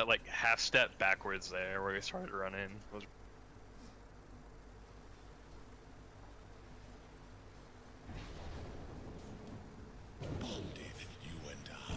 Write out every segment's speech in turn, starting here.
That like half step backwards there where he started running was. Bonded, you and I.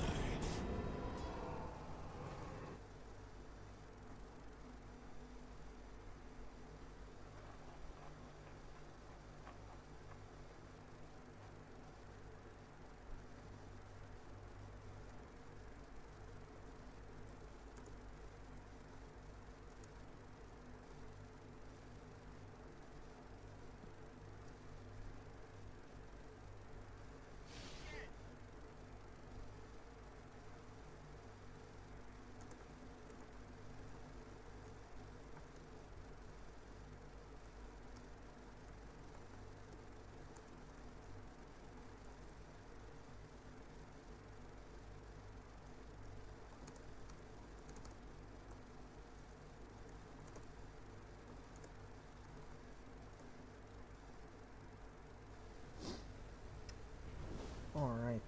Alright.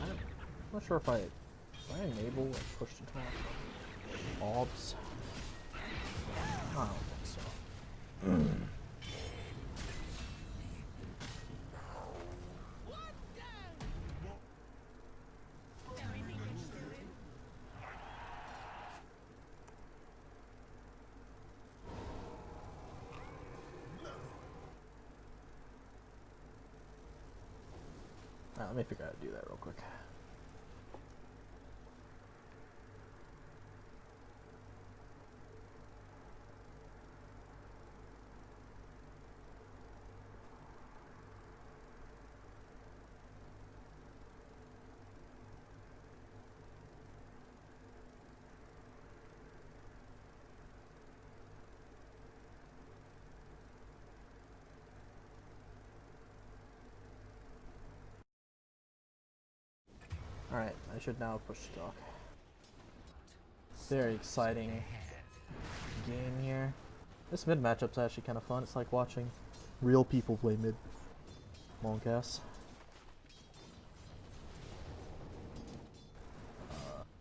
I'm not sure if I enable or push to talk. Orbs. I don't think so. Let me figure out how to do that real quick. Alright, I should now push talk. Very exciting game here. This mid matchup's actually kind of fun. It's like watching real people play mid. Solocast.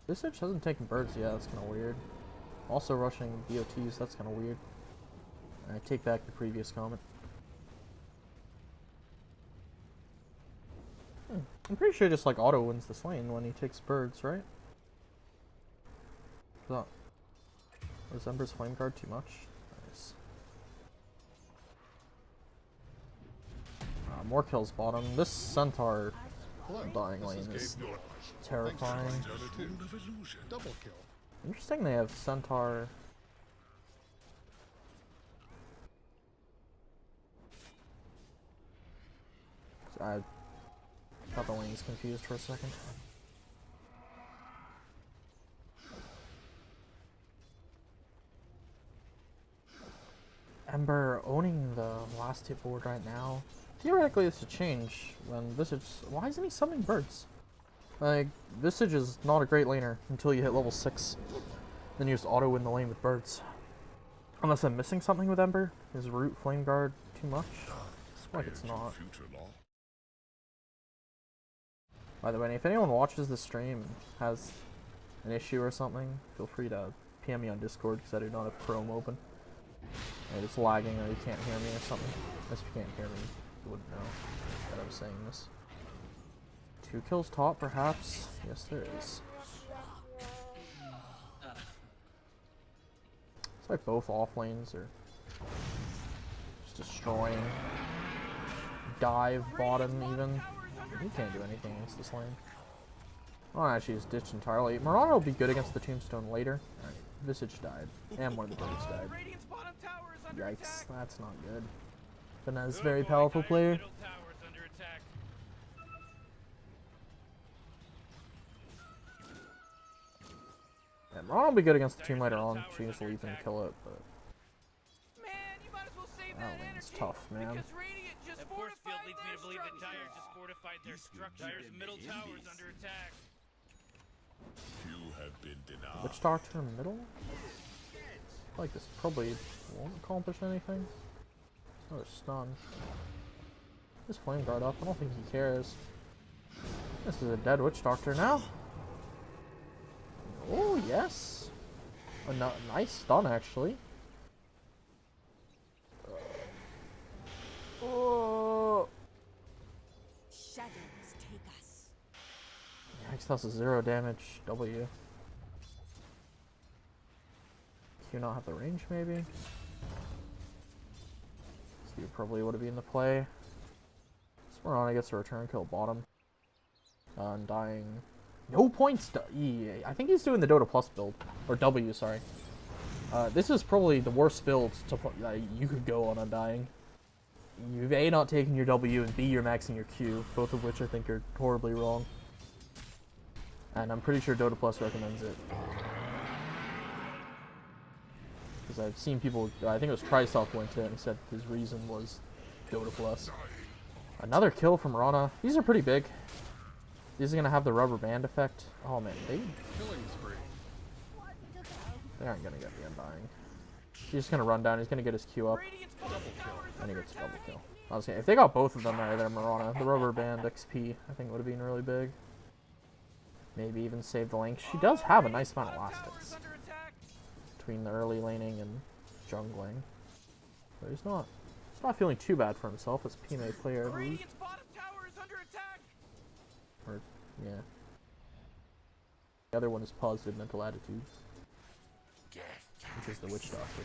Visage hasn't taken birds yet, that's kind of weird. Also rushing BOTs, that's kind of weird. I take back the previous comment. I'm pretty sure just like auto wins this lane when he takes birds, right? So, was Ember's flame guard too much? Nice. More kills bottom. This centaur dying lane is terrifying. Interesting they have centaur. I thought the lane's confused for a second. Ember owning the last hit board right now. Theoretically, this should change when Visage. Why isn't he summoning birds? Like, Visage is not a great laner until you hit level 6. Then you just auto win the lane with birds. Unless I'm missing something with Ember. Is root flame guard too much? It's like it's not. By the way, if anyone watches the stream and has an issue or something, feel free to PM me on Discord because I do not have Chrome open. And it's lagging or you can't hear me or something. Unless you can't hear me, you wouldn't know that I was saying this. 2 kills top, perhaps? Yes, there is. It's like both off lanes are just destroying. Dive bottom even. He can't do anything against this lane. Oh, actually, he's ditched entirely. Mirana will be good against the tombstone later. Alright, Visage died. And one of the birds died. Yikes, that's not good. Banez, very powerful player. Yeah, Mirana will be good against the team later on. She just leave and kill it, but that lane's tough, man. The force field leads me to believe that Dire just fortified their structure. Dire's middle tower is under attack. You have been denied. Witch Doctor in the middle? I feel like this probably won't accomplish anything. Another stun. This flame guard up, I don't think he cares. This is a dead Witch Doctor now. Oh, yes. A nice stun, actually. Oh. Shadows take us. Yikes, that's a 0 damage W. Q not have the range, maybe? Q probably would have been the play. Smarana gets a return kill bottom. Undying. No points. Yeah, I think he's doing the Dota Plus build. Or W, sorry. This is probably the worst build to put, you could go on Undying. You've A, not taken your W, and B, you're maxing your Q. Both of which I think are horribly wrong. And I'm pretty sure Dota Plus recommends it. Because I've seen people, I think it was Trisoft went to it and said his reason was Dota Plus. Another kill from Rana. These are pretty big. These are going to have the rubber band effect. Oh man, they aren't going to get the Undying. He's just going to run down, he's going to get his Q up. And he gets a double kill. I was saying, if they got both of them right there, Marana, the rubber band XP, I think would have been really big. Maybe even save the link. She does have a nice amount of elastics between the early laning and jungling. But he's not feeling too bad for himself as Pime player, I believe. Or, yeah. The other one is positive mental attitudes, which is the Witch Doctor.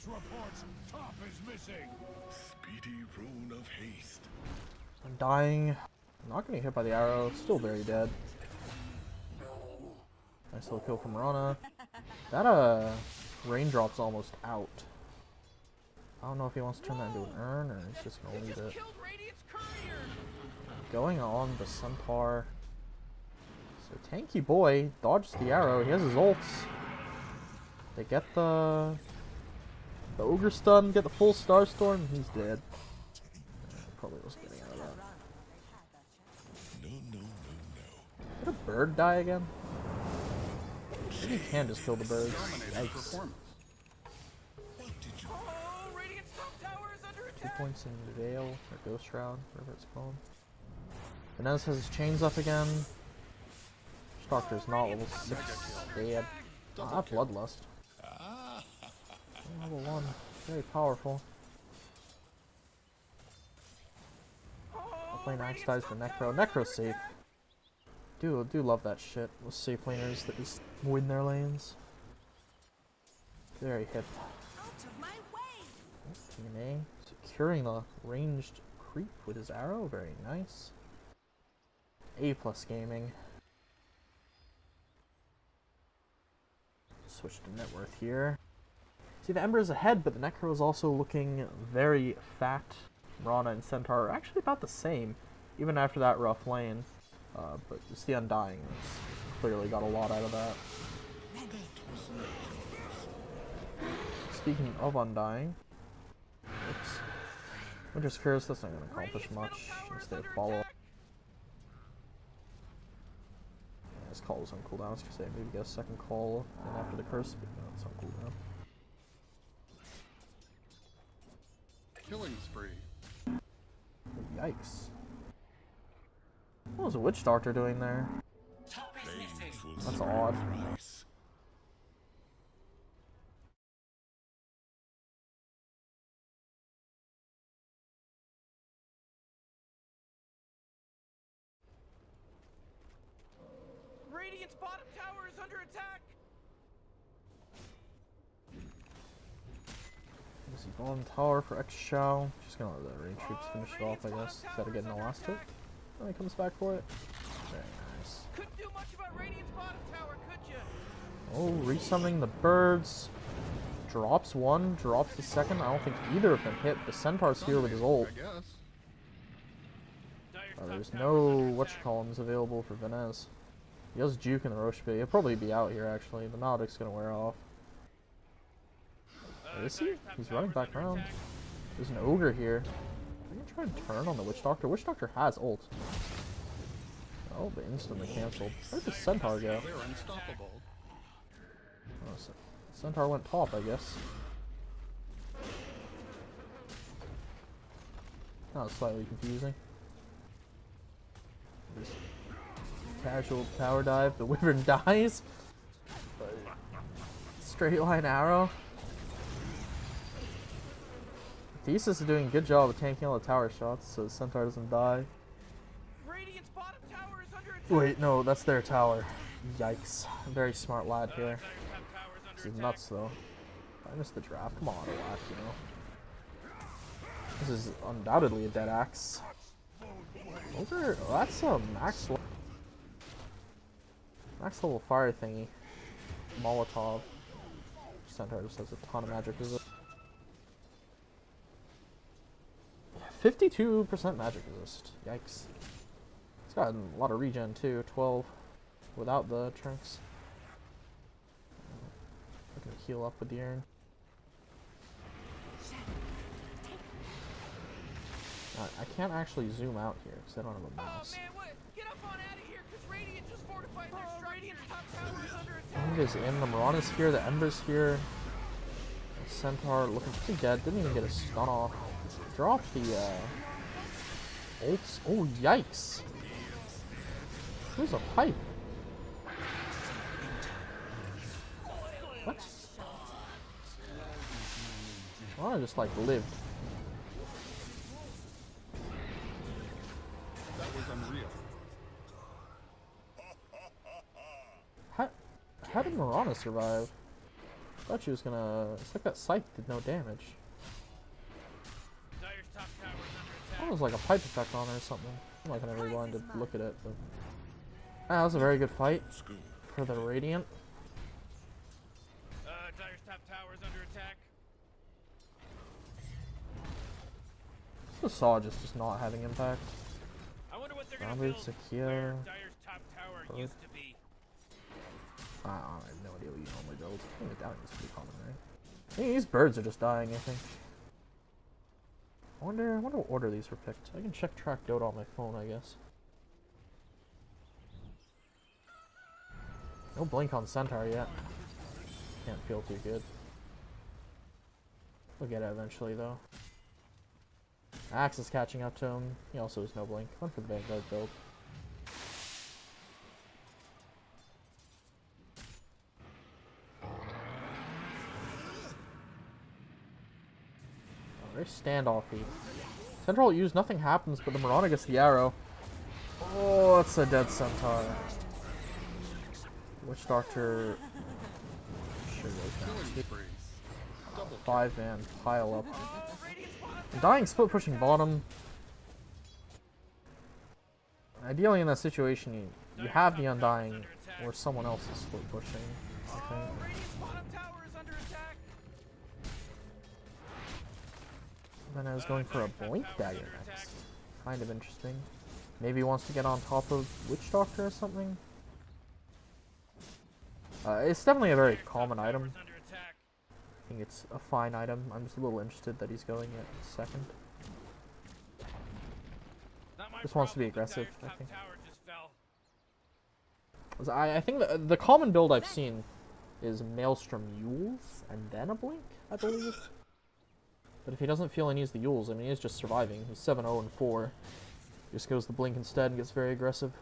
Reports, top is missing. Speedy rune of haste. I'm dying. I'm not getting hit by the arrow. Still very dead. Nice little kill from Rana. That raindrop's almost out. I don't know if he wants to turn that into an urn or he's just gonna leave it. Going on the Centaur. So tanky boy dodges the arrow. He has his ults. They get the Ogre stun, get the full Starstorm, he's dead. Probably was getting out of that. Did a bird die again? Maybe he can just kill the birds. Yikes. 2 points in Veil, or Ghost Shroud, whatever it's called. Vanez has his chains up again. Doctor's not level 6 dead. Ah, Bloodlust. Level 1. Very powerful. Playing Axe dies for Necro. Necro's safe. Do love that shit with safe laners that just win their lanes. Very hip. TNA. Securing the ranged creep with his arrow. Very nice. A+ gaming. Switch to net worth here. See, the Ember is ahead, but the Necro is also looking very fat. Rana and Centaur are actually about the same, even after that rough lane. But it's the Undying that's clearly got a lot out of that. Speaking of Undying, oops. Winter's Curse, that's not going to accomplish much. Instead of follow up. Yeah, his call was on cooldown. I was going to say maybe get a second call and after the curse, but no, it's on cooldown. Killing spree. Yikes. What was a Witch Doctor doing there? That's odd. Radiant's bottom tower is under attack. This is bottom tower for X-Shao. Just gonna let the range troops finish it off, I guess. Instead of getting the last hit. Then he comes back for it. Very nice. Couldn't do much about Radiant's bottom tower, could you? Oh, resummoning the birds. Drops one, drops the second. I don't think either of them hit. The Centaur's here with his ult. I guess. There's no whatchamacallums available for Vanez. He has Juke in the Roche pit. He'll probably be out here actually. The Maledict's gonna wear off. Is he? He's running back around. There's an Ogre here. I'm gonna try and turn on the Witch Doctor. Witch Doctor has ult. Oh, but instantly canceled. Where'd the Centaur go? They're unstoppable. Oh, Centaur went top, I guess. That was slightly confusing. Just casual tower dive. The Wyvern dies. Straight line arrow. Thesis is doing a good job of tanking all the tower shots so the Centaur doesn't die. Radiant's bottom tower is under attack. Wait, no, that's their tower. Yikes. Very smart lad here. Dire's top tower is This under is attack. nuts though. I missed the draft. Come on, relax, you know. This is undoubtedly a dead axe. Oh, that's a max level fire thingy. Molotov. Centaur just has a ton of magic, is it? 52% magic resist. Yikes. It's got a lot of regen too. 12 without the trinks. I'm gonna heal up with the urn. I can't actually zoom out here because I don't have a mouse. Oh man, what? Get up on out of here, cause Radiant just fortified their structure. Radiant's top tower is under attack. Ember's in. The Mirana's here. The Ember's here. The Centaur looking pretty dead. Didn't even get a stun off. Dropped the ults. Oh, yikes. There's a pipe. What? Mirana just like lived. That was unreal. How did Mirana survive? I thought she was gonna. It's like that Scythe did no damage. Dire's top tower is under attack. It was like a pipe effect on her or something. I'm not gonna rewind to look at it, but that was a very good fight for the Radiant. Dire's top tower is under attack. The Saw just not having impact. I wonder what they're gonna Grounded, build Sakia. where Dire's top tower Bird. used to be. I have no idea what you normally build. I think the dying is pretty common, right? I think these birds are just dying, I think. I wonder what order these were picked. I can check track Dota on my phone, I guess. No blink on Centaur yet. Can't feel too good. We'll get it eventually, though. Axe is catching up to him. He also has no blink. Went for the Vanguard build. Very standoffy. Centaur will use, nothing happens, but the Mirana gets the arrow. Oh, it's a dead Centaur. Witch Doctor sure goes down. Killing spree. Double 5-man pile up. Dying split pushing bottom. Ideally in that situation you have the Undying or someone else is split pushing, I think. Radiant's bottom tower is under attack. Then I was going for a Blink Dagger next. Kind of interesting. Maybe he wants to get on top of Witch Doctor or something. It's definitely a very common item. Tower's under attack. I think it's a fine item. I'm just a little interested that he's going at second. Not my Just wants to be problem, aggressive, Dire's I top think. tower just fell. 'Cause I think the common build I've seen is Maelstrom Yules and then a Blink, I believe. But if he doesn't feel he needs the Yules, I mean, he's just surviving. He's 7-0 and 4. Just goes the Blink instead and gets very aggressive.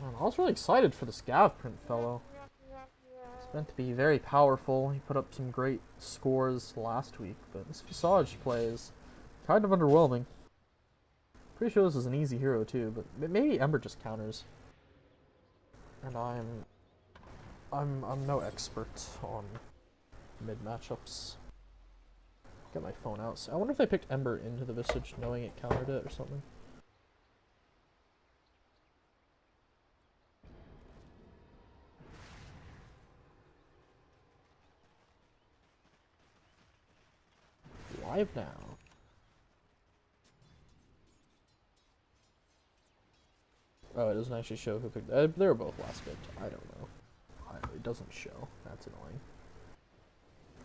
I was really excited for the Scav print fellow. It's meant to be very powerful. He put up some great scores last week, but this Visage play is kind of underwhelming. Pretty sure this is an easy hero too, but maybe Ember just counters. And I'm no expert on mid matchups. Get my phone out. So I wonder if I picked Ember into the Visage knowing it countered it or something. Live now. Oh, it doesn't actually show who picked. They were both last picked. I don't know. It doesn't show. That's annoying.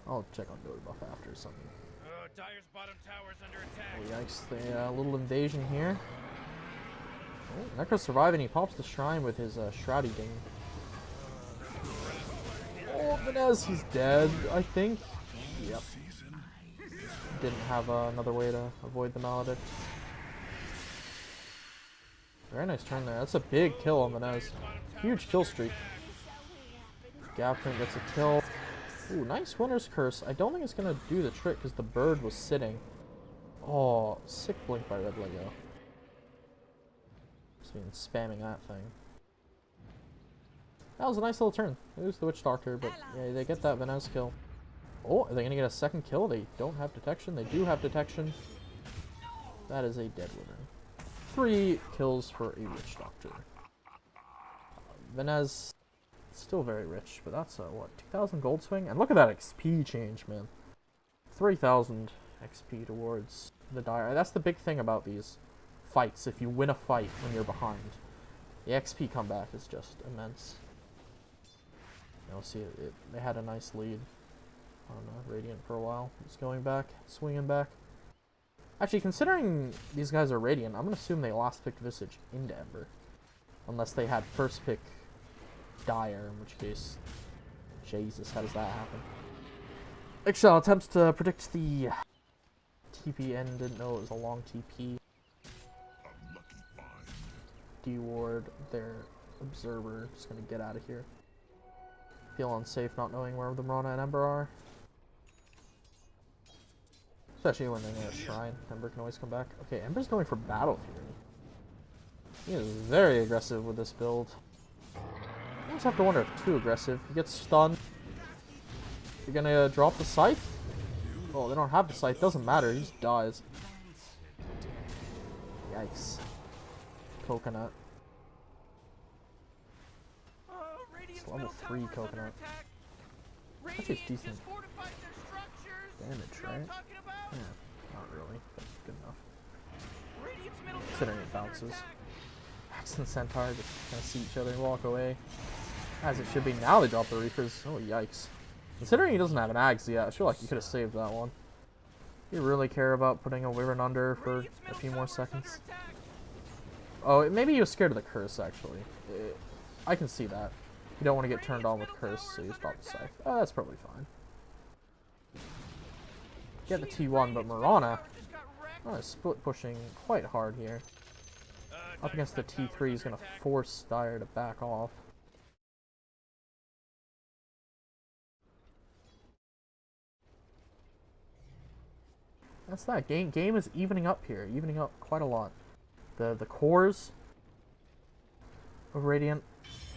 I'll check on Dota buff after or something. Dire's bottom tower's under attack. Oh, yikes, the little invasion here. Oh, Necro's surviving, he pops the shrine with his Shroudy Ding. Oh, Vanez, he's dead, I think. Yep. Didn't have another way to avoid the Maledict. Very nice turn there. That's a big kill on Vanez. Huge kill streak. Gavin gets a kill. Ooh, nice Winner's Curse. I don't think it's going to do the trick because the bird was sitting. Oh, sick blink by Redlego. Just been spamming that thing. That was a nice little turn. It was the Witch Doctor, but yeah, they get that Vanez kill. Oh, are they going to get a second kill? They don't have detection. They do have detection. That is a dead Wyvern. 3 kills for a Witch Doctor. Vanez, still very rich, but that's a, what, 2,000 gold swing? And look at that XP change, man. 3,000 XP towards the Dire. That's the big thing about these fights. If you win a fight when you're behind, the XP comeback is just immense. You'll see they had a nice lead on Radiant for a while. It's going back, swinging back. Actually, considering these guys are Radiant, I'm going to assume they last picked Visage into Ember. Unless they had first pick Dire, in which case, Jesus, how does that happen? Eggshell attempts to predict the TP end, didn't know it was a long TP. D-ward, their observer, just going to get out of here. Feel unsafe not knowing where the Mirana and Ember are. Especially when they're near a shrine. Ember can always come back. Okay, Ember's going for Battle Fury. He is very aggressive with this build. I always have to wonder if too aggressive. He gets stunned. You're gonna drop the Scythe? Oh, they don't have the Scythe. Doesn't matter. He just dies. Yikes. Coconut. It's level 3 Coconut. Actually, it's decent damage, right? Yeah, not really, but good enough. Considering it bounces. Axe and Centaur just kind of see each other and walk away. As it should be. Now they drop the Reapers. Oh, yikes. Considering he doesn't have an Axe yet, I feel like he could have saved that one. You really care about putting a Wyvern under for a few more seconds? Oh, maybe he was scared of the Curse, actually. I can see that. You don't want to get turned on with Curse, so you just drop the Scythe. Oh, that's probably fine. Get the T1, but Mirana is split pushing quite hard here. Up against the T3, he's going to force Dire to back off. That's that. Game is evening up here, evening up quite a lot. The cores of Radiant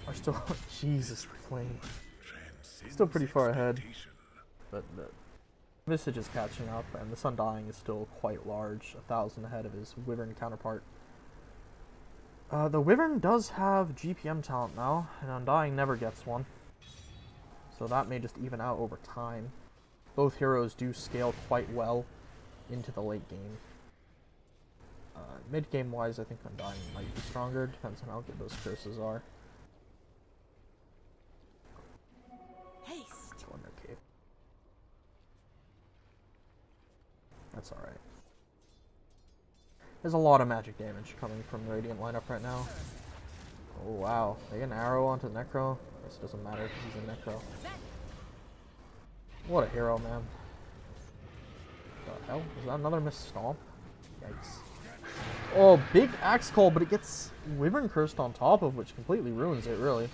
are still Jesus flame. Still pretty far ahead. But the Visage is catching up, and this Undying is still quite large, 1,000 ahead of his Wyvern counterpart. The Wyvern does have GPM talent now, and Undying never gets one. So that may just even out over time. Both heroes do scale quite well into the late game. Mid game wise, I think Undying might be stronger, depends on how good those curses are. Haste. Wonder Cave. That's alright. There's a lot of magic damage coming from the Radiant lineup right now. Oh wow, they get an arrow onto Necro. This doesn't matter because he's a Necro. What a hero, man. What the hell? Is that another missed stomp? Yikes. Oh, big axe call, but it gets Wyvern cursed on top of, which completely ruins it, really.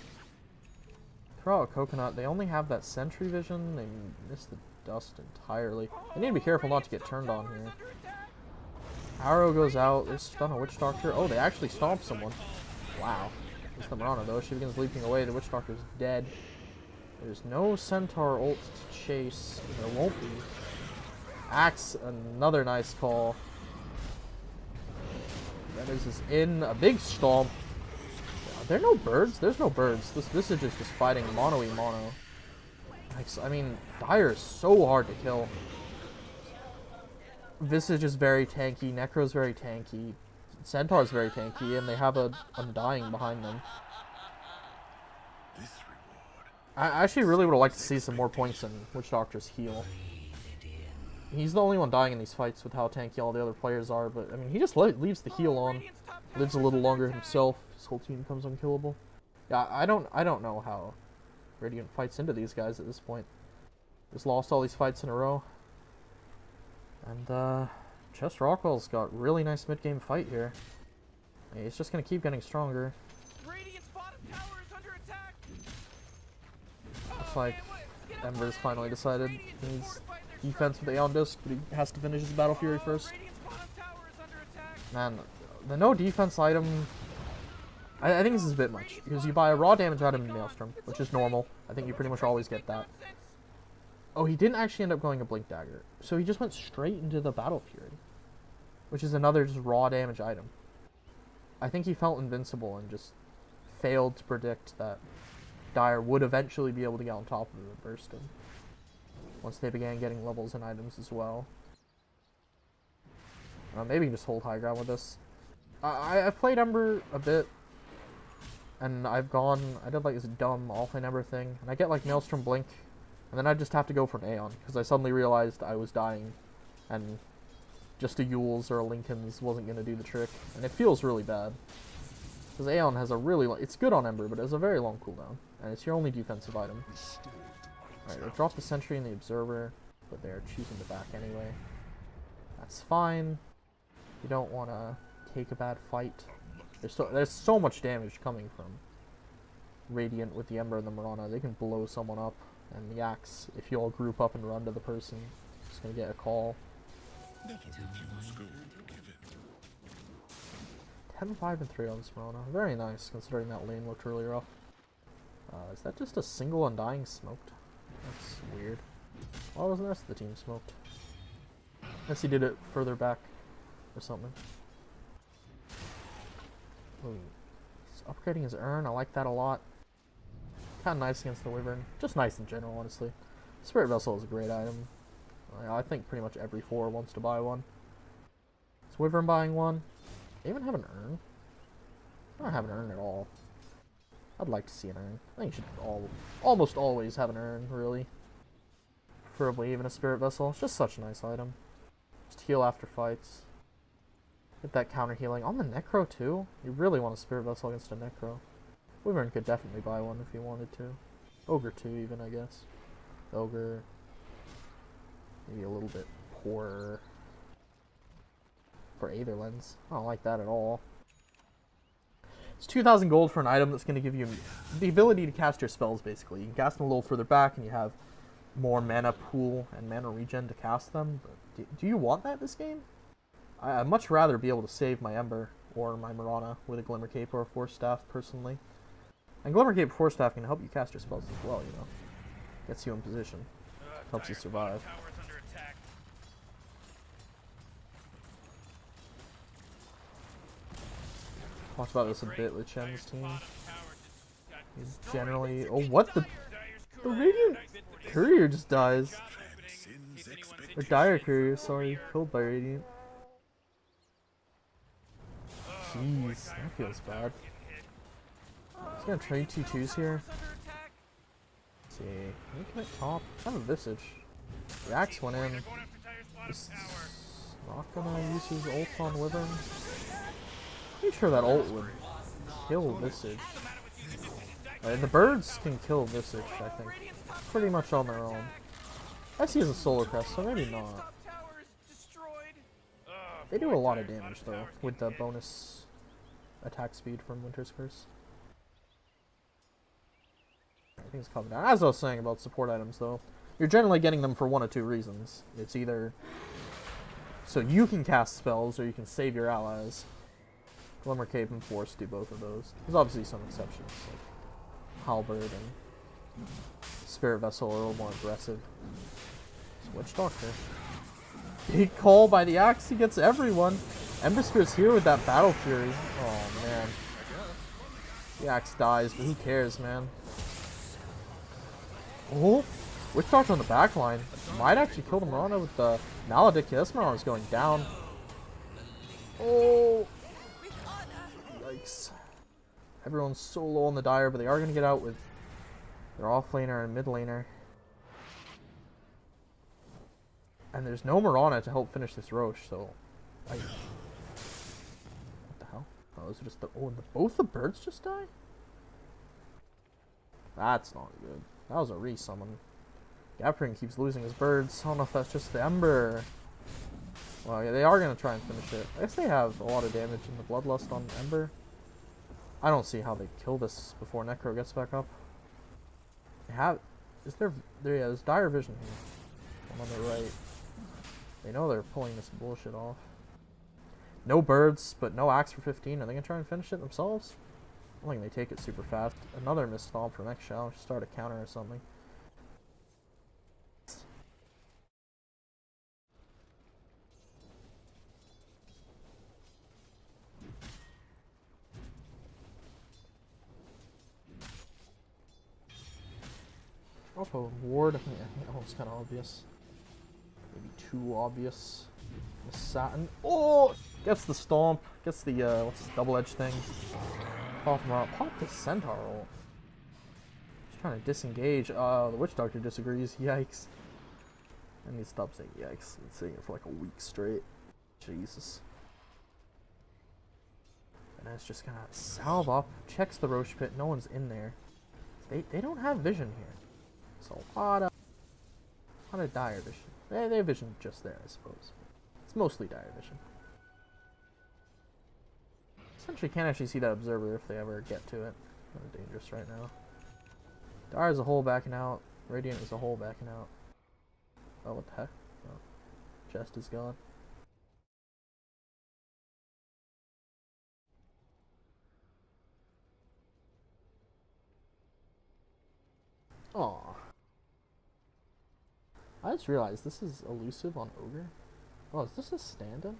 Throw out Coconut. They only have that sentry vision. They miss the dust entirely. They need to be careful not to get turned on here. Arrow goes out. They stun a Witch Doctor. Oh, they actually stomp someone. Wow. It's the Mirana, though. She begins leaping away. The Witch Doctor's dead. There's no Centaur ult to chase. There won't be. Axe, another nice call. That is in a big stomp. Are there no birds? There's no birds. This is just fighting mono-y mono. I mean, Dire is so hard to kill. Visage is very tanky, Necro's very tanky, Centaur's very tanky, and they have a Undying behind them. I actually really would have liked to see some more points in Witch Doctor's heal. he's the only one dying in these fights with how tanky all the other players are, but I mean, he just leaves the heal on, lives a little longer himself. His whole team becomes unkillable. Yeah, I don't know how Radiant fights into these guys at this point. Just lost all these fights in a row. And Chest Rockwell's got really nice mid-game fight here. He's just gonna keep getting stronger. Radiant's bottom tower is under attack. Looks like Ember's finally decided he needs defense with Aeon Disc, but he has to finish his Battle Fury first. Man, the no defense item, I think this is a bit much, because you buy a raw damage item in Maelstrom, which is normal. I think you pretty much always get that. Oh, he didn't actually end up going a Blink Dagger, so he just went straight into the Battle Fury, which is another just raw damage item. I think he felt invincible and just failed to predict that Dire would eventually be able to get on top of the Bursted once they began getting levels and items as well. Maybe just hold high ground with this. I've played Ember a bit, and I did like this dumb offlane Ember thing, and I get like Maelstrom Blink, and then I just have to go for an Aeon, because I suddenly realized I was dying, and just a Yule's or a Lincoln's wasn't going to do the trick, and it feels really bad. Because Aeon has a really it's good on Ember, but it has a very long cooldown, and it's your only defensive item. Alright, they dropped the Sentry and the Observer, but they're choosing to back anyway. That's fine. You don't want to take a bad fight. There's so much damage coming from Radiant with the Ember and the Mirana. They can blow someone up, and the Axe, if you all group up and run to the person, is going to get a call. 10, 5, and 3 on this Mirana. Very nice, considering that lane looked really rough. Is that just a single Undying smoked? That's weird. Why wasn't the rest of the team smoked? Unless he did it further back or something. Ooh. He's upgrading his urn. I like that a lot. Kind of nice against the Wyvern. Just nice in general, honestly. Spirit Vessel is a great item. I think pretty much every 4 wants to buy one. Is Wyvern buying one? They even have an urn? I don't have an urn at all. I'd like to see an urn. I think you should almost always have an urn, really. Preferably even a Spirit Vessel. It's just such a nice item. Just heal after fights. Get that counter healing. On the Necro, too? You really want a Spirit Vessel against a Necro. Wyvern could definitely buy one if he wanted to. Ogre, too, even, I guess. Ogre. Maybe a little bit poorer. For Aether Lens. I don't like that at all. It's 2,000 gold for an item that's going to give you the ability to cast your spells, basically. You can cast them a little further back, and you have more mana pool and mana regen to cast them. But do you want that this game? I'd much rather be able to save my Ember or my Mirana with a Glimmer Cape or a Force Staff, personally. And Glimmer Cape Force Staff can help you cast your spells as well, you know. Gets you in position. Helps you survive. Talked about this a bit with Chen's team. He's generally... Oh, what the... The Radiant Courier just dies. Or Dire Courier, sorry. Killed by Radiant. Jeez, that feels bad. He's gonna trade 2/2s here. Let's see. Can it top? I have a Visage. The Axe went in. Just not gonna use his ult on Wyvern. Pretty sure that ult would kill Visage. And the birds can kill Visage, I think. Pretty much on their own. I see as a solar crest, so maybe not. They do a lot of damage though, with the bonus attack speed from Winter's Curse. Everything's coming down. As I was saying about support items though, you're generally getting them for one of 2 reasons. It's either so you can cast spells, or you can save your allies. Glimmer Cape and Force do both of those. There's obviously some exceptions, like Halberd and Spirit Vessel are a little more aggressive. It's Witch Doctor. Big call by the Axe, he gets everyone. Ember Spirit's here with that Battle Fury. Oh man. The Axe dies, but who cares, man? Oh! Witch Doctor on the back line. Might actually kill the Mirana with the Maledict. This Mirana's going down. Oh! Yikes. Everyone's so low on the Dire, but they are going to get out with their offlaner and mid laner. And there's no Mirana to help finish this Roche, so... What the hell? Oh, those are just the... Oh, and both the birds just die? That's not good. That was a resummon. Gapring keeps losing his birds. I don't know if that's just the Ember. Well, yeah, they are going to try and finish it. I guess they have a lot of damage in the Bloodlust on Ember. I don't see how they kill this before Necro gets back up. They have... Is there... Yeah, there's Dire Vision here. One on the right. They know they're pulling this bullshit off. No birds, but no axe for 15. Are they going to try and finish it themselves? I don't think they take it super fast. Another missed stomp from X-Shell. Start a counter or something. Drop a ward. Yeah, that one's kind of obvious. Maybe too obvious. The Satin. Oh! Gets the stomp. Gets the, what's this double-edged thing? Pop him out. Pop the Centaur ult. He's trying to disengage. The Witch Doctor disagrees. Yikes. And he stops saying yikes. He's saying it for like a week straight. Jesus. And it's just gonna salve up. Checks the Roche Pit. No one's in there. They don't have vision here. So a lot of dire vision. They have vision just there, I suppose. It's mostly dire vision. Essentially can't actually see that observer if they ever get to it. Kind of dangerous right now. Dire as a whole backing out. Radiant as a whole backing out. Oh, what the heck? Oh. Chest is gone. Aw. I just realized this is elusive on Ogre. Oh, is this a stand-in?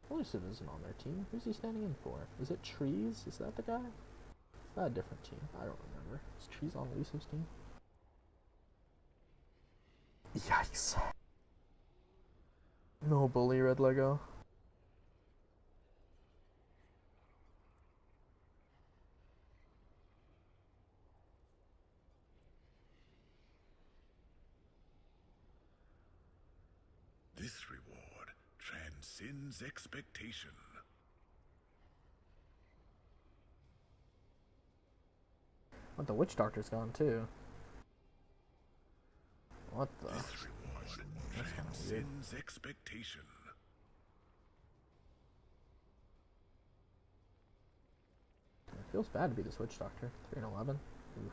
Elusive isn't on their team. Who's he standing in for? Is it Trees? Is that the guy? Is that a different team? I don't remember. Is Trees on Elusive's team? Yikes. No bully, Redlego. This reward transcends expectation. What, the Witch Doctor's gone too. What the? This reward transcends expectation. It feels bad to be this Witch Doctor. 3 and 11. Oof.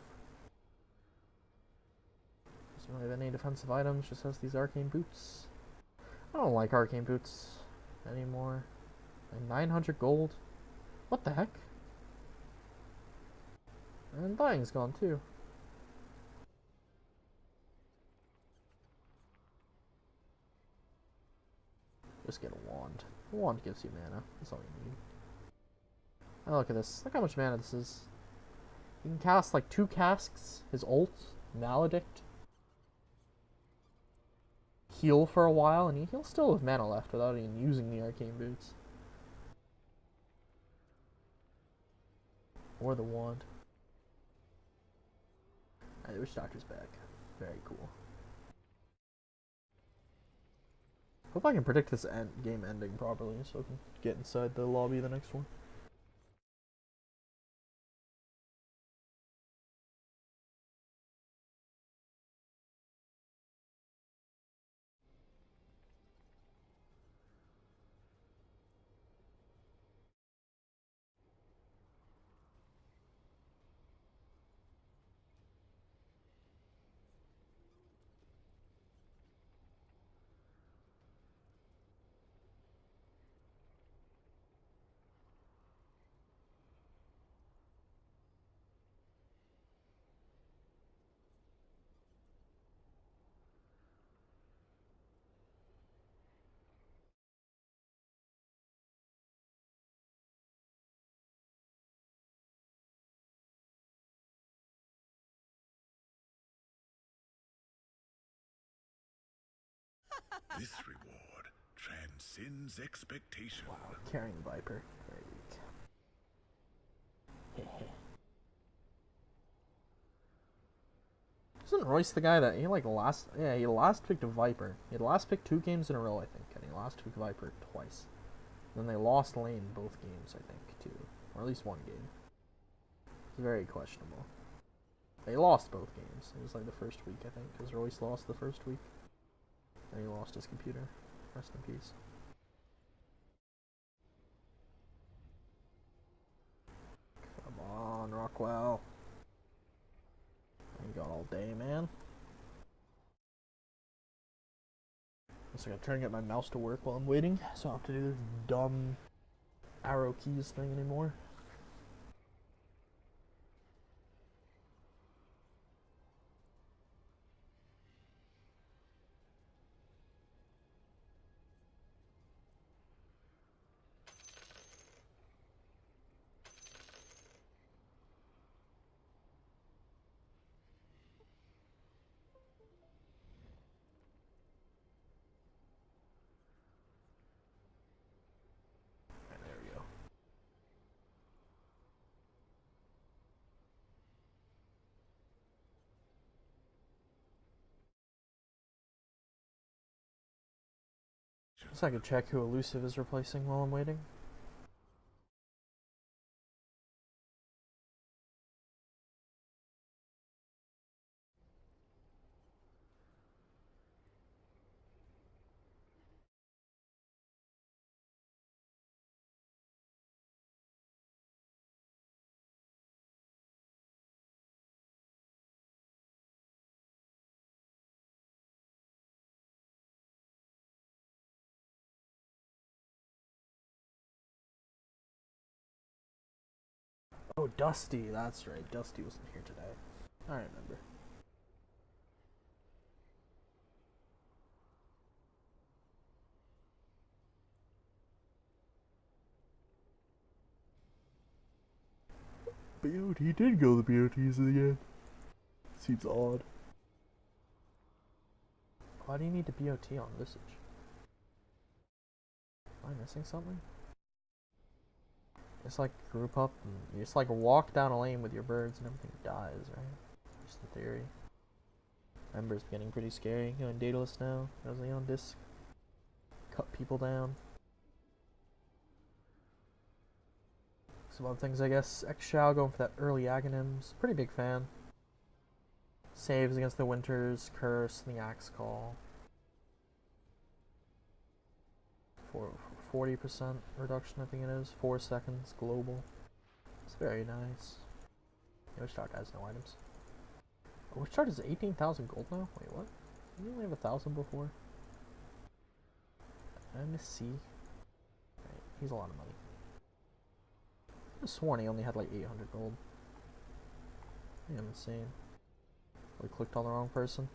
Doesn't really have any defensive items, just has these arcane boots. I don't like arcane boots anymore. And 900 gold. What the heck? And Dying's gone too. Just get a wand. A wand gives you mana. That's all you need. Oh, look at this. Look how much mana this is. You can cast like 2 casks, his ult, Maledict. Heal for a while, and he'll still have mana left without even using the arcane boots. Or the wand. Alright, the Witch Doctor's back. Very cool. Hope I can predict this game ending properly so I can get inside the lobby of the next one. This reward transcends expectation. Wow, carrying Viper. Very weak. Wasn't Royce the guy that he like last? Yeah, he last picked a Viper. He had last picked 2 games in a row, I think, and he last picked Viper twice. Then they lost lane both games, I think, too, or at least one game. It's very questionable. They lost both games. It was like the first week, I think, because Royce lost the first week, and he lost his computer. Rest in peace. Come on, Rockwell. You got all day, man. So I gotta try and get my mouse to work while I'm waiting, so I don't have to do this dumb arrow keys thing anymore. There we go. So I could check who Elusive is replacing while I'm waiting. Oh, Dusty, that's right. Dusty wasn't here today. I remember. BOT did go the BOTs in the end. Seems odd. Why do you need to BOT on Visage? Am I missing something? It's like group up and you just like walk down a lane with your birds and everything dies, right? Just in theory. Ember's getting pretty scary. Going dataless now. As a on disc. Cut people down. Some other things, I guess. X-Shao going for that early Aghanims. Pretty big fan. Saves against the Winters, Curse, and the Axe Call. For 40% reduction, I think it is. 4 seconds, global. It's very nice. Witch Dart has no items. Witch Dart is 18,000 gold now? Wait, what? Didn't you only have 1,000 before? MSC. Right, he's a lot of money. I could have sworn he only had like 800 gold. Damn, insane. We clicked on the wrong person.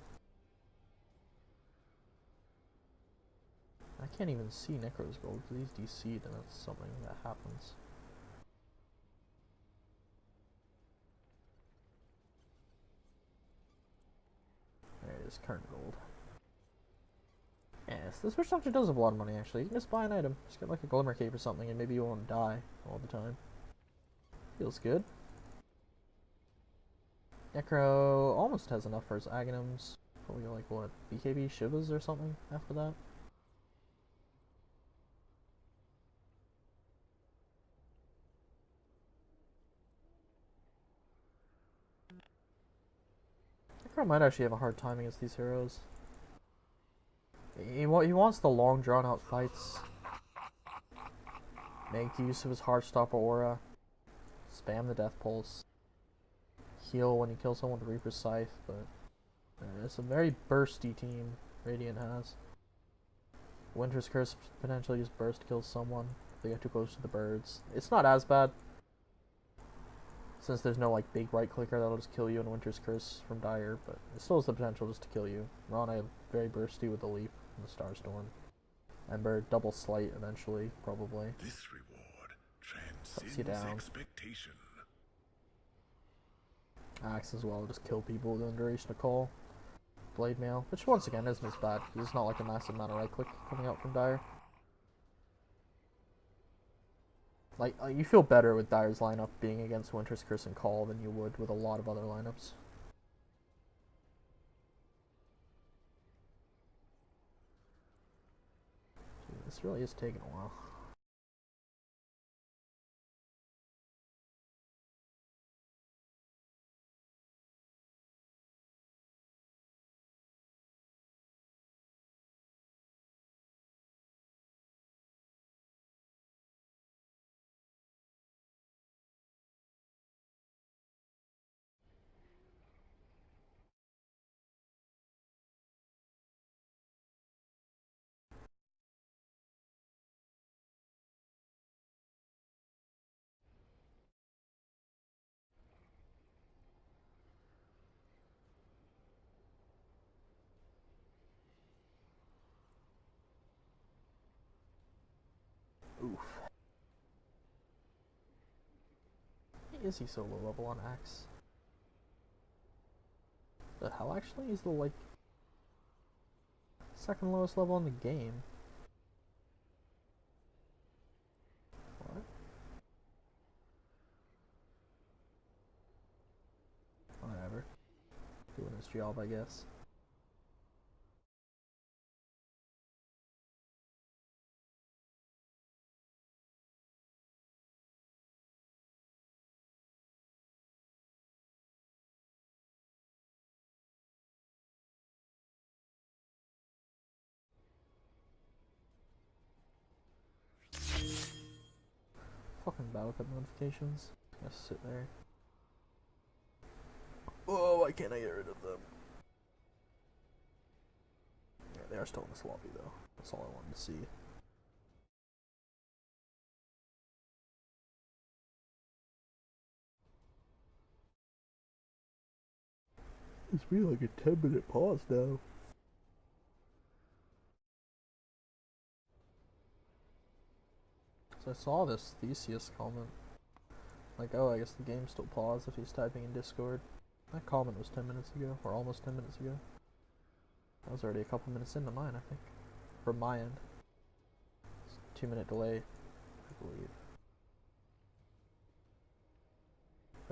I can't even see Necro's gold because he's DC'd and that's something that happens. There it is, current gold. Yes, this Witch Doctor does have a lot of money actually. You can just buy an item. Just get like a Glimmer Cape or something and maybe you won't die all the time. Feels good. Necro almost has enough for his Aghanims. Probably like what, BKB Shivas or something after that. Necro might actually have a hard time against these heroes. He wants the long drawn out fights. Make use of his Heartstopper aura. Spam the Death Pulse. Heal when you kill someone with Reaper's Scythe, but it's a very bursty team Radiant has. Winter's Curse potentially just burst kills someone if they get too close to the birds. It's not as bad, since there's no like big right clicker that'll just kill you in Winter's Curse from Dire, but it still has the potential just to kill you. Rana very bursty with the Leap and the Starstorm. Ember double slight eventually, probably. This reward Cuts you transcends down. expectation. Axe as well, just kill people within duration of call. Blade Mail, which once again isn't as bad, because it's not like a massive amount of right click coming out from Dire. Like, you feel better with Dire's lineup being against Winter's Curse and Call than you would with a lot of other lineups. This really is taking a while. Oof. Why is he so low level on Axe? The hell, actually? He's the, like, second lowest level in the game. What? Whatever. Doing his job, I guess. Fucking battle cup notifications. Just sit there. Oh, why can't I get rid of them? Yeah, they are still in this lobby though. That's all I wanted to see. It's been like a 10-minute pause now. So I saw this Theseus comment. Like, oh, I guess the game's still paused if he's typing in Discord. That comment was 10 minutes ago, or almost 10 minutes ago. That was already a couple minutes into mine, I think. From my end. It's a 2-minute delay, I believe.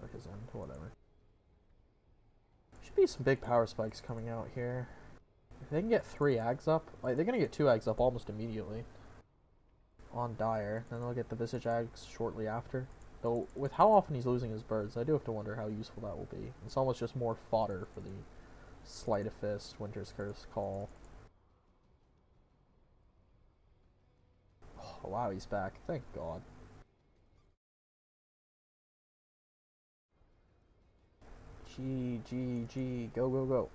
Or his end, whatever. Should be some big power spikes coming out here. If they can get 3 Ags up, like, they're gonna get 2 Ags up almost immediately. On Dire, then they'll get the Visage Ags shortly after. Though, with how often he's losing his birds, I do have to wonder how useful that will be. It's almost just more fodder for the Sleight of Fist, Winter's Curse call. Oh, wow, he's back. Thank God. G, go, go, go.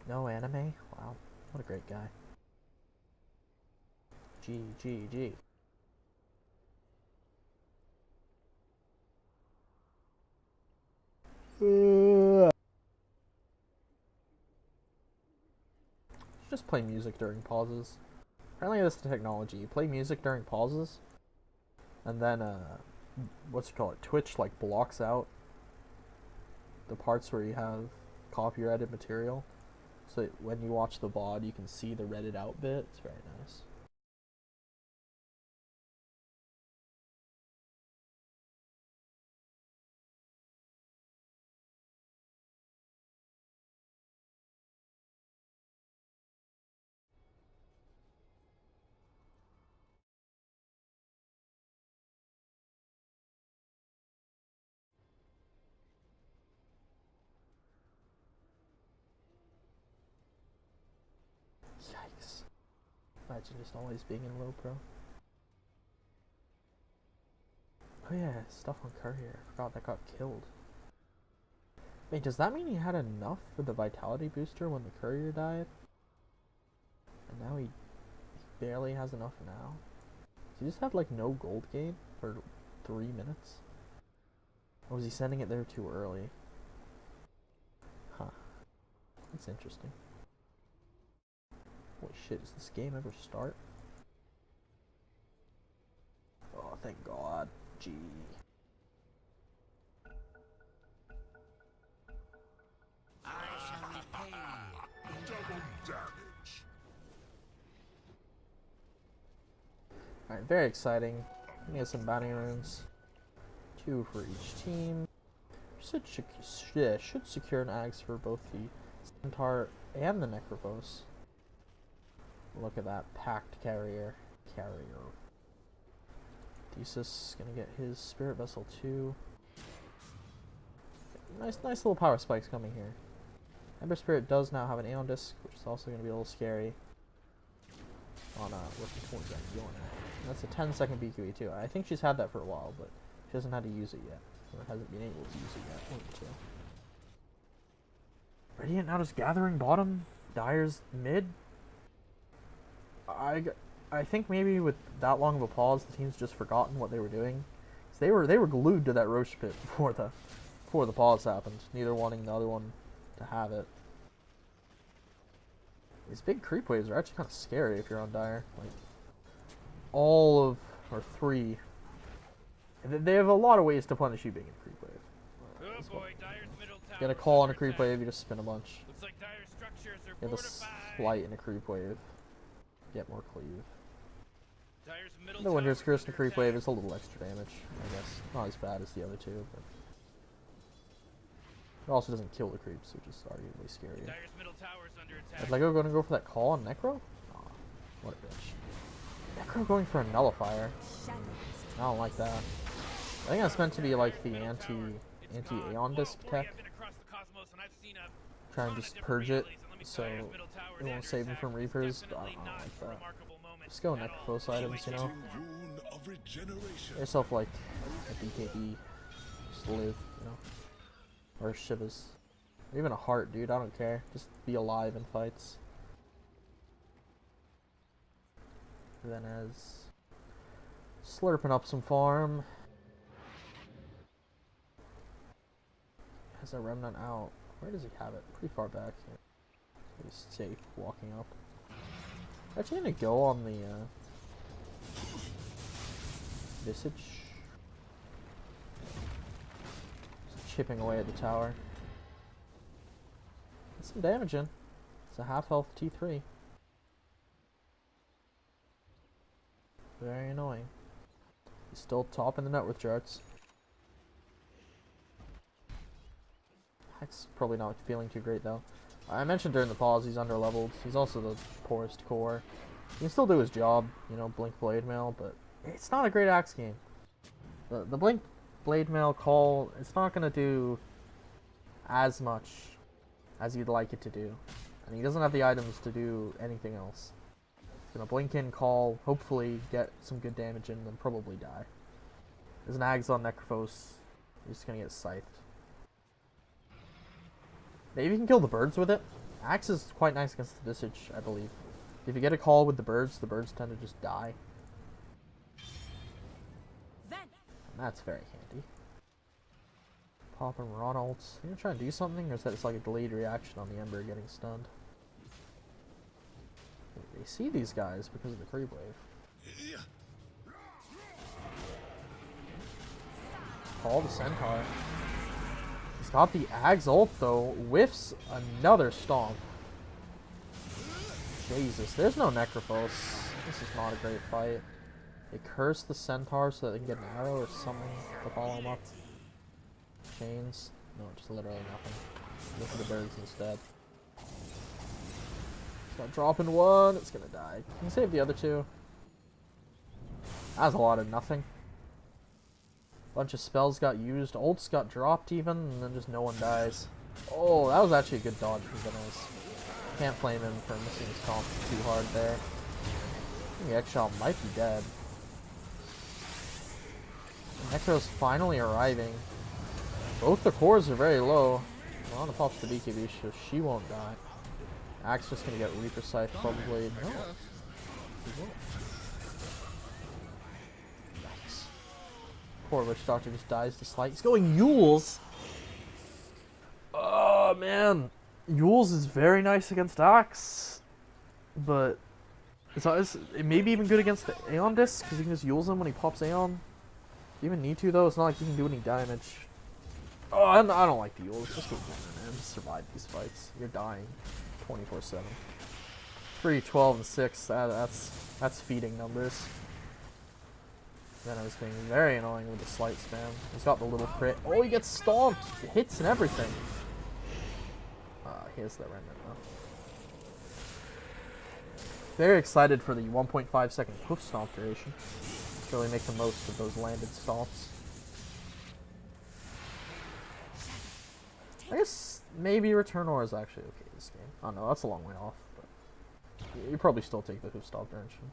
No anime? Wow, what a great guy. G. Just play music during pauses. Apparently that's the technology. You play music during pauses, and then, what's it called? Twitch, like, blocks out the parts where you have copyrighted material. So that when you watch the VOD, you can see the redded out bit. It's very nice. Yikes. Imagine just always being in low pro. Oh yeah, stuff on Courier. I forgot that got killed. Wait, does that mean he had enough for the vitality booster when the Courier died? And now he barely has enough now? Does he just have like no gold gain for 3 minutes? Or was he sending it there too early? Huh. That's interesting. Holy shit, does this game ever start? Oh, thank God. Gee. Double damage. Alright, very exciting. We get some bounty runes. 2 for each team. Should secure an Ags for both the Centaur and the Necrophos. Look at that packed carrier. Thesis gonna get his Spirit Vessel too. Nice little power spikes coming here. Ember Spirit does now have an Aeon Disc, which is also gonna be a little scary. On working towards that Bjorn. That's a 10-second BQE too. I think she's had that for a while, but she hasn't had to use it yet, or hasn't been able to use it yet. One or two. Radiant now just gathering bottom. Dire's mid. I think maybe with that long of a pause, the team's just forgotten what they were doing. 'Cause they were glued to that Roche pit before the pause happened. Neither wanting the other one to have it. These big creep waves are actually kind of scary if you're on Dire. Like all of or three. They have a lot of ways to punish you being in creep wave. Oh boy, Dire's middle tower. Get a call on a under creep attack. wave, you just spin a bunch. Looks like Dire's structures are Get a fortified. slight in a creep wave. Get more cleave. Dire's middle The Winter's tower Curse and under a creep attack. wave is a little extra damage, I guess. Not as bad as the other two, but it also doesn't kill the creeps, which is arguably scarier. Dire's middle tower is under attack. Is Lego going to go for that call on Necro? Aw, what a bitch. Necro going for a Nullifier. Shadows I don't like that. I think that's meant to be like the anti-Aeon Disc tech. Try and just purge it, so it won't save him from Reapers, but I don't like that. Just go Necrophos items, you know? Rune of regeneration. Get yourself like a BKB, just live, you know? Or Shivas. Or even a heart, dude, I don't care. Just be alive in fights. And then as slurping up some farm. Has a remnant out. Where does he have it? Pretty far back here. He's safe walking up. Actually gonna go on the Visage. Just chipping away at the tower. Get some damage in. It's a half health T3. Very annoying. He's still top in the net worth charts. Heck's probably not feeling too great though. I mentioned during the pause he's under-leveled. He's also the poorest core. He can still do his job, you know, Blink Blade Mail, but it's not a great Axe game. The Blink Blade Mail call, it's not going to do as much as you'd like it to do. And he doesn't have the items to do anything else. He's going to blink in, call, hopefully get some good damage in, then probably die. There's an Ags on Necrophos. He's just going to get scythed. Maybe you can kill the birds with it. Axe is quite nice against the Visage, I believe. If you get a call with the birds tend to just die. And that's very handy. Pop and Ronald's. Are you gonna try and do something, or is that just like a delayed reaction on the Ember getting stunned? They see these guys because of the creep wave. Call the Centaur. He's got the Ags ult though. Whiffs another stomp. Jesus, there's no Necrophos. This is not a great fight. They curse the Centaur so that they can get an arrow or something to follow him up. Chains. No, just literally nothing. Look at the birds instead. It's got drop in one. It's gonna die. Can you save the other two? That was a lot of nothing. Bunch of spells got used. Ults got dropped even, and then just no one dies. Oh, that was actually a good dodge from Venos. Can't blame him for missing his comp too hard there. I think the X-Shot might be dead. Necro's finally arriving. Both the cores are very low. Lana pops the BKB, so she won't die. Axe just gonna get Reaper Scythe probably. No. He won't. Nice. Poor Witch Doctor just dies to Slight. He's going Yules! Oh man. Yules is very nice against Axe. But it may be even good against the Aeon Disc, because you can just Yules him when he pops Aeon. Do you even need to though? It's not like you can do any damage. Oh, I don't like the Yules. Just go down, man. Just survive these fights. You're dying 24/7. 3, 12, and 6. That's feeding numbers. Then I was being very annoying with the slight spam. He's got the little crit. Oh, he gets stomped. Hits and everything. he has the remnant though. Very excited for the 1.5 second hoof stomp duration. Let's really make the most of those landed stomps. I guess maybe Return Aura is actually okay this game. Oh no, that's a long way off, but you probably still take the hoof stomp duration.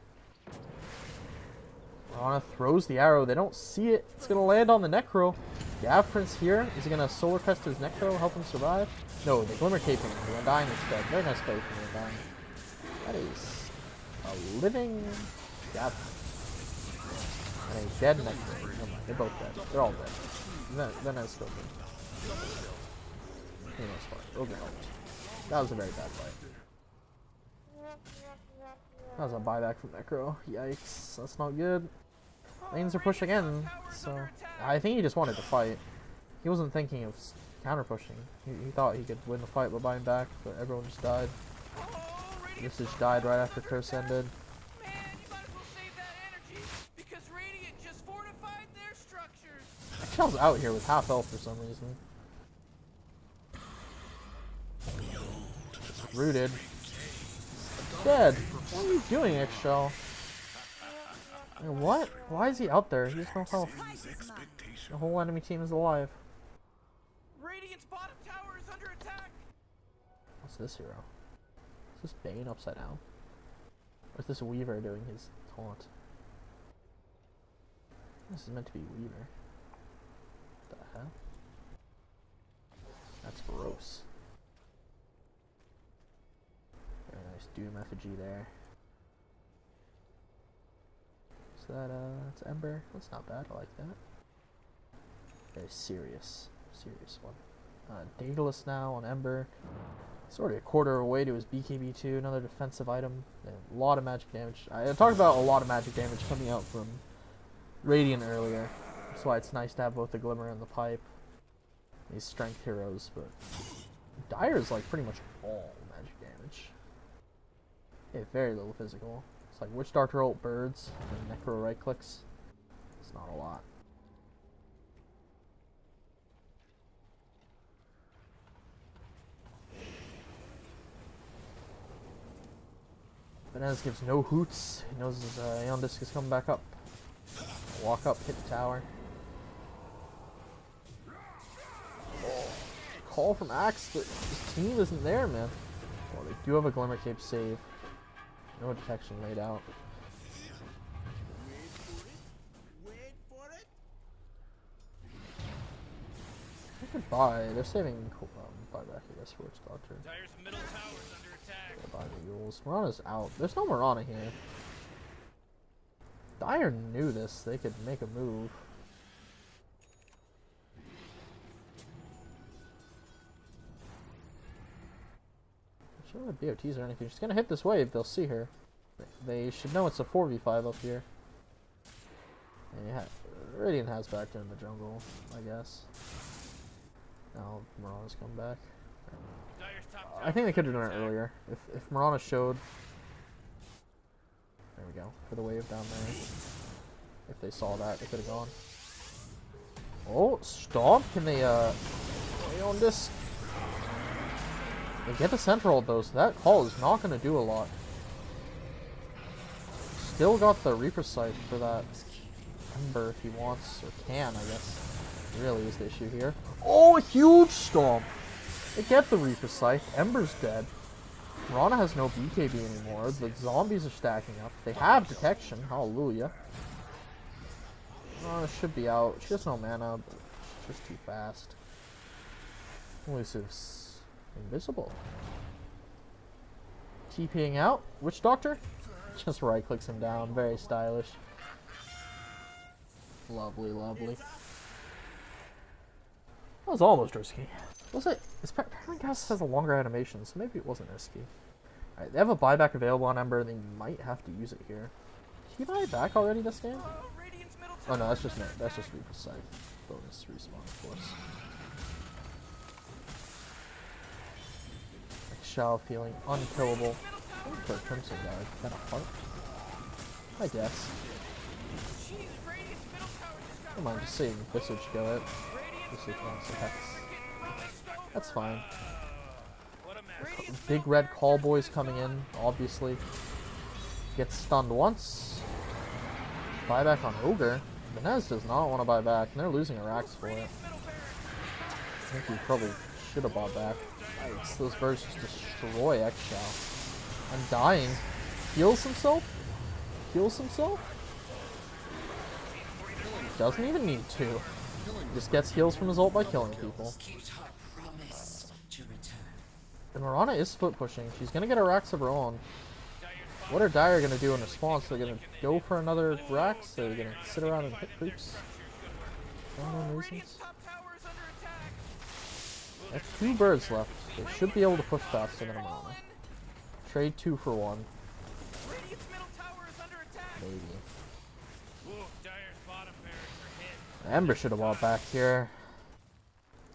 Mirana throws the arrow. They don't see it. It's going to land on the Necro. Gav Prince here. Is he going to Solar Crest his Necro, help him survive? No, they Glimmer Cape him. The Undying instead. Very nice play from the Undying. That is a living Gav Prince. And a dead Necro. Never mind, they're both dead. They're all dead. Then I still good. He knows fine. Ogre helped. That was a very bad fight. That was a buyback from Necro. Yikes. That's not good. Lanes are pushing in, so I think he just wanted to fight. He wasn't thinking of counter pushing. He thought he could win the fight by buying back, but everyone just died. Usage died right after Curse ended. Man, you might as well save that energy because Radiant just fortified their structures. Shell's out here with half health for some reason. Rooted. Dead. What are you doing, X-Shell? What? Why is he out there? He has no health. The whole enemy team is alive. Radiant's bottom tower is under attack. What's this hero? Is this Bane upside down? Or is this Weaver doing his taunt? This is meant to be Weaver. What the hell? That's gross. Very nice Doom effigy there. So that's Ember. That's not bad. I like that. Very serious one. Daedalus now on Ember. He's already a quarter away to his BKB2. Another defensive item. And a lot of magic damage. I talked about a lot of magic damage coming out from Radiant earlier. That's why it's nice to have both the Glimmer and the Pipe. These strength heroes, but Dire is like pretty much all magic damage. Yeah, very little physical. It's like Witch Doctor ult birds and Necro right clicks. It's not a lot. Benez gives no hoots. He knows his Aeon Disc is coming back up. Walk up, hit the tower. Oh, call from Axe, but his team isn't there, man. Well, they do have a Glimmer Cape save. No detection laid out. They could buy. They're saving buyback, I guess, for Witch Doctor. Dire's middle tower is under attack. They'll buy the Yules. Mirana's out. There's no Mirana here. Dire knew this. They could make a move. She doesn't have BOTs or anything. She's gonna hit this wave. They'll see her. They should know it's a 4v5 up here. And Radiant has backed in the jungle, I guess. Now Mirana's come back. I think they could have done it earlier. If Mirana showed. There we go. For the wave down there. If they saw that, they could have gone. Oh, Stomp! Can they play on this? They get the central though, so that call is not going to do a lot. Still got the Reaper Scythe for that Ember if he wants, or can, I guess. Really is the issue here. Oh, a huge Stomp! They get the Reaper Scythe. Ember's dead. Mirana has no BKB anymore. The zombies are stacking up. They have detection. Hallelujah. Mirana should be out. She has no mana, but she's just too fast. Elusive's invisible. TPing out. Witch Doctor? Just right clicks him down. Very stylish. Lovely, lovely. That was almost risky. Was it? Paracast has a longer animation, so maybe it wasn't risky. Alright, they have a buyback available on Ember. They might have to use it here. Did he buy it back already this game? Oh no, that's just Reaper Scythe. Bonus respawn, of course. Shao feeling unkillable. For a Crimson Guard. Is that a heart? I guess. Don't mind just seeing Visage go it. Visage wants to hex. That's fine. big red call boys coming in, obviously. Gets stunned once. Buyback on Ogre. Benez does not want to buy back, and they're losing a Rax for it. I think we probably should have bought back. Yikes, those birds just destroy X-Shell. I'm dying. Heals himself? Heals himself? Doesn't even need to. Just gets heals from his ult by killing people. And Mirana is split pushing. She's gonna get a Rax of her own. What are Dire gonna do in response? They're gonna go for another Rax? They're gonna sit around and hit creeps? Unknown reasons. They have 2 birds left. They should be able to push faster than a Mirana. Trade 2 for 1. Maybe. Ember should have bought back here.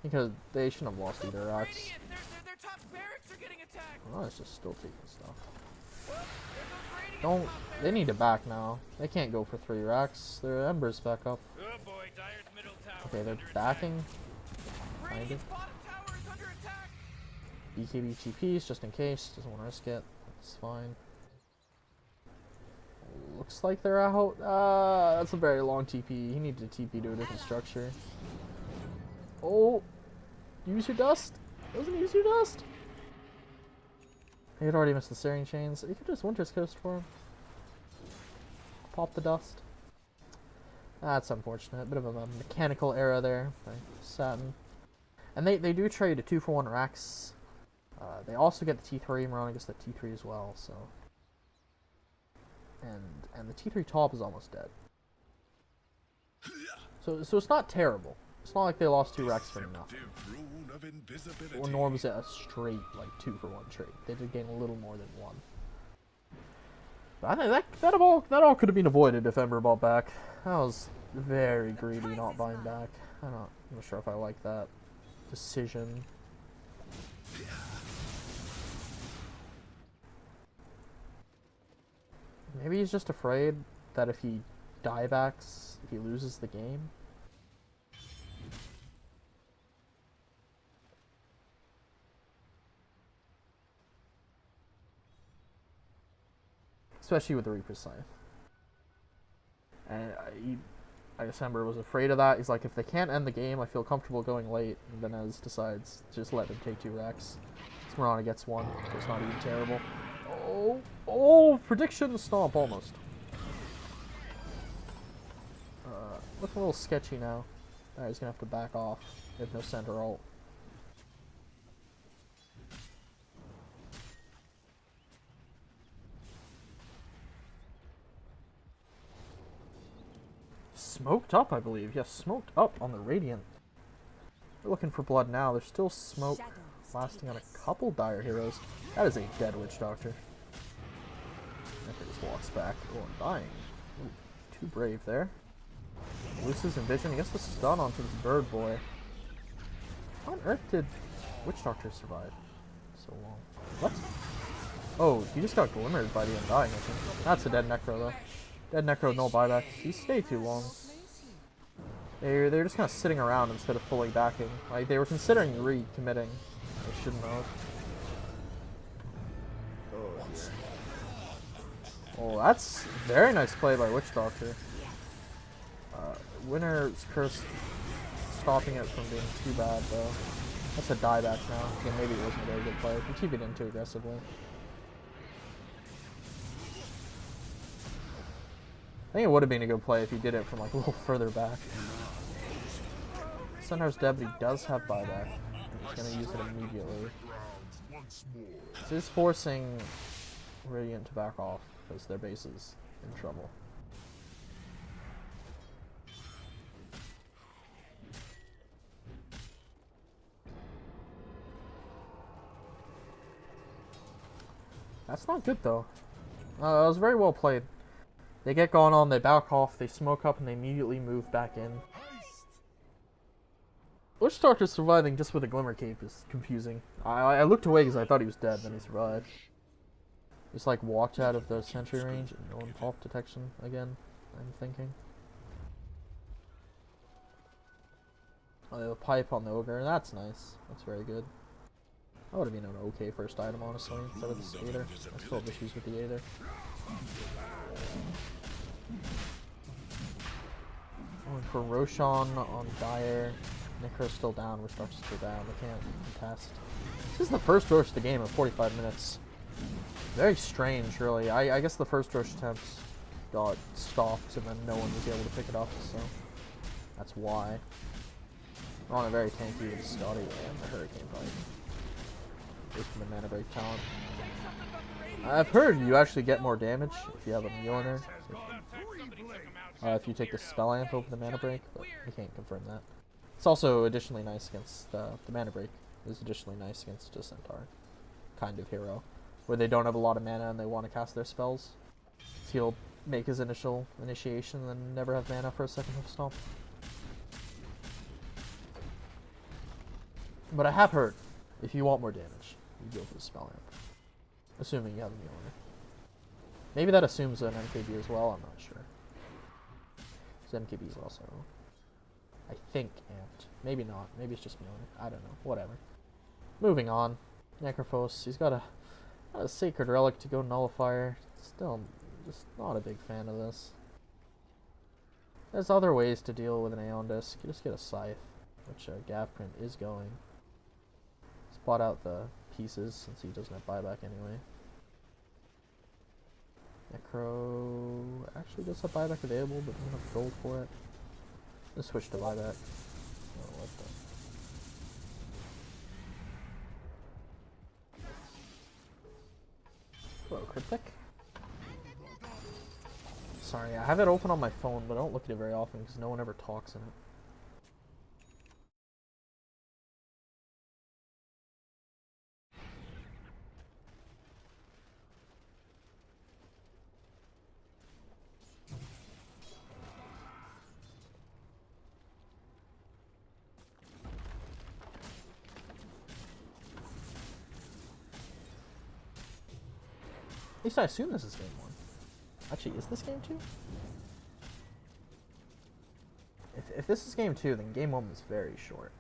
Because they shouldn't have lost either Rax. Oh, it's just still taking stuff. They need to back now. They can't go for 3 Rax. Their Ember's back up. Okay, they're backing. Kind of. BKB TPs just in case. Doesn't want to risk it. That's fine. Looks like they're out. That's a very long TP. He needed a TP to a different structure. Oh! Use your dust! Doesn't use your dust! He had already missed the steering chains. You could just Winter's Coast for him. Pop the dust. That's unfortunate. Bit of a mechanical error there by Satin. And they do trade a 2 for 1 Rax. They also get the T3. Mirana gets the T3 as well, so. And the T3 top is almost dead. So it's not terrible. It's not like they lost 2 Rax for nothing. Or nor was it a straight like 2 for 1 trade. They did gain a little more than 1. But I think that all could have been avoided if Ember bought back. That was very greedy not buying back. I'm not sure if I like that decision. Maybe he's just afraid that if he diebacks, he loses the game. Especially with the Reaper's Scythe. And I guess Ember was afraid of that. He's like, if they can't end the game, I feel comfortable going late. And Benez decides to just let them take 2 Rax. Mirana gets 1, so it's not even terrible. Oh, prediction stomp almost. Looking a little sketchy now. Alright, he's gonna have to back off. They have no center ult. Smoked up, I believe. Yes, smoked up on the Radiant. We're looking for blood now. There's still smoke lasting on a couple Dire heroes. That is a dead Witch Doctor. Ember just walks back. Oh, I'm dying. Ooh, too brave there. Loses Envision. He gets the stun onto this bird boy. How on earth did Witch Doctor survive so long? What? Oh, he just got glimmered by the Undying, I think. That's a dead Necro, though. Dead Necro, no buyback. He stayed too long. They're just kind of sitting around instead of fully backing. Like, they were considering recommitting. They shouldn't have. Oh, that's very nice play by Witch Doctor. Winner's Curse stopping it from being too bad, though. That's a dieback now. Again, maybe it wasn't a very good play. He TP'd in too aggressively. I think it would have been a good play if he did it from like a little further back. Sunhar's dead, but he does have buyback. He's going to use it immediately. This is forcing Radiant to back off because their base is in trouble. That's not good though. It was very well played. They get going on, they back off, they smoke up, and they immediately move back in. Witch Doctor surviving just with a Glimmer Cape is confusing. I looked away because I thought he was dead, then he survived. Just like walked out of the sentry range and no one pop detection again, I'm thinking. Oh, they have a pipe on the Ogre, that's nice. That's very good. That would have been an okay first item, honestly, instead of this Aether. I still have issues with the Aether. Going for Roshan on Dire. Necro's still down, Restructure's still down, they can't contest. This is the first Rosh of the game in 45 minutes. Very strange, really. I guess the first Rosh attempt got stopped and then no one was able to pick it up, so that's why. We're on a very tanky with Scotty and the Hurricane fight. Just from the mana break talent. I've heard you actually get more damage if you have a Mjolnir. If you take the Spell Amp over the mana break, but we can't confirm that. It's also additionally nice against the mana break. Is additionally nice against a Centaur kind of hero, where they don't have a lot of mana and they want to cast their spells. So he'll make his initial initiation and then never have mana for a second hoof stomp. But I have heard, if you want more damage, you go for the Spell Amp. Assuming you have a Mjolnir. Maybe that assumes an MKB as well, I'm not sure. Because MKB is also, I think, amped. Maybe not. Maybe it's just Mjolnir. I don't know. Whatever. Moving on. Necrophos. He's got a Sacred Relic to go Nullifier. Still, just not a big fan of this. There's other ways to deal with an Aeon Disc. You just get a Scythe, which Gavprint is going. Spot out the pieces since he doesn't have buyback anyway. Necro actually does have buyback available, but doesn't have gold for it. Let's switch to buyback. Oh, what the? Hello, Cryptic. Sorry, I have it open on my phone, but I don't look at it very often because no one ever talks in it. At least I assume this is game 1. Actually, is this game 2? If this is game 2, then game 1 was very short.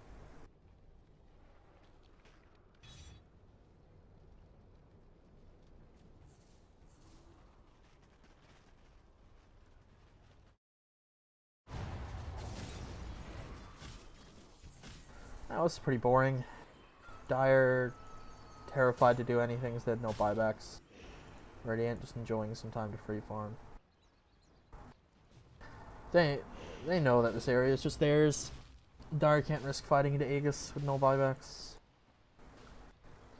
That was pretty boring. Dire, terrified to do anything because they had no buybacks. Radiant just enjoying some time to free farm. They know that this area is just theirs. Dire can't risk fighting into Aegis with no buybacks.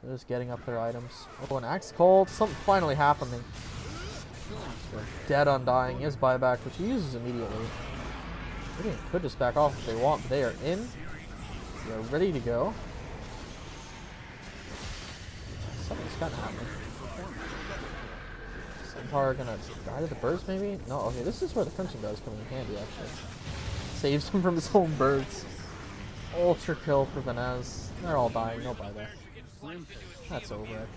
They're just getting up their items. Oh, an Axe Cold. Something finally happening. They're dead on dying. He has buyback, which he uses immediately. Radiant could just back off if they want, but they are in. They are ready to go. Something's kind of happening. Centaur gonna die to the birds, maybe? No, okay, this is where the Crimson Guards come in handy, actually. Saves him from his own birds. Ultra kill for Venez. They're all dying, no buyback. That's over, I think.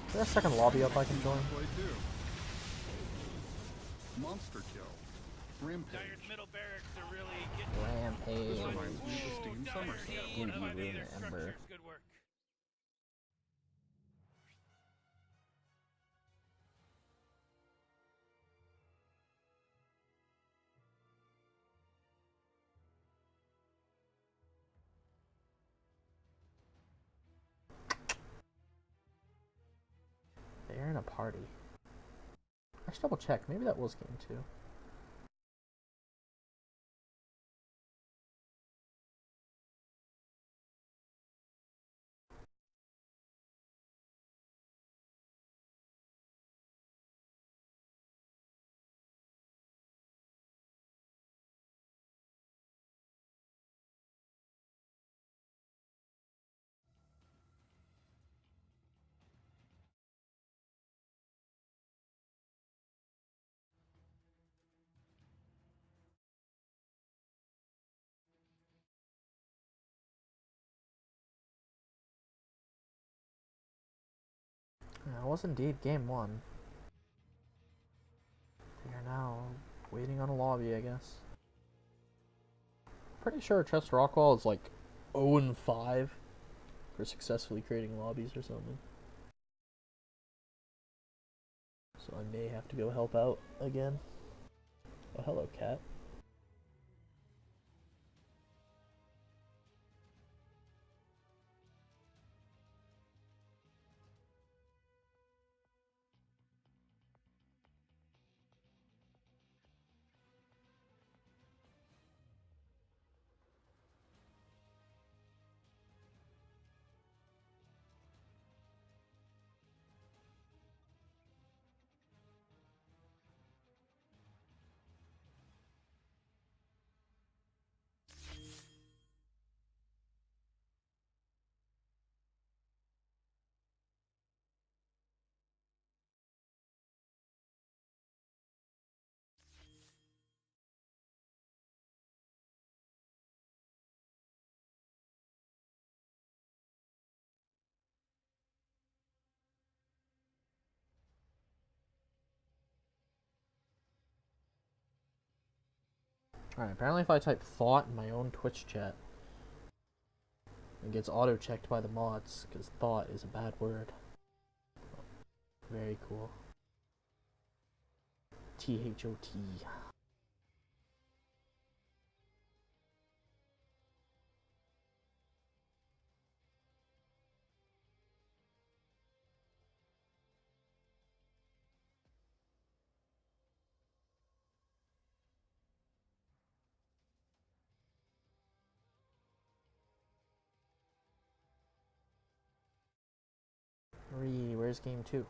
Is there a second lobby up I can join? Monster kill. Rampage. Dire's middle barracks are really getting Rampage. Reminds me of the Steam Somerset. Ooh, you ruined it, Ember. Good work. They're in a party. I should double check. Maybe that was game 2. Yeah, it was indeed game 1. They are now waiting on a lobby, I guess. Pretty sure Chester Rockwell is like 0-5 for successfully creating lobbies or something. So I may have to go help out again. Oh, hello, cat. Alright, apparently if I type thought in my own Twitch chat, it gets auto-checked by the mods, because thought is a bad word. Very cool. T-H-O-T. Where's game 2?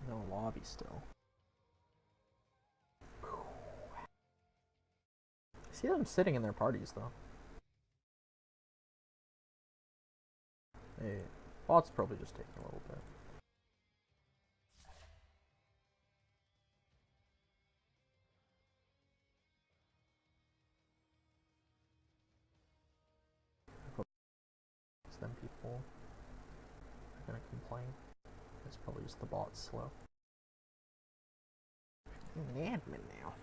No lobby still. I see them sitting in their parties though. Hey, bot's probably just taking a little bit. Then people are gonna complain. It's probably just the bot's slow. I'm an admin now.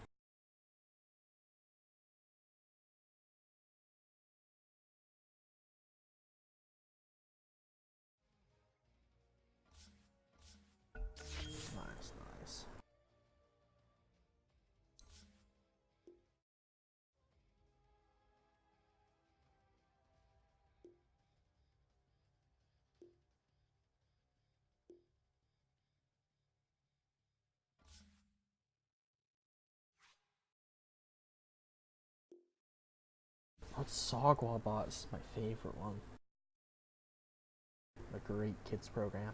What Sogwa bot is my favorite one. A great kids program.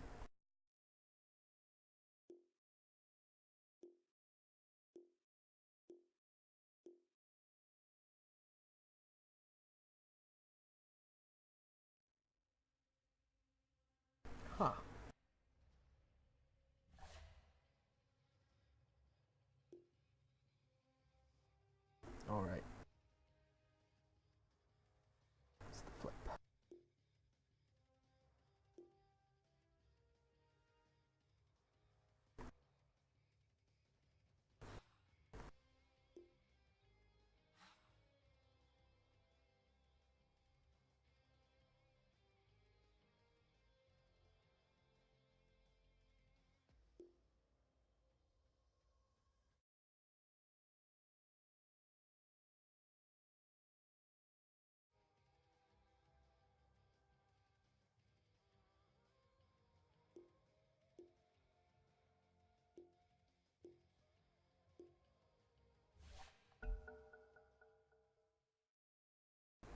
Huh. Alright. It's the flip.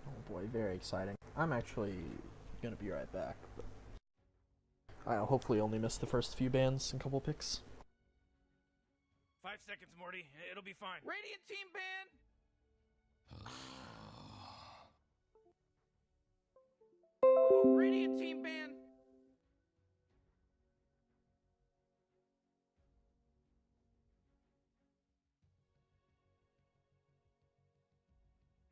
Oh boy, very exciting. I'm actually gonna be right back. But I'll hopefully only miss the first few bands and couple picks. 5 seconds, Morty. It'll be fine. Radiant team ban! Ooh, Radiant team ban!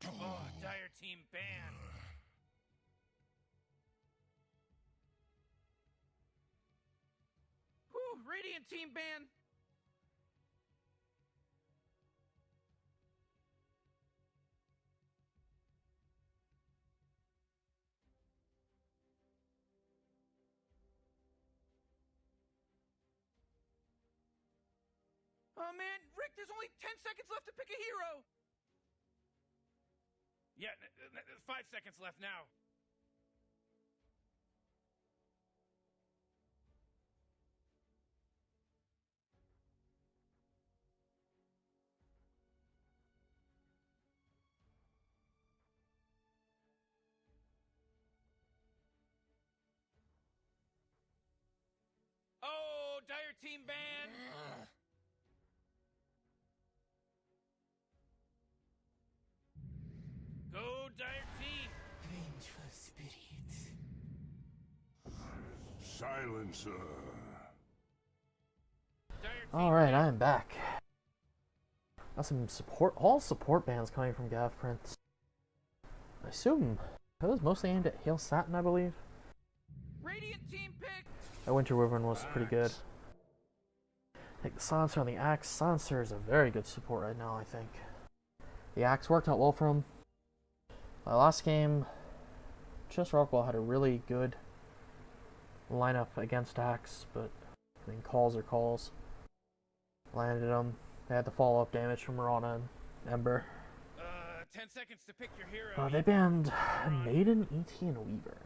Oh, Dire team ban! Whew, Radiant team ban! Oh man, Rick, there's only 10 seconds left to pick a hero! Yeah, 5 seconds left now. Oh, Dire team ban! Go, Dire team! Vengeful spirits. Silencer. Dire team Alright, ban. I am back. Got some support, all support bands coming from Gav Prince. I assume that was mostly aimed at Hail Satin, I believe. Radiant team pick! That Winter Wyvern was pretty good. Take the Silencer on the Axe. Silencer is a very good support right now, I think. The Axe worked out well for him. My last game, just Rockwell had a really good lineup against Axe, but I mean, calls are calls. Landed them. They had the follow-up damage from Marana and Ember. 10 seconds to pick your hero. They banned Maiden, E.T., and Weaver.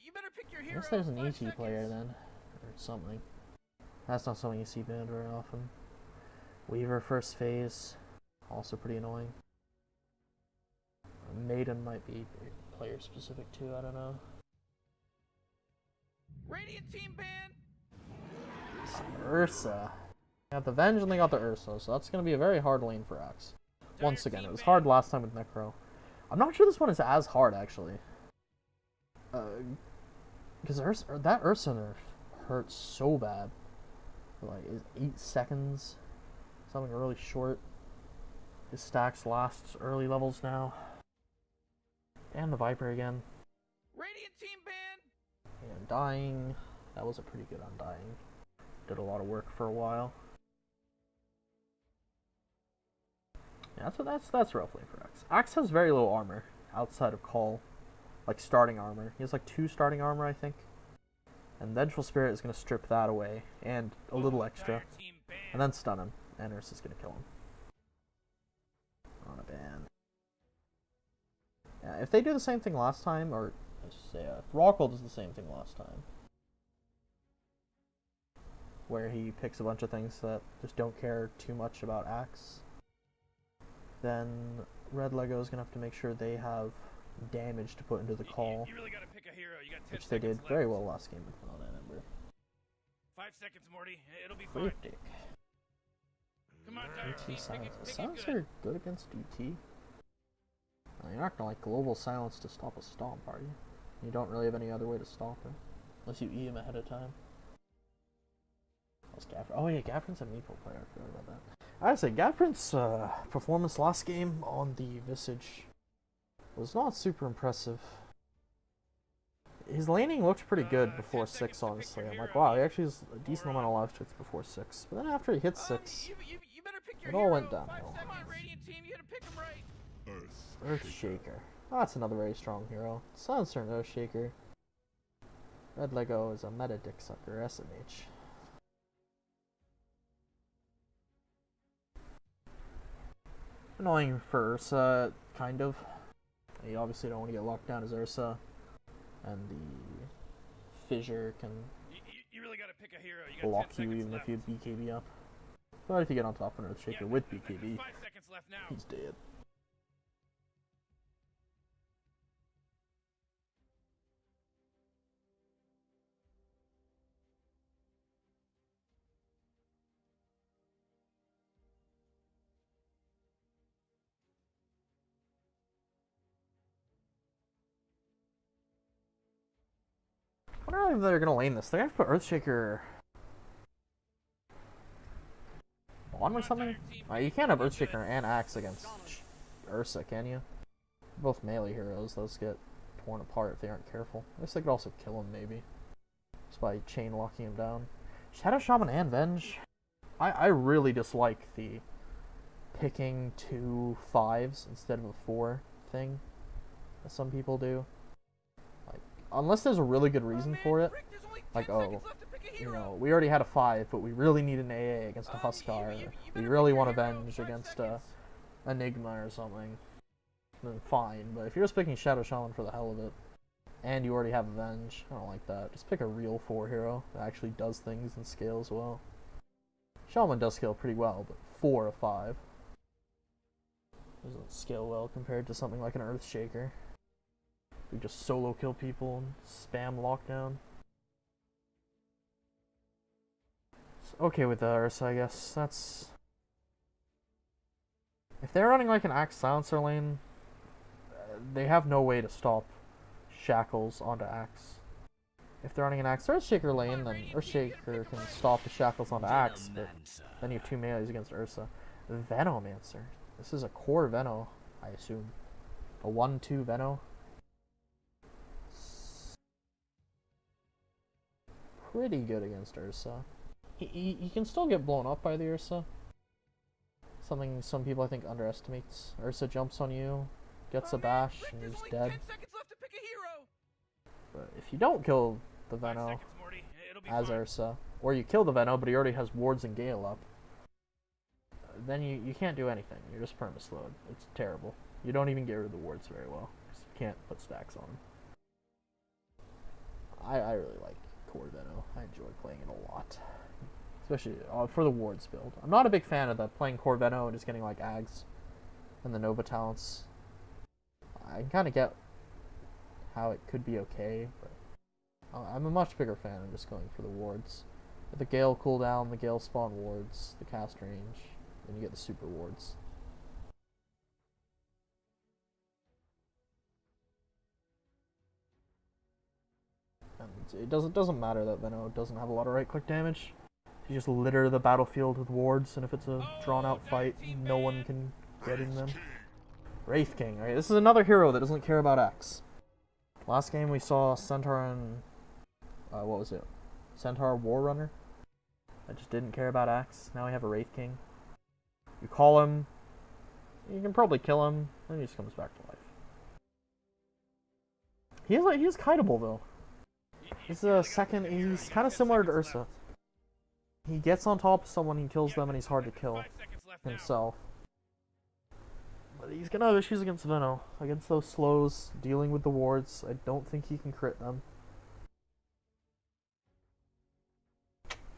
You better pick your I hero. guess there's an 5 E.T. player seconds. then, or something. That's not something you see banned very often. Weaver first phase, also pretty annoying. Maiden might be player specific too, I don't know. Radiant team ban! Ursa. Got the Venge and they got the Ursa, so that's going to be a very hard lane for Axe. Once again, it was hard last time with Necro. I'm not sure this one is as hard, actually. Because that Ursa nerf hurts so bad. Like, is 8 seconds. Something really short. His stacks last early levels now. And the Viper again. Radiant team ban! And Dying. That was a pretty good Undying. Did a lot of work for a while. Yeah, that's roughly for Axe. Axe has very low armor outside of Call. Like starting armor. He has like 2 starting armor, I think. And Vengeful Spirit is going to strip that away. And a little extra. Dire team ban. And then stun him. And Ursa's going to kill him. On a ban. Yeah, if they do the same thing last time, or let's say if Rockwell does the same thing last time, where he picks a bunch of things that just don't care too much about Axe, then Redlego is gonna have to make sure they have damage to put into the call, You really gotta pick a hero. You got 10 which they did seconds very left. well last game with Phenomenon Ember. 5 seconds, Morty. It'll be fine. Cryptic. Come on, Dire. DT Pick silence. it, Is pick it silence good. are good against DT? You're not gonna like global silence to stop a stomp, are you? You don't really have any other way to stop it. Unless you eat him ahead of time. How's Gaffrin? Oh yeah, Gaffrin's a meeple player, I forgot about that. I'd say Gaffrin's performance last game on the Visage was not super impressive. His laning looked pretty good before 6, honestly. I'm like, wow, he actually has a decent amount of life hits before 6. But then after he hit 6, You better pick your it all hero. went downhill. 5 seconds. Radiant team, you gotta pick him right. Earthshaker. Oh, that's another very strong hero. Silencer and Earthshaker. Redlego is a meta dick sucker, SMH. Annoying for Ursa, kind of. You obviously don't want to get locked down as Ursa. And the Fissure can You really gotta pick a hero. You got block 10 you seconds even left. if you had BKB up. But if you get on top of an Earthshaker with there's BKB, 5 seconds left now. he's dead. I wonder if they're gonna lane this. They're gonna put Earthshaker on or something? You can't have Earthshaker and Axe against Ursa, can you? Both melee heroes, those get torn apart if they aren't careful. I guess they could also kill him, maybe. Just by chain locking him down. Shadow Shaman and Venge? I really dislike the picking 2 5s instead of a 4 thing that some people do. Like, unless there's a really good reason for it. Like, oh, you know, we already had a 5, but we really need an AA against a Huskar. We really want Avenge against a Enigma or something. Then fine, but if you're just picking Shadow Shaman for the hell of it, and you already have Avenge, I don't like that. Just pick a real 4 hero that actually does things and scales well. Shaman does scale pretty well, but 4 of 5 doesn't scale well compared to something like an Earthshaker. We just solo kill people and spam lockdown. Okay with the Ursa, I guess. That's... If they're running like an Axe Silencer lane, they have no way to stop Shackles onto Axe. If they're running an Axe Earthshaker lane, then Earthshaker can stop the Shackles onto Axe, but then you have 2 melees against Ursa. Venomancer. This is a core Veno, I assume. A 1-2 Veno. Pretty good against Ursa. He can still get blown up by the Ursa. Something some people I think underestimates. Ursa jumps on you, gets a bash, and you're just dead. 10 seconds left to pick a hero. But if you don't kill the 5 Veno seconds, Morty. It'll be as fine. Ursa, or you kill the Veno but he already has wards and Gale up, then you can't do anything. You're just perma-slowed. It's terrible. You don't even get rid of the wards very well, because you can't put stacks on them. I really like core Veno. I enjoy playing it a lot. Especially for the wards build. I'm not a big fan of the playing core Veno and just getting like Ags and the Nova talents. I can kind of get how it could be okay, but I'm a much bigger fan of just going for the wards. With the Gale cooldown, the Gale spawn wards, the cast range, then you get the super wards. And it doesn't matter that Veno doesn't have a lot of right click damage. You just litter the battlefield with wards, and if it's a drawn-out fight, no one can get in them. Wraith King. Okay, this is another hero that doesn't care about X. Last game we saw Centaur and... what was it? Centaur Warrunner? That just didn't care about Axe. Now we have a Wraith King. You call him, you can probably kill him, then he just comes back to life. He's kiteable though. He's a second, he's kind of similar to Ursa. He gets on top of someone, he kills them, and he's hard to kill himself. But he's gonna have issues against Veno. Against those slows, dealing with the wards, I don't think he can crit them.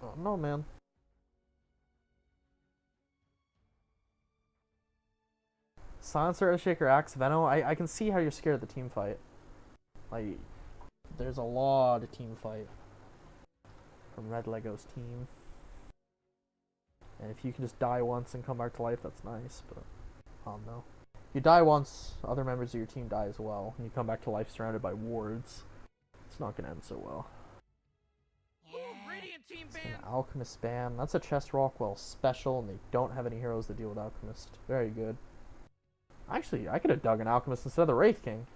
Oh no, man. Silencer, Earthshaker, Axe, Veno. I can see how you're scared of the team fight. Like, there's a lot of team fight from Redlego's team. And if you can just die once and come back to life, that's nice, but I don't know. You die once, other members of your team die as well, and you come back to life surrounded by wards. It's not going to end so well. Ooh, Radiant team It's ban. an Alchemist spam. That's a chest Rockwell special, and they don't have any heroes that deal with Alchemist. Very good. Actually, I could have dug an Alchemist instead of the Wraith King.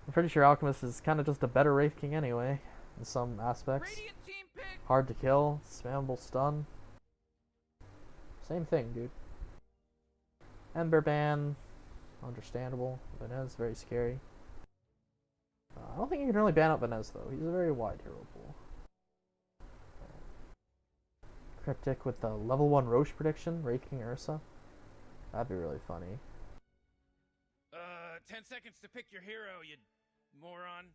I'm pretty sure Alchemist is kind of just a better Wraith King anyway, in some aspects. Radiant team pick. Hard to kill, spammable stun. Same thing, dude. Ember ban, understandable. Venez, very scary. I don't think you can really ban out Venez though. He's a very wide hero pool. Cryptic with the level 1 Roche prediction, Wraith King Ursa. That'd be really funny. 10 seconds to pick your hero, you moron.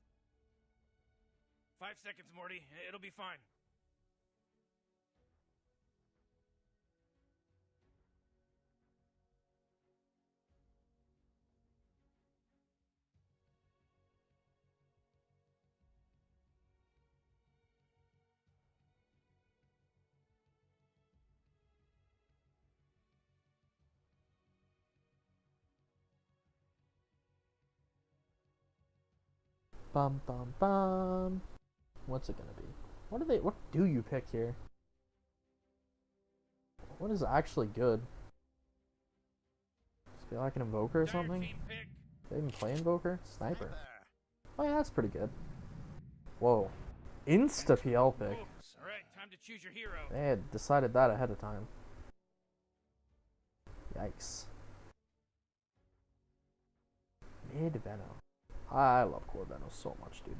5 seconds, Morty. It'll be fine. Bum bum bum. What's it gonna be? What do you pick here? What is actually good? Just feel like an invoker or Dire something? team pick. They even play invoker? Sniper. Oh yeah, that's pretty good. Whoa. Insta PL pick. Oops. All right, time to choose your hero. They had decided that ahead of time. Yikes. Mid Veno. I love core Veno so much, dude.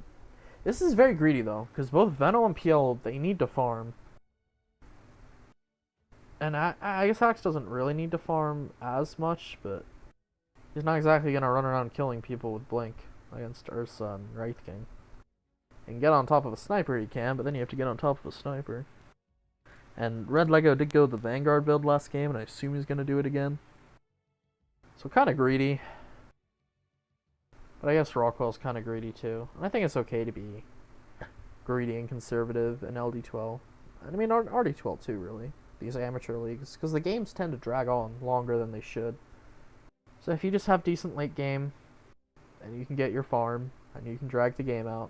This is very greedy though, because both Veno and PL, they need to farm. And I guess Axe doesn't really need to farm as much, but he's not exactly going to run around killing people with Blink against Ursa and Wraith King. You can get on top of a sniper, he can, but then you have to get on top of a sniper. And Redlego did go the Vanguard build last game, and I assume he's going to do it again. So kind of greedy. But I guess Rockwell's kind of greedy too. And I think it's okay to be greedy and conservative in LD12. And I mean RD12 too, really. These amateur leagues. Because the games tend to drag on longer than they should. So if you just have decent late game, and you can get your farm, and you can drag the game out,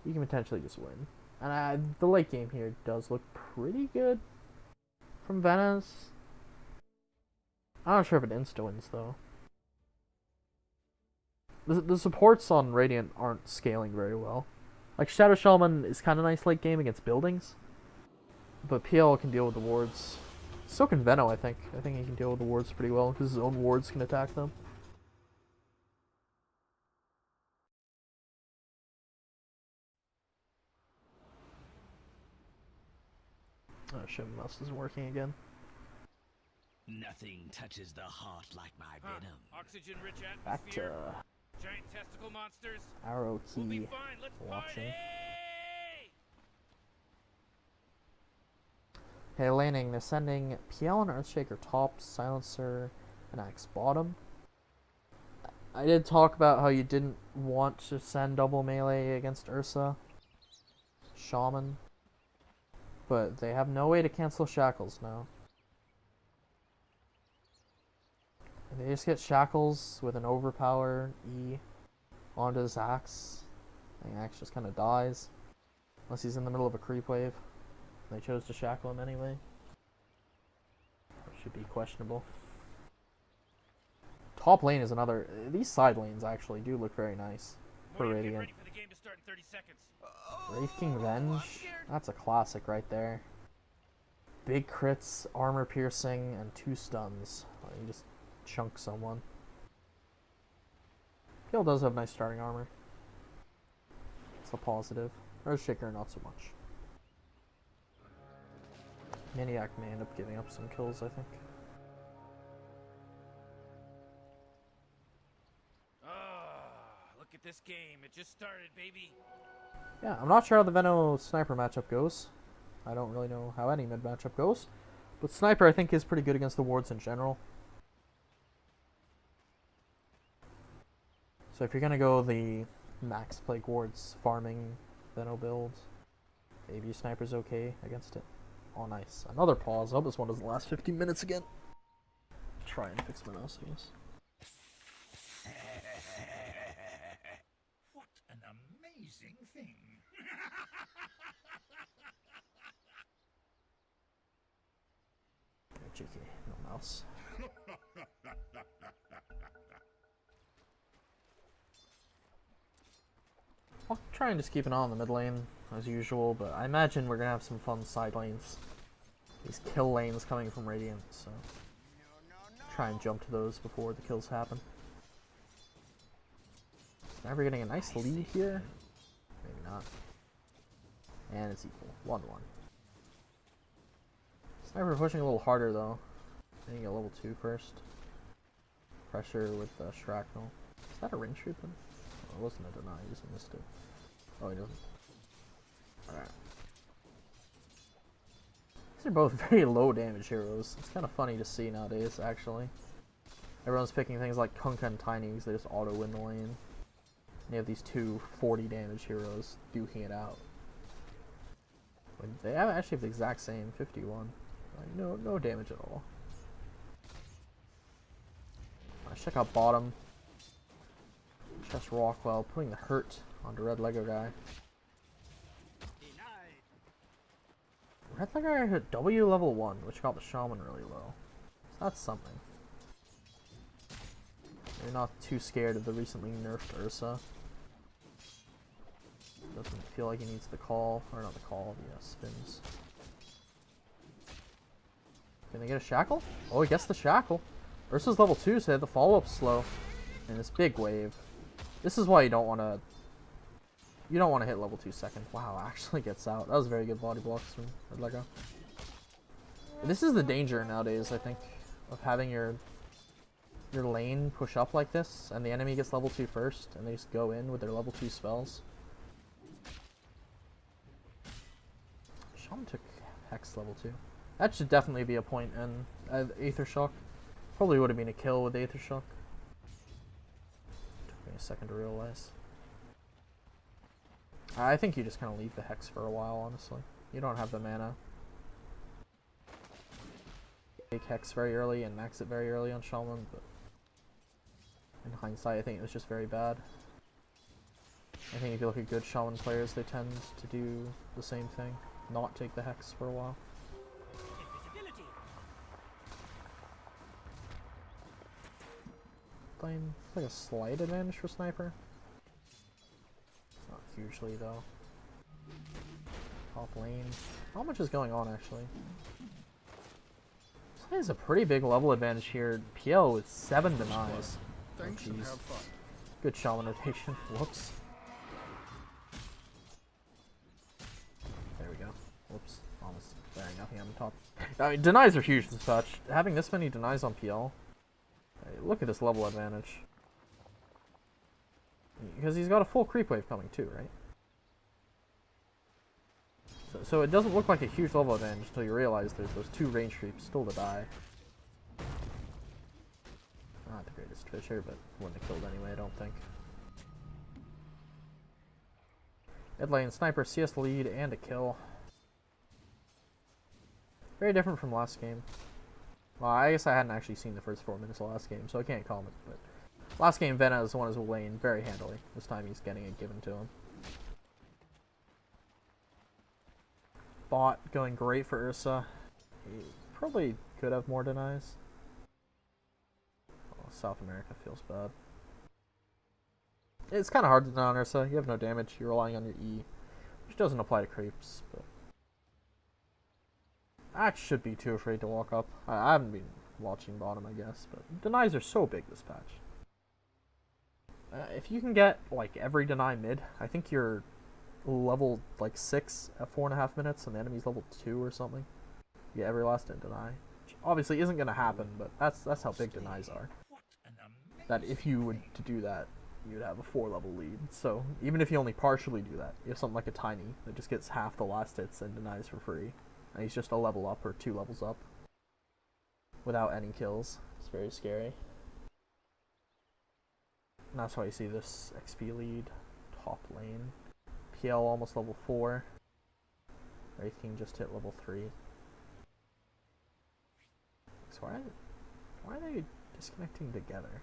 you can potentially just win. And the late game here does look pretty good from Venez. I'm not sure if it insta-wins though. The supports on Radiant aren't scaling very well. Like Shadow Shaman is kind of nice late game against buildings, but PL can deal with the wards. So can Veno, I think. I think he can deal with the wards pretty well because his own wards can attack them. Oh shit, my mouse isn't working again. Nothing touches the heart like my venom. Oxygen-rich Back atmosphere. to Giant testicle monsters. arrow We'll be key fine. Let's watching. party. Okay, laning. They're sending PL and Earthshaker top, Silencer, and Axe bottom. I did talk about how you didn't want to send double melee against Ursa, Shaman, but they have no way to cancel Shackles now. They just get Shackles with an overpower E onto his Axe. And the Axe just kind of dies, unless he's in the middle of a creep wave. They chose to shackle him anyway. Should be questionable. Top lane is another. These side lanes actually do look very nice for Morty, get Radiant. ready for the game to start in 30 seconds. Wraith King Venge. That's a classic right there. Big crits, armor piercing, and 2 stuns. You just chunk someone. PL does have nice starting armor. It's a positive. Earthshaker, not so much. Maniac may end up giving up some kills, I think. Look at this game. It just started, baby. Yeah, I'm not sure how the Veno Sniper matchup goes. I don't really know how any mid matchup goes. But Sniper, I think, is pretty good against the wards in general. So if you're gonna go the max plague wards farming Venno build, maybe sniper's okay against it. Oh nice. Another pause. I hope this one doesn't last 15 minutes again. Try and fix my mouse, I guess. What an amazing thing. JK, no mouse. I'll try and just keep an eye on the mid lane as usual, but I imagine we're gonna have some fun side lanes. These kill lanes coming from Radiant, so try and jump to those before the kills happen. Sniper getting a nice lead here. Maybe not. And it's equal. 1-1. Sniper pushing a little harder though. I need to get level 2 first. Pressure with Shrapnel. Is that a range sweep? Oh, it wasn't a deny, he just missed it. Oh, he doesn't. Alright. These are both very low damage heroes. It's kind of funny to see nowadays, actually. Everyone's picking things like Kunkka and Tiny because they just auto win the lane. And you have these two 40 damage heroes duking it out. They actually have the exact same 51. Like, no damage at all. Let's check out bottom. Just Rockwell putting the hurt onto Redlego guy. Redlego hit W level 1, which got the Shaman really low. So that's something. You're not too scared of the recently nerfed Ursa. Doesn't feel like he needs the call, or not the call, the spins. Can they get a shackle? Oh, he gets the shackle. Ursa's level 2, so the follow-up's slow. And this big wave. This is why you don't want to hit level 2 second. Wow, actually gets out. That was very good body blocks from Redlego. This is the danger nowadays, I think, of having your lane push up like this, and the enemy gets level 2 first, and they just go in with their level 2 spells. Shaman took Hex level 2. That should definitely be a point in Aether Shock. Probably would have been a kill with Aether Shock. Took me a second to realize. I think you just kind of leave the Hex for a while, honestly. You don't have the mana. Take Hex very early and max it very early on Shaman, but in hindsight, I think it was just very bad. I think if you look at good Shaman players, they tend to do the same thing. Not take the Hex for a while. It's like a slight advantage for Sniper. Not hugely though. Top lane. Not much is going on actually. This is a pretty big level advantage here. PL with 7 denies. Thanks and have fun. Good Shaman rotation. Whoops. There we go. Whoops. Almost bearing nothing on the top. I mean, denies are huge this patch. Having this many denies on PL. Look at this level advantage. Because he's got a full creep wave coming too, right? So it doesn't look like a huge level advantage until you realize there's those 2 range creeps still to die. Not the greatest Fisher, but wouldn't have killed anyway, I don't think. Mid lane Sniper, CS lead, and a kill. Very different from last game. Well, I guess I hadn't actually seen the first 4 minutes of last game, so I can't comment, but last game Venna won his lane very handily. This time he's getting it given to him. Bot going great for Ursa. He probably could have more denies. Oh, South America feels bad. It's kind of hard to deny on Ursa. You have no damage. You're relying on your E, which doesn't apply to creeps, but I should be too afraid to walk up. I haven't been watching bottom, I guess, but denies are so big this patch. If you can get like every deny mid, I think you're level like 6 at 4.5 minutes, and the enemy's level 2 or something. Yeah, every last hit deny. Which obviously isn't gonna happen, but that's how big denies are. That if you were to do that, you'd have a 4-level lead. So even if you only partially do that, you have something like a Tiny that just gets half the last hits and denies for free. And he's just a level up or 2 levels up without any kills. It's very scary. And that's why you see this XP lead, top lane. PL almost level 4. Wraith King just hit level 3. So why are they disconnecting together?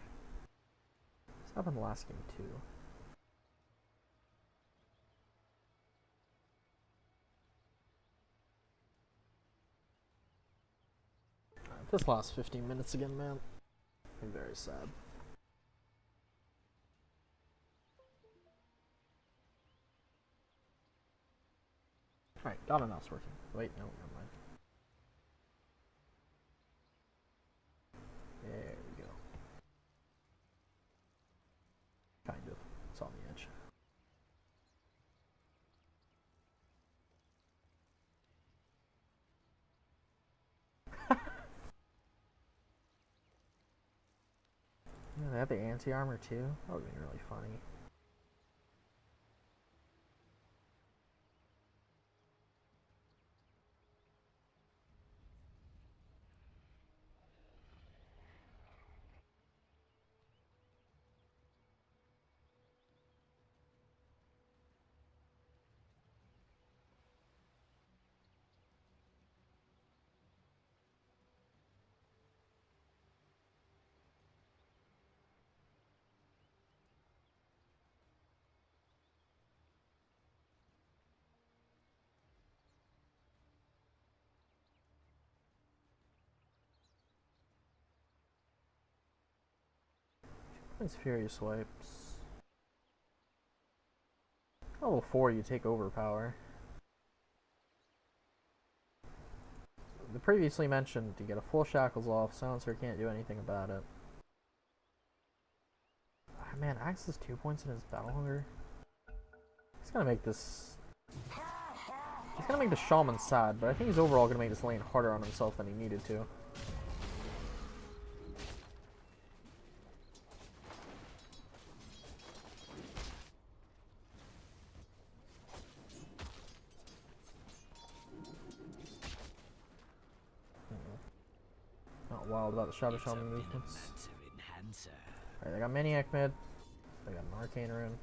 This happened last game too. This last 15 minutes again, man. I'm very sad. Alright, got an mouse working. Wait, no, never mind. There we go. Kind of. It's on the edge. Yeah, they have the anti-armor too. That would be really funny. Nice Furious Wipes. Level 4 you take overpower. The previously mentioned, you get a full shackles off, Silencer can't do anything about it. Ah, man, Axe has 2 points in his battle hunger. He's gonna make this... He's gonna make the Shaman sad, but I think he's overall gonna make this lane harder on himself than he needed to. Not wild about the Shadow Shaman movements. Alright, they got Maniac mid. They got an Arcane Rune.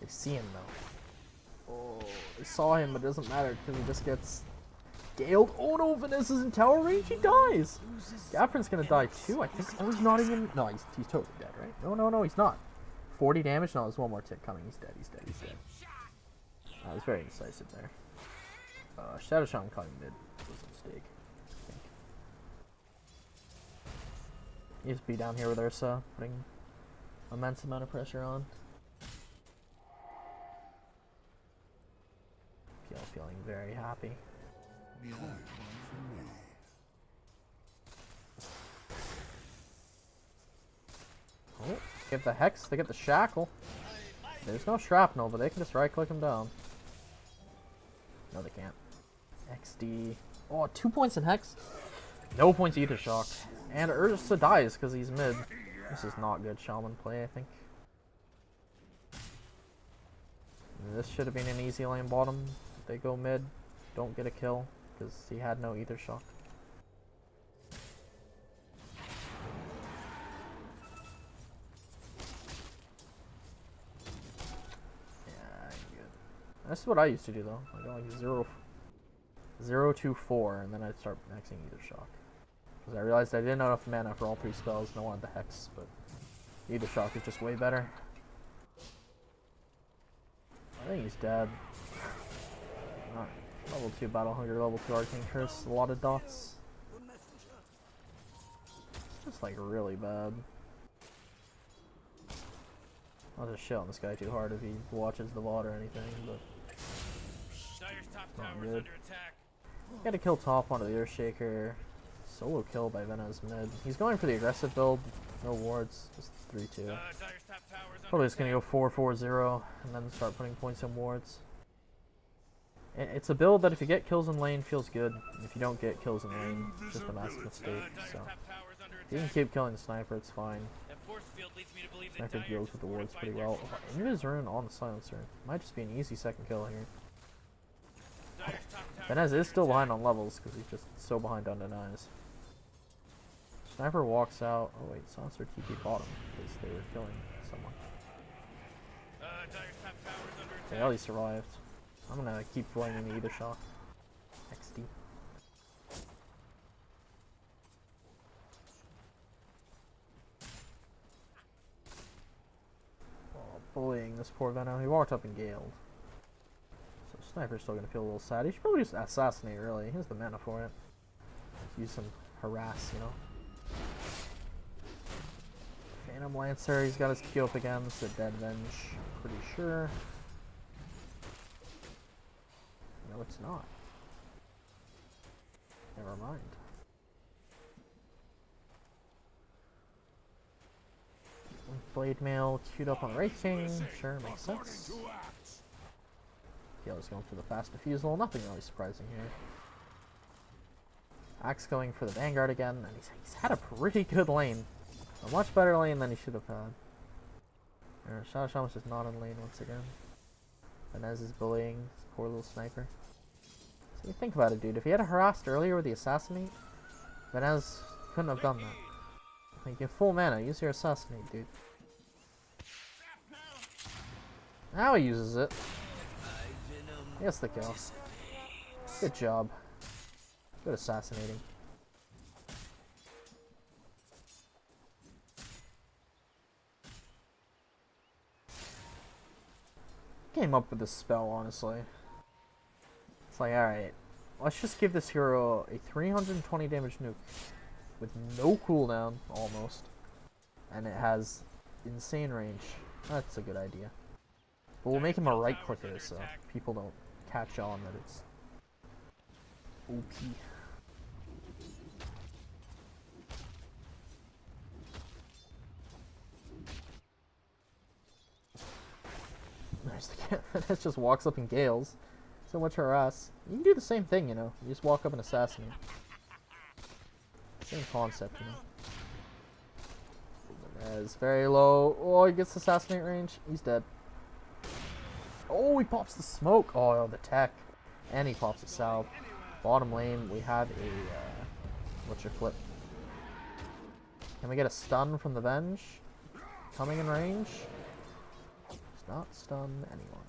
They see him though. Oh, they saw him, but it doesn't matter because he just gets galed. Oh no, Vanessa's in tower range, he dies! Gaffrin's gonna die too, I think. Oh, he's not even... No, he's totally dead, right? No, he's not. 40 damage? No, there's one more tick coming. He's dead. That was very indecisive there. Shadow Shaman caught him mid. That was a mistake. You just be down here with Ursa, putting immense amount of pressure on. Feeling very happy. Oh, get the Hex, they get the Shackle. There's no Shrapnel, but they can just right click him down. No, they can't. XD. Oh, 2 points in Hex. No points either Shock. And Ursa dies because he's mid. This is not good Shaman play, I think. This should have been an easy lane bottom. They go mid, don't get a kill because he had no Ether Shock. Yeah, good. This is what I used to do though. I go like 0, 2, 4, and then I'd start maxing Ether Shock. Because I realized I didn't have enough mana for all 3 spells and I wanted the Hex, but Ether Shock is just way better. I think he's dead. Level 2 Battle Hunger, level 2 Arcane Curse, a lot of dots. It's just like really bad. I'll just shit on this guy too hard if he watches the VOD or anything, but not good. Gotta kill top onto the Earthshaker. Solo kill by Venez mid. He's going for the aggressive build, no wards, just 3-2. Probably just gonna go 4-4-0 and then start putting points in wards. It's a build that if you get kills in lane feels good. If you don't get kills in lane, it's just a massive mistake. So if you can keep killing the sniper, it's fine. Sniper deals with the wards pretty well. Invis Rune on the Silencer. Might just be an easy second kill here. Venez is still behind on levels because he's just so behind on denies. Sniper walks out. Oh wait, Silencer TP bottom because they were killing someone. Dire's top tower's under attack. They at least survived. I'm gonna keep blaming the Ether Shock. XD. Oh, bullying this poor Venom. He walked up and galed. So Sniper's still gonna feel a little sad. He should probably just assassinate, really. He has the mana for it. Use some harass, you know. Phantom Lancer, he's got his Q up against the Dead Venge, pretty sure. No, it's not. Never mind. Blade Mail queued up on Wraith King, sure, makes sense. Gale's going for the fast defusal, nothing really surprising here. Axe going for the Vanguard again, and he's had a pretty good lane. A much better lane than he should have had. Shadow Shaman's just not in lane once again. Vanez is bullying this poor little sniper. So you think about it, dude. If he had harassed earlier with the assassinate, Vanez couldn't have done that. Like, you have full mana. Use your assassinate, dude. Now he uses it. He gets the kill. Good job. Good assassinating. Came up with this spell, honestly. It's like, alright, let's just give this hero a 320 damage nuke with no cooldown, almost. And it has insane range. That's a good idea. But we'll make him a right clicker so people don't catch on that it's OP. There's the cat that just walks up and gales. So much harass. You can do the same thing, you know. You just walk up and assassinate. Same concept, you know. As very low. Oh, he gets assassinate range. He's dead. Oh, he pops the smoke. Oh, the tech. And he pops the salve. Bottom lane, we have a what's your flip? Can we get a stun from the Venge? Coming in range. Does not stun anyone.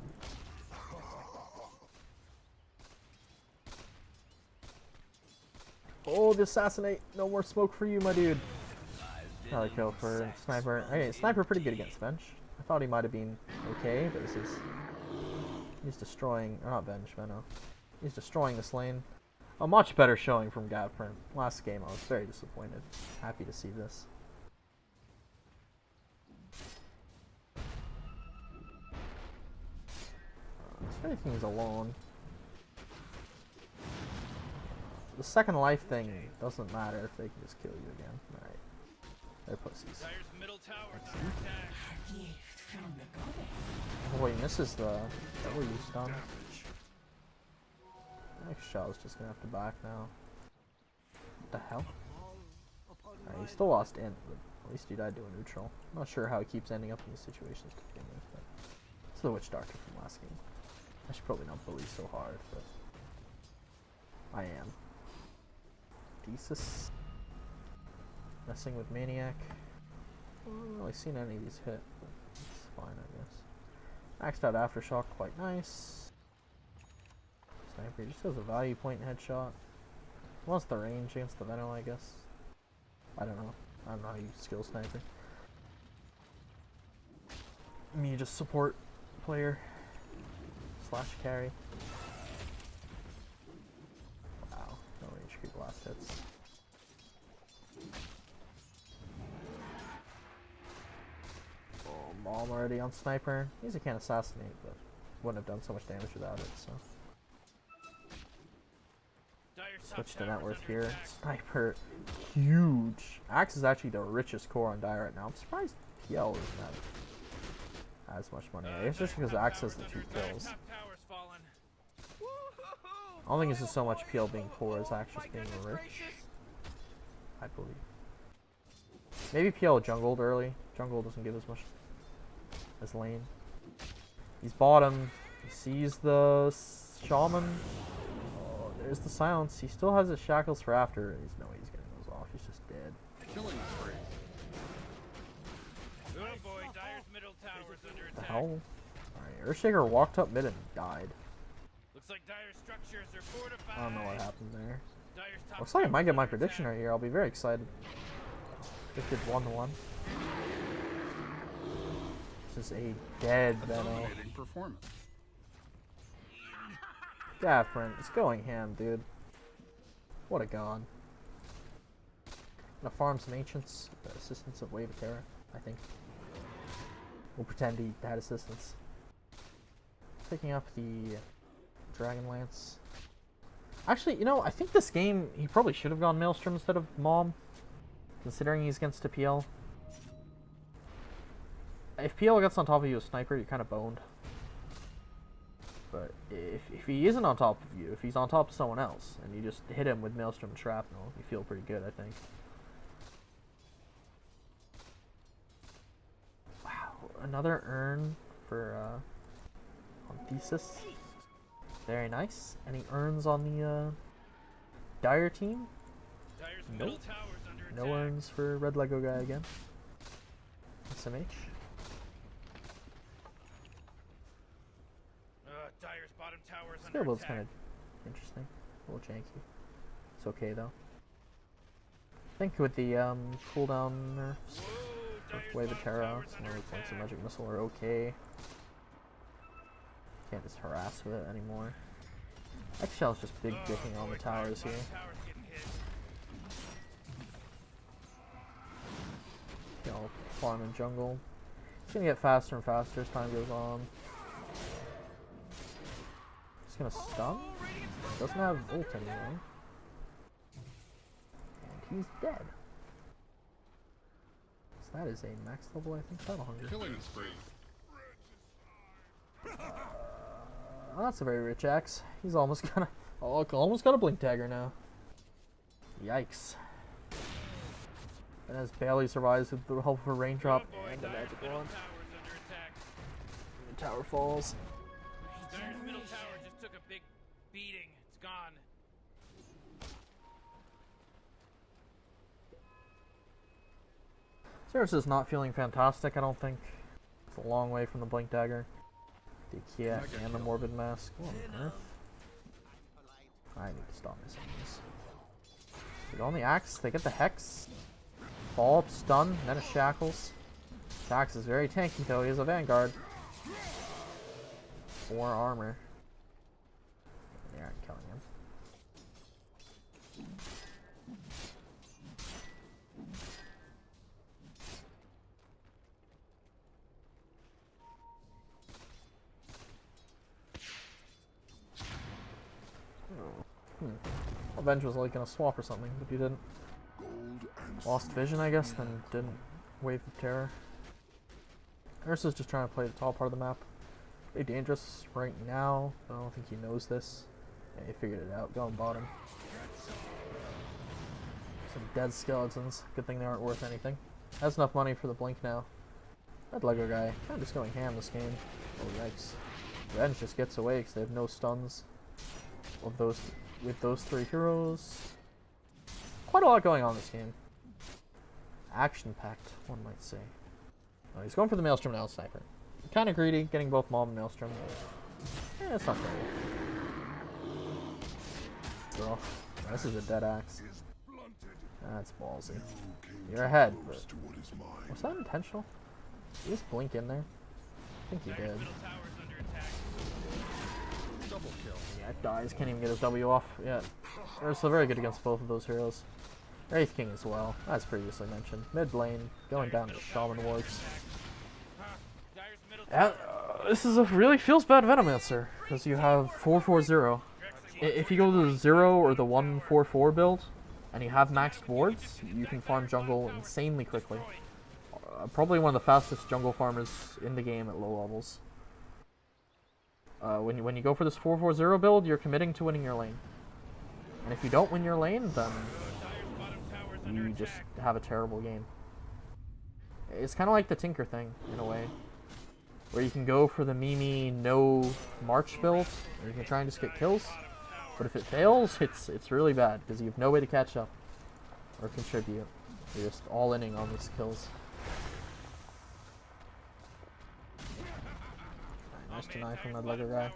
Oh, the assassinate. No more smoke for you, my dude. Another kill for Sniper. Okay, Sniper pretty good against Venge. I thought he might have been okay, but this is... He's destroying... Or not Venge, Venom. He's destroying this lane. A much better showing from Gavprint. Last game I was very disappointed. Happy to see this. This King's alone. The second life thing doesn't matter if they can just kill you again. Alright. They're pussies. Oh, he misses the W stun. Next shot's just gonna have to back now. What the hell? Alright, he still lost int, but at least he died to a neutral. I'm not sure how he keeps ending up in these situations to begin with, but it's the Witch Doctor from last game. I should probably not bully so hard, but I am. Thesis. Messing with Maniac. I haven't really seen any of these hit, but it's fine, I guess. Maxed out Aftershock, quite nice. Sniper just has a value point headshot. Wants the range against the Venom, I guess. I don't know. I don't know how you skill Sniper. Me, just support player. Slash carry. Wow, no range creep last hits. Oh, bomb already on Sniper. He's a can assassinate, but wouldn't have done so much damage without it, so. Switch to net worth here. Sniper, huge. Axe is actually the richest core on Dire right now. I'm surprised PL isn't have as much money. I guess just because Axe has the 2 kills. I don't think it's just so much PL being poor as Axe just being rich. I believe. Maybe PL jungled early. Jungle doesn't give as much as lane. He's bottom. He sees the shaman. Oh, there's the silence. He still has his shackles for after. He's no way he's getting those off. He's just dead. Killing spree. Oh boy, Dire's mid The hell? Alright, Earthshaker walked up mid and died. Looks like Dire's structures are fortified. I don't know what happened there. Dire's top Looks like I might get my under prediction attack. right here. I'll be very excited. Predicted 1-1. This is a dead Venom. Dominating performance. Yeah, friend, it's going ham, dude. What a god. Gonna farm some ancients with the assistance of Wave of Terror, I think. We'll pretend he had assistance. Picking up the Dragon Lance. Actually, you know, I think this game, he probably should have gone Maelstrom instead of Mom. Considering he's against a PL. If PL gets on top of you with Sniper, you're kind of boned. But if he isn't on top of you, if he's on top of someone else, and you just hit him with Maelstrom and Shrapnel, you feel pretty good, I think. Wow, another urn for on Thesis. Very nice. Any urns on the Dire team? Dire's Nope. middle tower's under No attack. urns for Redlego guy again. SMH. Dire's bottom tower's Skill under build's attack. kind of interesting. A little janky. It's okay though. I think with the cooldown nerfs, Whoa, with Wave of Dire's Terror, bottom tower's some under other points of attack. Magic Missile are okay. Can't just harass with it anymore. Eggshell's just big dicking on the Boy, towers Dire's here. bottom tower's getting hit. You know, farm in jungle. It's gonna get faster and faster as time goes on. He's gonna stun. Doesn't have ult anymore. And he's dead. So that is a max level, I think, Battle Hunger. Killing spree. Oh, that's a very rich axe. He's almost gonna, almost got a blink dagger now. Yikes! And as Bailey survives with the help of a raindrop Oh boy, and a Dire's magic middle wand, tower's under attack. the tower falls. Dire's middle tower just took a big beating. It's gone. Cirrus is not feeling fantastic, I don't think. It's a long way from the blink dagger, the Kia, and the morbid mask. What on earth? I need to stop missing these. They go on the axe, they get the hex. Fall up, stun, then a shackles. This axe is very tanky though, he has a vanguard. 4 armor. They aren't killing him. Avenge was like gonna swap or something, but he didn't. Gold and Lost vision, I guess, then didn't. Wave of Terror. Ursa's just trying to play the top part of the map. Very dangerous right now. I don't think he knows this. Yeah, he figured it out. Going bottom. Some dead skeletons. Good thing they aren't worth anything. Has enough money for the blink now. That Lego guy, kind of just going ham this game. Oh yikes! Revenge just gets away because they have no stuns. Of those, with those 3 heroes, quite a lot going on this game. Action-packed, one might say. Oh, he's going for the Maelstrom now, Sniper. Kind of greedy, getting both Mom and Maelstrom. Yeah, it's not great. So, this is a dead axe. is blunted. That's ballsy. You came You're too ahead, close but to what is mine. was that intentional? Did he just blink in there? I think he Dire's did. middle tower's under attack. Double kill. Yeah, it dies. Can't even get his W off. Yeah, they're still very good against both of those heroes. Wraith King as well, as previously mentioned. Mid lane, going down to Shaman Wards. Dire's middle Yeah, this is a really feels bad Venomancer, because you have 440. If you go to the 0 or the 144 build, and you have maxed wards, you can farm jungle insanely quickly. Probably one of the fastest jungle farmers in the game at low levels. When you go for this 440 build, you're committing to winning your lane. And if you don't win your lane, then you just have a terrible game. It's kind of like the Tinker thing, in a way. Where you can go for the Mimi no March build, and you can try and just get kills. But if it fails, it's really bad, because you have no way to catch up or contribute. You're just all-inning on these kills. Nice deny from Redlego guy.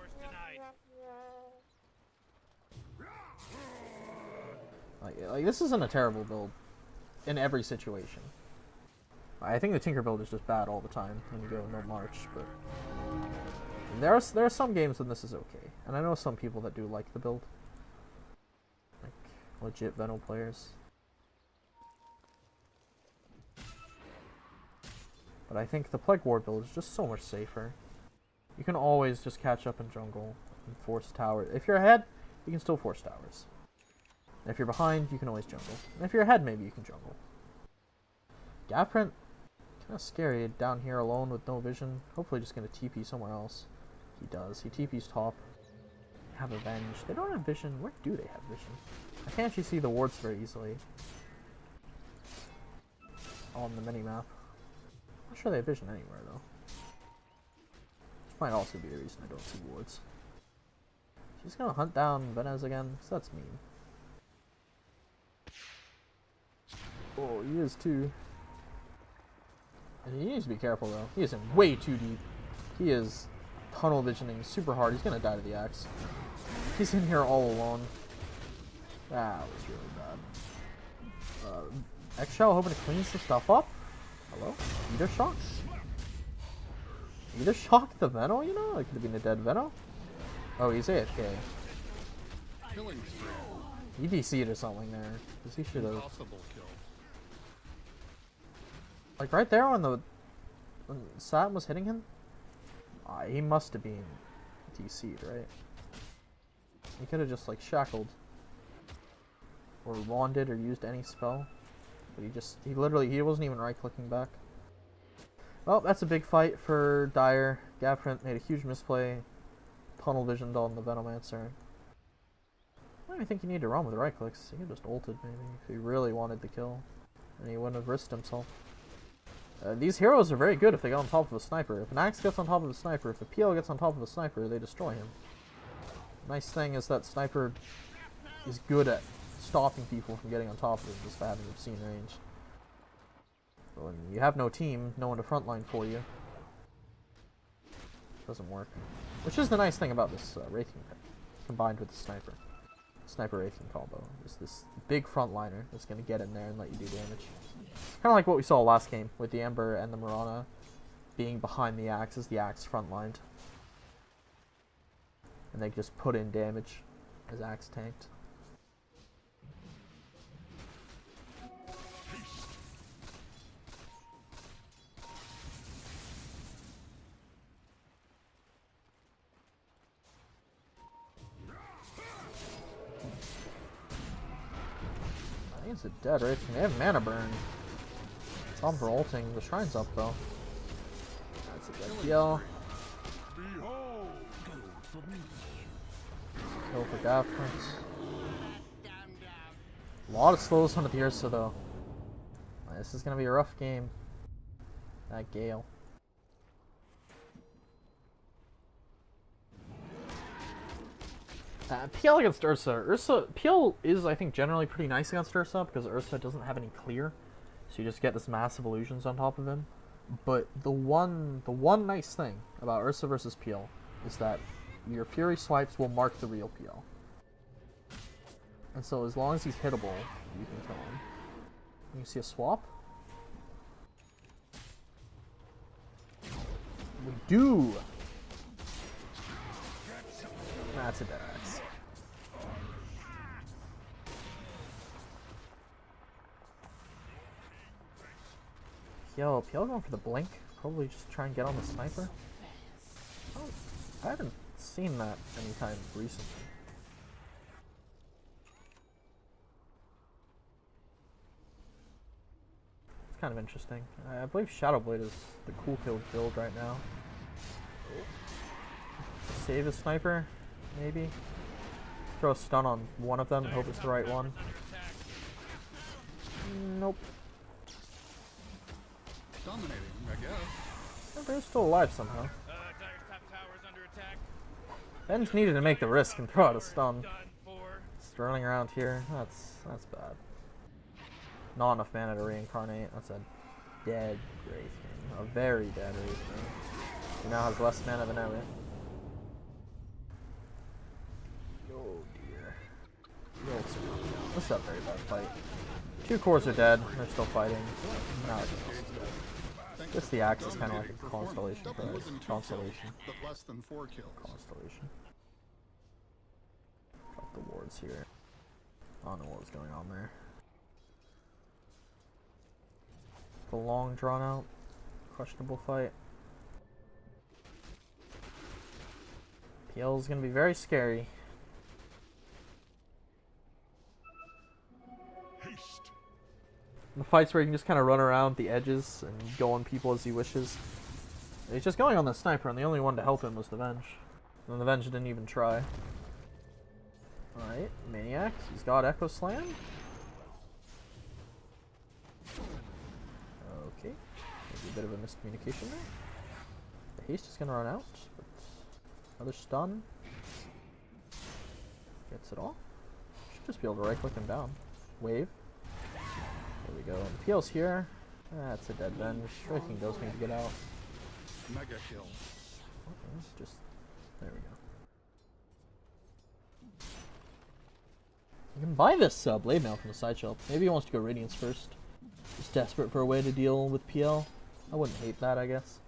Like this isn't a terrible build in every situation. I think the Tinker build is just bad all the time when you go no March, but there are some games when this is okay, and I know some people that do like the build, like legit Veno players. But I think the Plague Ward build is just so much safer. You can always just catch up in jungle and force towers. If you're ahead, you can still force towers. And if you're behind, you can always jungle. And if you're ahead, maybe you can jungle. Gavprint, kind of scary down here alone with no vision. Hopefully just going to TP somewhere else. He does. He TP's top. Have Avenge. They don't have vision. Where do they have vision? I can't actually see the wards very easily on the minimap. I'm not sure they have vision anywhere though. Which might also be the reason I don't see wards. She's gonna hunt down Venez again, so that's mean. Oh, he is too. And he needs to be careful though. He is in way too deep. He is tunnel visioning super hard. He's gonna die to the axe. He's in here all alone. That was really bad. Eggshell hoping to clean some stuff up. Hello? Either shock? Either shock the Veno, you know? It could have been a dead Veno. Oh, he's AFK. Killing spree. He DC'd or something there. Because he should have. Impossible kill. Like right there when Sam was hitting him? He must have been DC'd, right? He could have just like shackled. Or wanded or used any spell. But he wasn't even right clicking back. Well, that's a big fight for Dire. Gavprint made a huge misplay. Tunnel visioned on the Venomancer. I don't even think you need to run with right clicks. He could just ulted maybe if he really wanted the kill. And he wouldn't have risked himself. These heroes are very good if they get on top of a sniper. If an axe gets on top of a sniper, if a PL gets on top of a sniper, they destroy him. Nice thing is that sniper is good at stopping people from getting on top of him just by having obscene range. But when you have no team, no one to frontline for you, it doesn't work. Which is the nice thing about this Wraithing pick, combined with the sniper. Sniper Wraithing combo is this big frontliner that's going to get in there and let you do damage. Kind of like what we saw last game with the Ember and the Mirana being behind the axe as the axe frontlined. And they just put in damage as axe tanked. I think it's a dead right? They have mana burn. It's on for ulting. The shrine's up though. That's a dead yell. Kill for Gavprint. A lot of slows under the Ursa though. This is gonna be a rough game. That Gale. PL against Ursa. PL is, I think, generally pretty nice against Ursa because Ursa doesn't have any clear, so you just get this massive illusions on top of him. But the one nice thing about Ursa versus PL is that your Fury swipes will mark the real PL, and so as long as he's hittable, you can kill him. You see a swap? We do. That's a dead axe. Yo, PL going for the blink. Probably just try and get on the sniper. Oh, I haven't seen that anytime recently. It's kind of interesting. I believe Shadowblade is the cool kill build right now. Save a sniper, maybe. Throw a stun on one of them and hope it's the right one. Nope. Dominating, I guess. Oh, they're still alive somehow. Ben's needed to make the risk and throw out a stun. Just running around here, that's bad. Not enough mana to reincarnate. That's a dead Wraith King. A very dead Wraith King. He now has less mana than ever. ults are not. This is a very bad fight. 2 cores are dead. They're still fighting. Now everything else is dead. Just the axe is kind of like a constellation for us. Constellation. But less than 4 kills. Constellation. Drop the wards here. I don't know what was going on there. The long drawn out, questionable fight. PL is going to be very scary. Haste. The fights where you can just kind of run around the edges and go on people as he wishes. He's just going on the sniper, and the only one to help him was the Venge. And the Venge didn't even try. Alright, Maniac. He's got Echo Slam. Okay. Maybe a bit of a miscommunication there. The haste is going to run out, but another stun. Gets it all. Should just be able to right click him down. Wave. There we go. And PL's here. That's a dead Venge. Everything does need to get out. Mega kill. Okay, just there we go. You can buy this blade mail from the side shelf. Maybe he wants to go Radiance first. Just desperate for a way to deal with PL. I wouldn't hate that, I guess.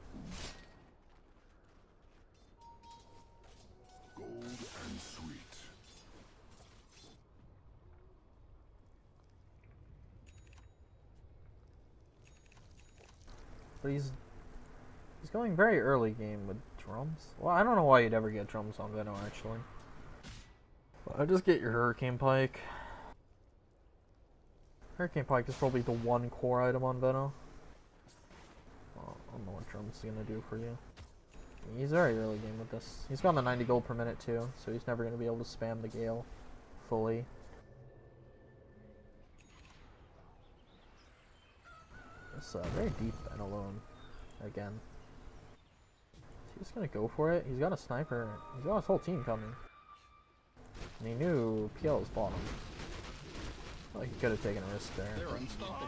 Gold and sweet. But he's going very early game with drums. Well, I don't know why you'd ever get drums on Venom, actually. But just get your Hurricane Pike. Hurricane Pike is probably the one core item on Venom. Well, I don't know what drums is going to do for you. He's very early game with this. He's got the 90 gold per minute too, so he's never going to be able to spam the Gale fully. It's very deep and alone again. He's just going to go for it. He's got a sniper. He's got his whole team coming. And he knew PL was bottom. Well, he could have taken a risk there. They're unstoppable.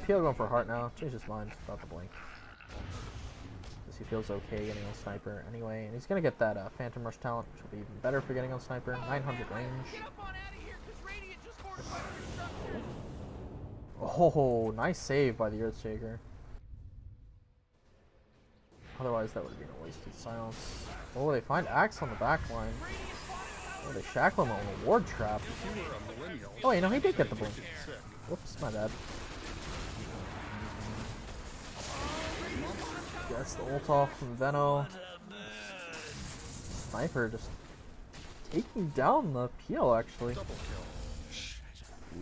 PL going for a heart now. Changed his mind about the blink. Because he feels okay getting on sniper anyway. And he's going to get that Phantom Rush talent, which will be even better for getting on sniper. 900 range. Oh, nice save by the Earthshaker. Otherwise, that would have been a wasted silence. Oh, they find Axe on the back line. Oh, they shackle him on a ward trap. Oh, you know, he did get the blink. Whoops, my bad. Gets the ult off from Veno. Sniper just taking down the PL, actually.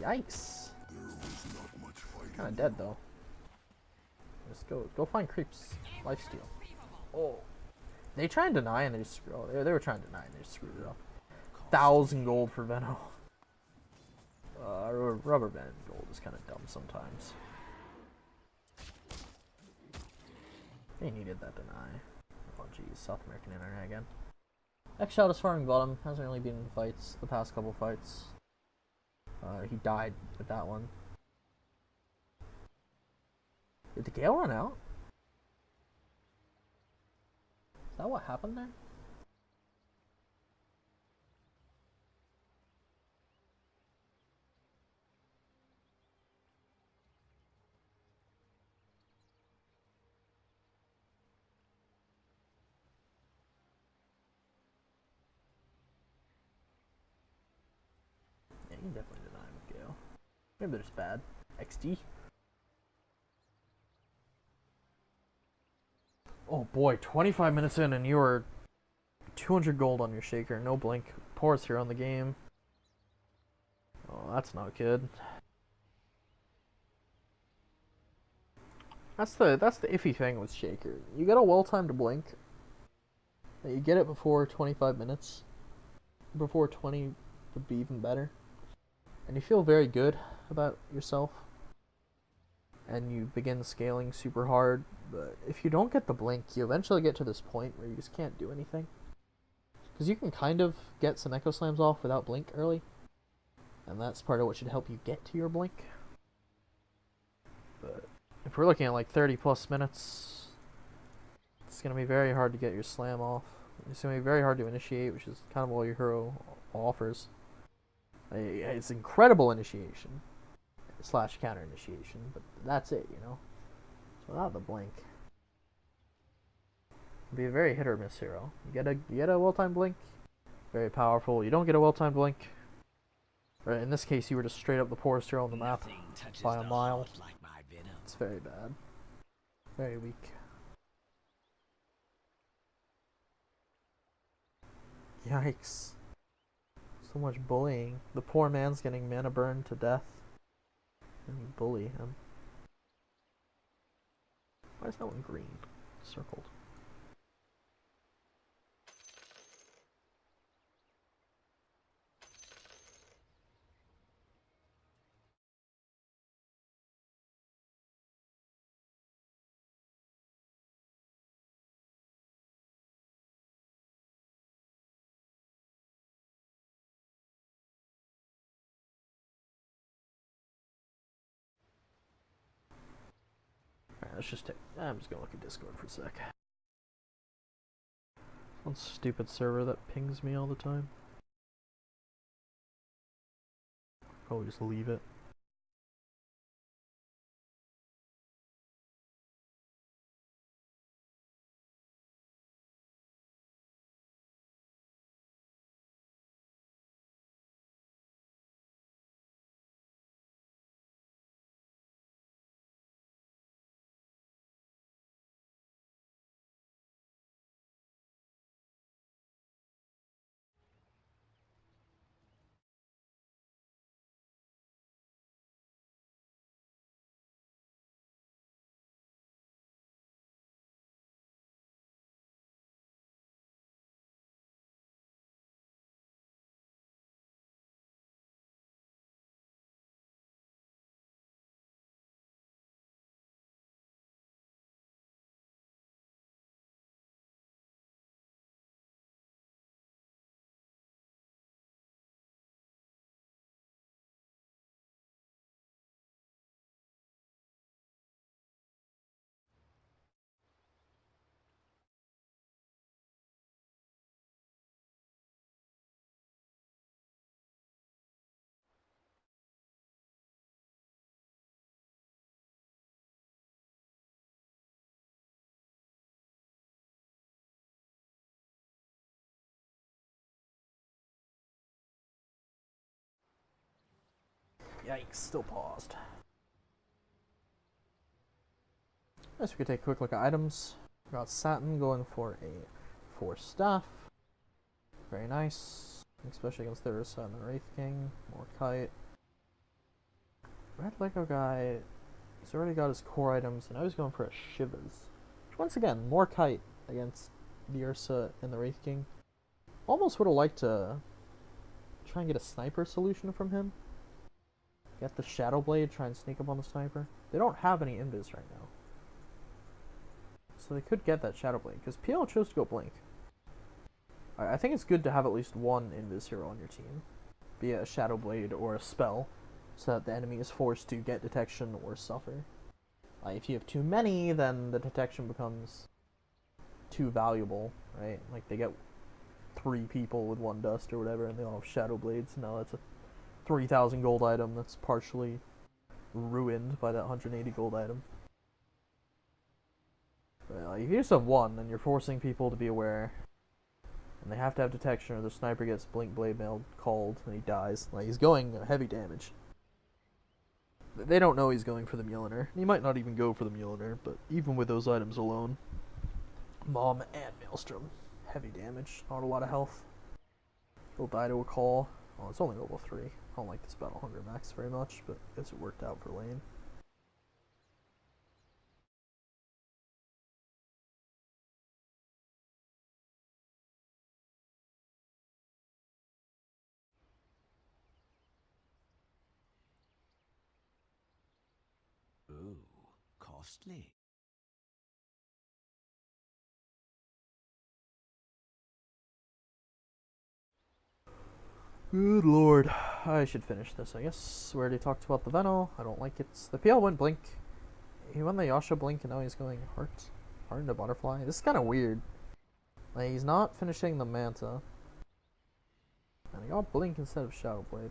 Yikes. Kind of dead, though. Just go find creeps. Lifesteal. Oh. They try and deny and they just screw. Oh, they were trying to deny and they just screwed it up. 1,000 gold for Veno. Rubber band gold is kind of dumb sometimes. They needed that deny. Oh geez, South American internet again. X-Shot is farming bottom. Hasn't really been in fights the past couple fights. He died with that one. Did the Gale run out? Is that what happened there? Yeah, you can definitely deny with Gale. Maybe they're just bad. XD. Oh boy, 25 minutes in and you are 200 gold on your shaker. No blink. Poor's here on the game. Oh, that's not good. That's the iffy thing with shaker. You get a well-timed blink. You get it before 25 minutes. Before 20 would be even better. And you feel very good about yourself. And you begin scaling super hard, but if you don't get the blink, you eventually get to this point where you just can't do anything. Because you can kind of get some Echo Slams off without blink early, and that's part of what should help you get to your blink. But if we're looking at like 30 plus minutes, it's going to be very hard to get your slam off. It's going to be very hard to initiate, which is kind of all your hero offers. It's incredible initiation / counter initiation, but that's it, you know. So without the blink, it'd be a very hit or miss hero. You get a well-timed blink, very powerful. You don't get a well-timed blink. Right, in this case, you were just straight up the poorest hero on the map Nothing touches by a the mile. heart like my venom. It's very bad, very weak. Yikes. So much bullying. The poor man's getting mana burned to death. And you bully him. Why is that one green? Circled. Alright, let's just take... I'm just gonna look at Discord for a sec. One stupid server that pings me all the time. Probably just leave it. Yikes, still paused. Guess we could take a quick look at items. We got Satin going for a 4 staff. Very nice. Especially against the Ursa and the Wraith King. More kite. Redlego guy, he's already got his core items, and now he's going for a Shivas. Which, once again, more kite against the Ursa and the Wraith King. Almost would have liked to try and get a sniper solution from him. Get the Shadow Blade, try and sneak up on the sniper. They don't have any invis right now. So they could get that Shadow Blade, because PL chose to go Blink. I think it's good to have at least one invis hero on your team. Be it a Shadow Blade or a spell, so that the enemy is forced to get detection or suffer. If you have too many, then the detection becomes too valuable, right? Like, they get 3 people with 1 dust or whatever, and they all have Shadow Blades. Now that's a 3,000 gold item that's partially ruined by that 180 gold item. But, if you just have 1, then you're forcing people to be aware, and they have to have detection, or the sniper gets Blink Blade Mail called and he dies. Like, he's going heavy damage. They don't know he's going for the Mjolnir. He might not even go for the Mjolnir, but even with those items alone, Mom and Maelstrom, heavy damage, not a lot of health. He'll die to a call. Oh, it's only level 3. I don't like this Battle Hunger max very much, but I guess it worked out for lane. Ooh, costly. Good lord. I should finish this, I guess. We already talked about the Veno. I don't like it. The PL went Blink. He went the Yasha Blink, and now he's going Heart into Butterfly. This is kind of weird. Like, he's not finishing the Manta. And I got blink instead of shadow blade,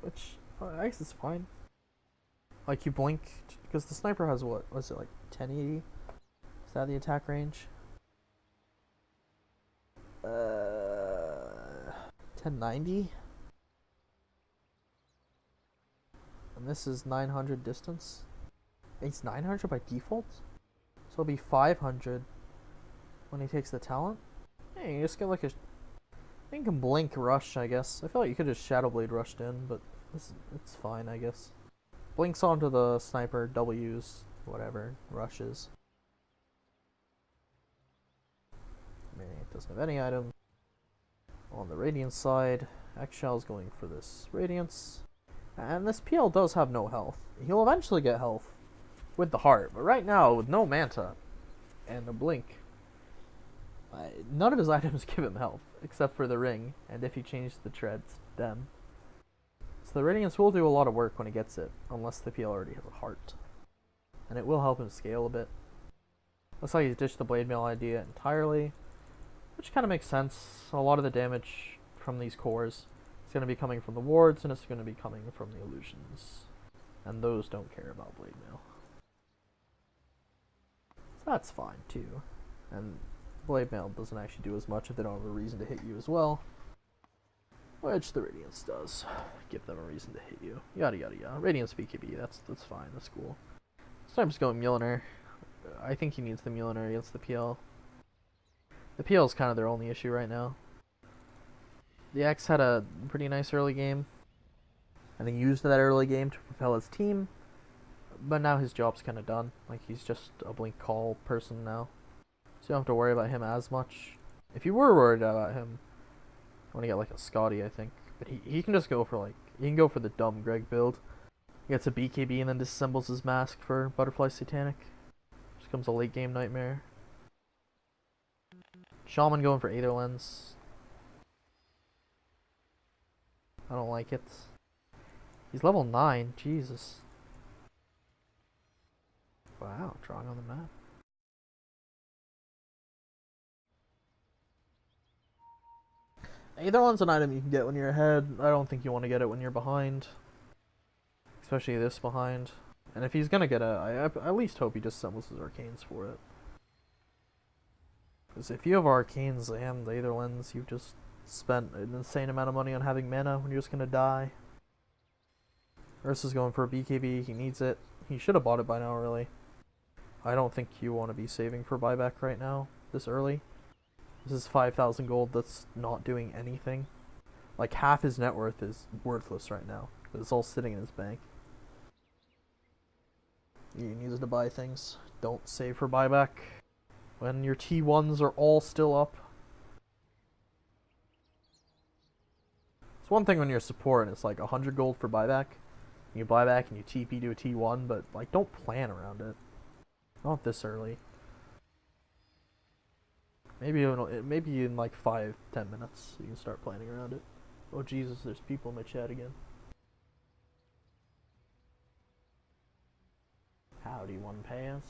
which I guess is fine. Like you blink because the sniper has what was it like 1080? Is that the attack range? 1090. And this is 900 distance. It's 900 by default, so it'll be 500 when he takes the talent. Hey, you just get like a. You can blink rush, I guess. I feel like you could just Shadow Blade rushed in, but it's fine, I guess. Blinks onto the sniper, W's, whatever, rushes. I mean, it doesn't have any item. On the Radiance side, X-Shell's going for this Radiance. And this PL does have no health. He'll eventually get health with the heart, but right now, with no Manta and a Blink, none of his items give him health, except for the ring, and if he changes the treads, then. So the Radiance will do a lot of work when he gets it, unless the PL already has a heart. And it will help him scale a bit. Looks like he's ditched the Blade Mail idea entirely, which kind of makes sense. A lot of the damage from these cores is going to be coming from the wards, and it's going to be coming from the illusions. And those don't care about Blade Mail. So that's fine, too. And Blade Mail doesn't actually do as much if they don't have a reason to hit you as well. Which the Radiance does. Give them a reason to hit you. Yada yada yada. Radiance BKB, that's fine, that's cool. So I'm just going Mjolnir. I think he needs the Mjolnir against the PL. The PL is kind of their only issue right now. The X had a pretty nice early game, and he used that early game to propel his team, but now his job's kind of done. Like, he's just a blink call person now. So you don't have to worry about him as much. If you were worried about him, I want to get like a Scotty, I think. But he can just go for like, he can go for the dumb Greg build. He gets a BKB and then disassembles his mask for Butterfly Satanic. Just becomes a late game nightmare. Shaman going for Aether Lens. I don't like it. He's level 9, Jesus. Wow, drawing on the map. Aether Lens an item you can get when you're ahead. I don't think you want to get it when you're behind. Especially this behind. And if he's gonna get it, I at least hope he just assembles his arcanes for it. Because if you have arcanes and the Aether Lens, you've just spent an insane amount of money on having mana when you're just gonna die. Ursa's going for a BKB, he needs it. He should have bought it by now, really. I don't think you want to be saving for buyback right now, this early. This is 5,000 gold that's not doing anything. Like, half his net worth is worthless right now. It's all sitting in his bank. He needs to buy things. Don't save for buyback when your T1s are all still up. It's one thing when you're support and it's like 100 gold for buyback. And you buy back and you TP to a T1, but like, don't plan around it. Not this early. Maybe in like 5-10 minutes you can start planning around it. Oh Jesus, there's people in my chat again. Howdy, one pass.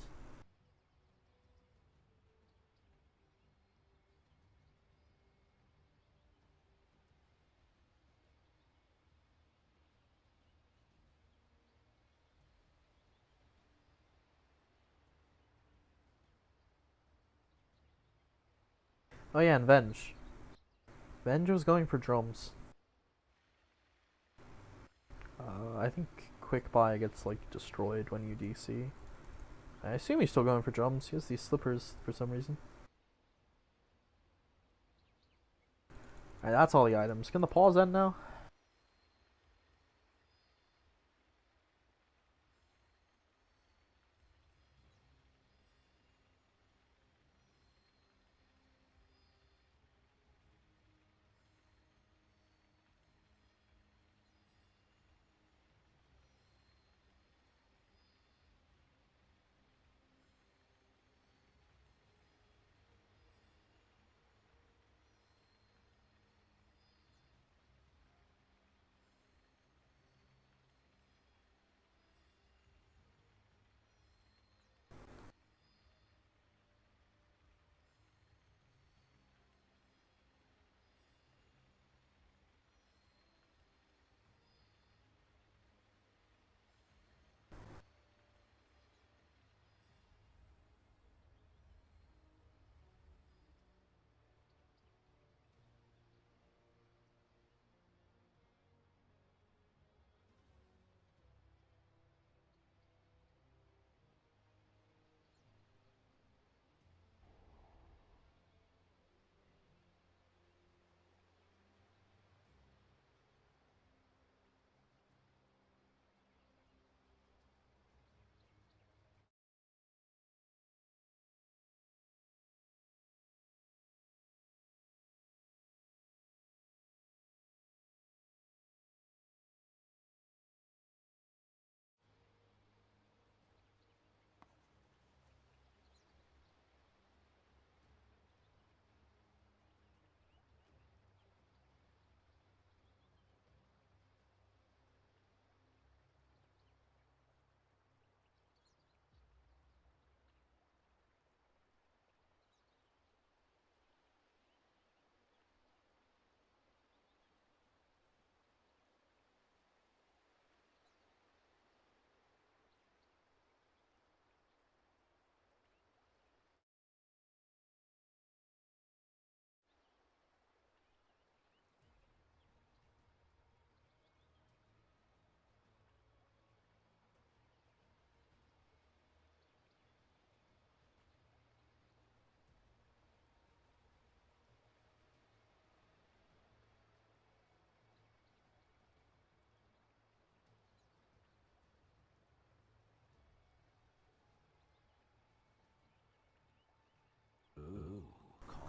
Oh yeah, and Venge. Venge was going for drums. I think quick buy gets like destroyed when you DC. I assume he's still going for drums. He has these slippers for some reason. Alright, that's all the items. Can the pause end now?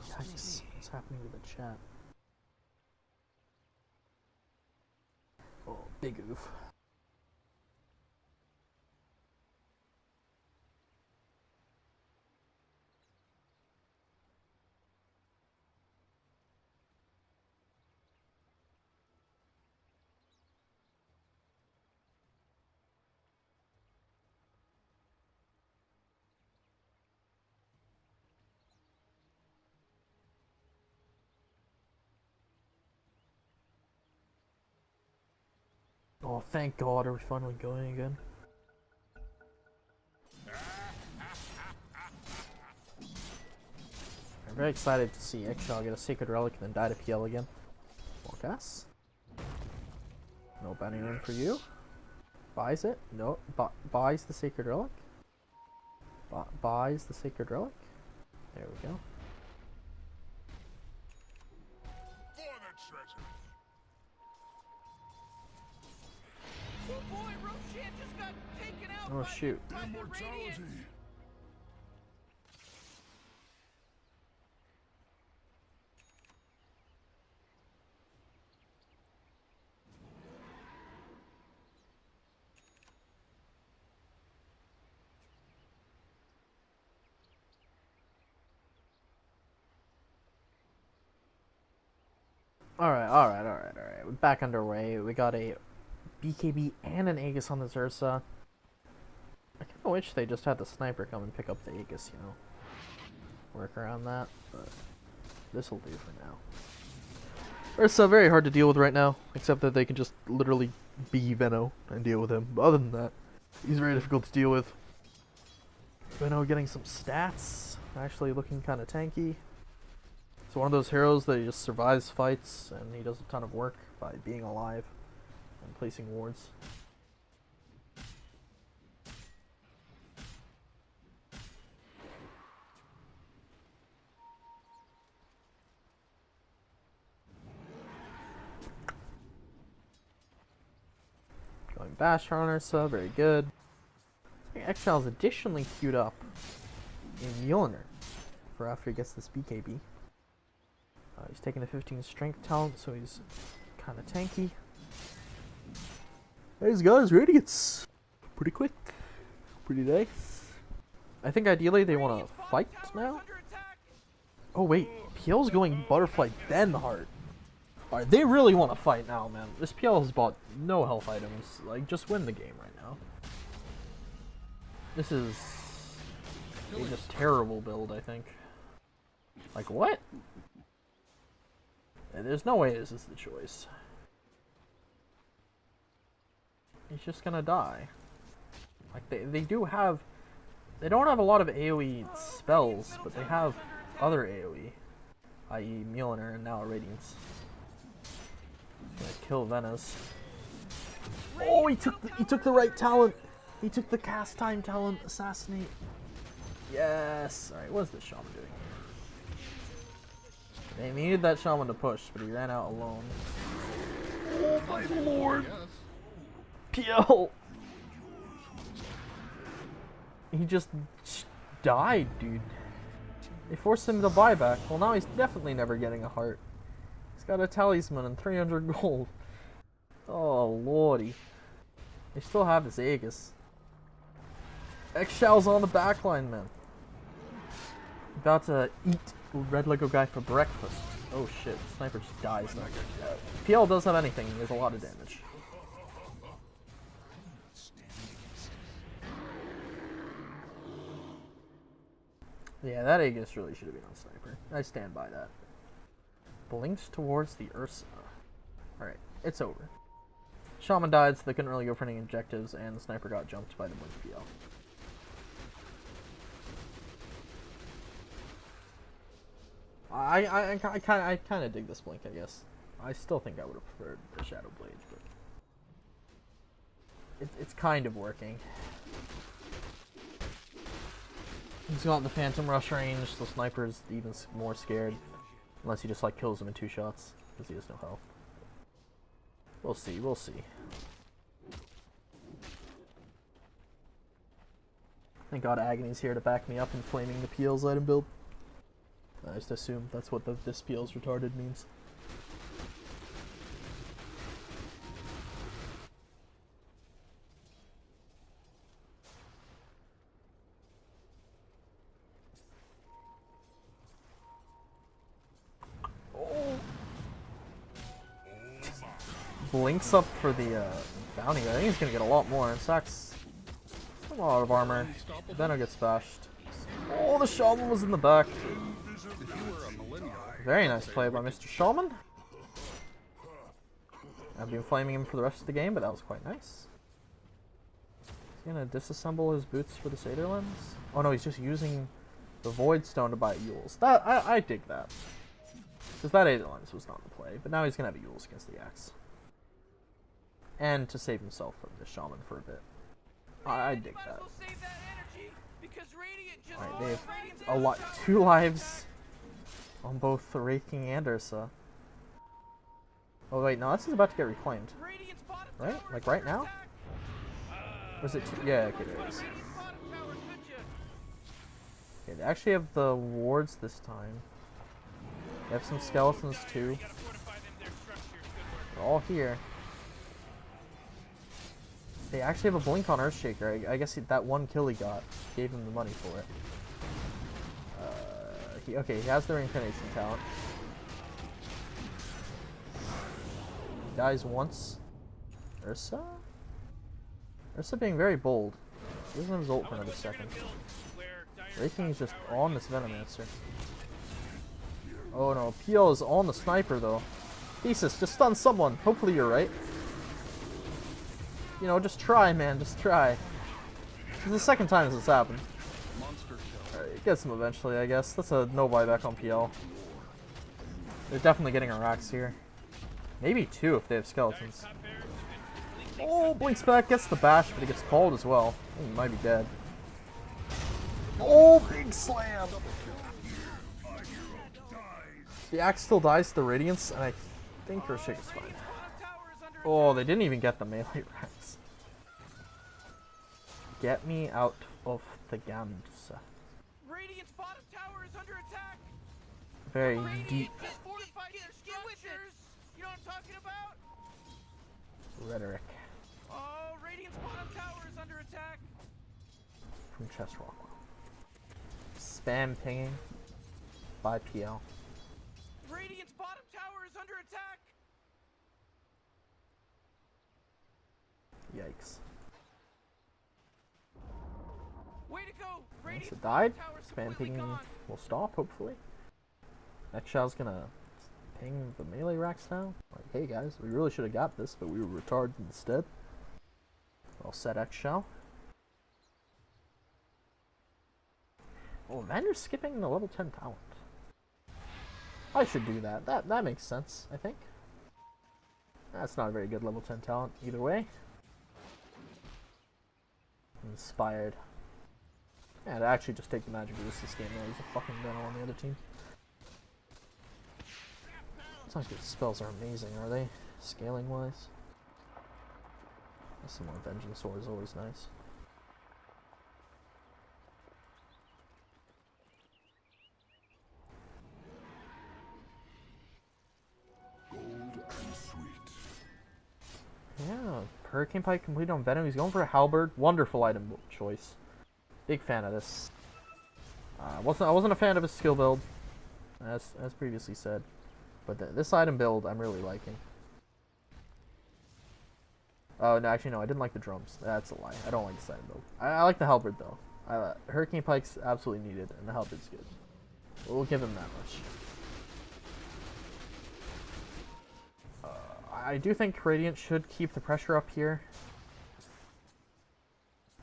Yikes. What's happening to the chat? Oh, big oof. Oh, thank God, are we finally going again? I'm very excited to see Eggshell get a Sacred Relic and then die to PL again. Solocast. No bounty run for you. Buys it? No. Buys the Sacred Relic? Buys the Sacred Relic? There we go. For the treasure. Oh boy, Roshan just got taken out Oh, shoot. by the Immortality. Radiant. Alright. We're back underway. We got a BKB and an Aegis on this Ursa. I kind of wish they just had the sniper come and pick up the Aegis, you know. Work around that, but this will do for now. Ursa, very hard to deal with right now, except that they can just literally be Venno and deal with him. But other than that, he's very difficult to deal with. Venno getting some stats, actually looking kind of tanky. It's one of those heroes that just survives fights, and he does a ton of work by being alive and placing wards. Going Bash on Ursa, very good. Eggshell is additionally queued up in Mjolnir for after he gets this BKB. He's taking a 15 strength talent, so he's kind of tanky. He's got his radiance. Pretty quick. Pretty nice. I think ideally they want to fight now. Oh wait, PL's going Butterfly then Heart. Alright, they really want to fight now, man. This PL has bought no health items. Like, just win the game right now. This is a just terrible build, I think. Like, what? There's no way this is the choice. He's just gonna die. Like, they do have... They don't have a lot of AoE spells, but they have other AoE. I.e. Mjolnir and now Radiance. Gonna kill Venice. Oh, he took the right talent! He took the cast time talent, Assassinate. Yes! Alright, what is this Shaman doing? They needed that Shaman to push, but he ran out alone. Oh my lord! PL! He just died, dude. They forced him to buyback. Well, now he's definitely never getting a heart. He's got a talisman and 300 gold. Oh lordy. They still have this Aegis. Eggshell's on the backline, man. About to eat Redlego guy for breakfast. Oh shit, Sniper just dies now. PL does have anything, he has a lot of damage. Yeah, that Aegis really should have been on Sniper. I stand by that. Blinks towards the Ursa. Alright, it's over. Shaman died, so they couldn't really go for any objectives, and the Sniper got jumped by the Blink PL. I kind of dig this Blink, I guess. I still think I would have preferred the Shadow Blade, but it's kind of working. He's got the Phantom Rush range, so Sniper's even more scared. Unless he just like kills him in 2 shots, because he has no health. We'll see, we'll see. Thank God Agony's here to back me up in flaming the PL's item build. just assume that's what this PL's retarded means. Blinks up for the bounty. I think he's gonna get a lot more. It sucks. A lot of armor. Venom gets bashed. Oh, the Shaman was in the back. If you were a millennial, Very nice play by Mr. Shaman. I've been flaming him for the rest of the game, but that was quite nice. He's gonna disassemble his boots for the Satyr lens. Oh no, he's just using the Void Stone to buy Yules. That I dig that. Because that Aether lens was not in play, but now he's gonna have Yules against the axe. And to save himself from the Shaman for a bit. I dig that. Alright, they have a lot, 2 lives on both the Raking and Ursa. Oh wait, no, this is about to get reclaimed. Right? Like right now? Or is it yeah, okay, there it is. Okay, they actually have the wards this time. They have some skeletons too. They're all here. They actually have a blink on Earthshaker. I guess that one kill he got gave him the money for it. Okay, he has the reincarnation talent. He dies once. Ursa? Ursa being very bold. He doesn't have his ult for another second. Raking is just on this Venomancer. Oh no, PL is on the sniper though. Thesis, just stun someone. Hopefully you're right. You know, just try, man, just try. This is the second time this has happened. Alright, it gets him eventually, I guess. That's a no buyback on PL. They're definitely getting a Rax here. Maybe 2 if they have skeletons. Oh, blinks back, gets the bash, but he gets called as well. Oh, he might be dead. Oh, big slam! The axe still dies to the Radiance, and I think Earthshaker's fine. Oh, they didn't even get the melee Rax. Get me out of the Gams. Radiant's bottom tower is under attack. Very deep You know what I'm talking about? rhetoric Oh, Radiant's bottom tower is under attack. from Chess Rockwell. Spam pinging by PL. Radiant's bottom tower is under attack. Yikes. Way to go. Once it died, spam pinging will stop, hopefully. Exhal's gonna ping the melee racks now. Like, hey guys, we really should have got this, but we were retarded instead. Well set, Exhal. Oh, Vander's skipping the level 10 talent. I should do that. That makes sense, I think. That's not a very good level 10 talent either way. Inspired. Yeah, to actually just take the magic boost this game, there's a fucking Venom on the other team. Sometimes good spells are amazing, are they? Scaling wise. Some more Vengeance Sword is always nice. Yeah, Hurricane Pike completed on Venom. He's going for a Halberd. Wonderful item choice. Big fan of this. I wasn't a fan of his skill build, as previously said, but this item build I'm really liking. Oh no, actually no, I didn't like the drums. That's a lie. I don't like this item build. I like the Halberd though. Hurricane Pike's absolutely needed, and the Halberd's good. We'll give him that much. I do think Radiant should keep the pressure up here.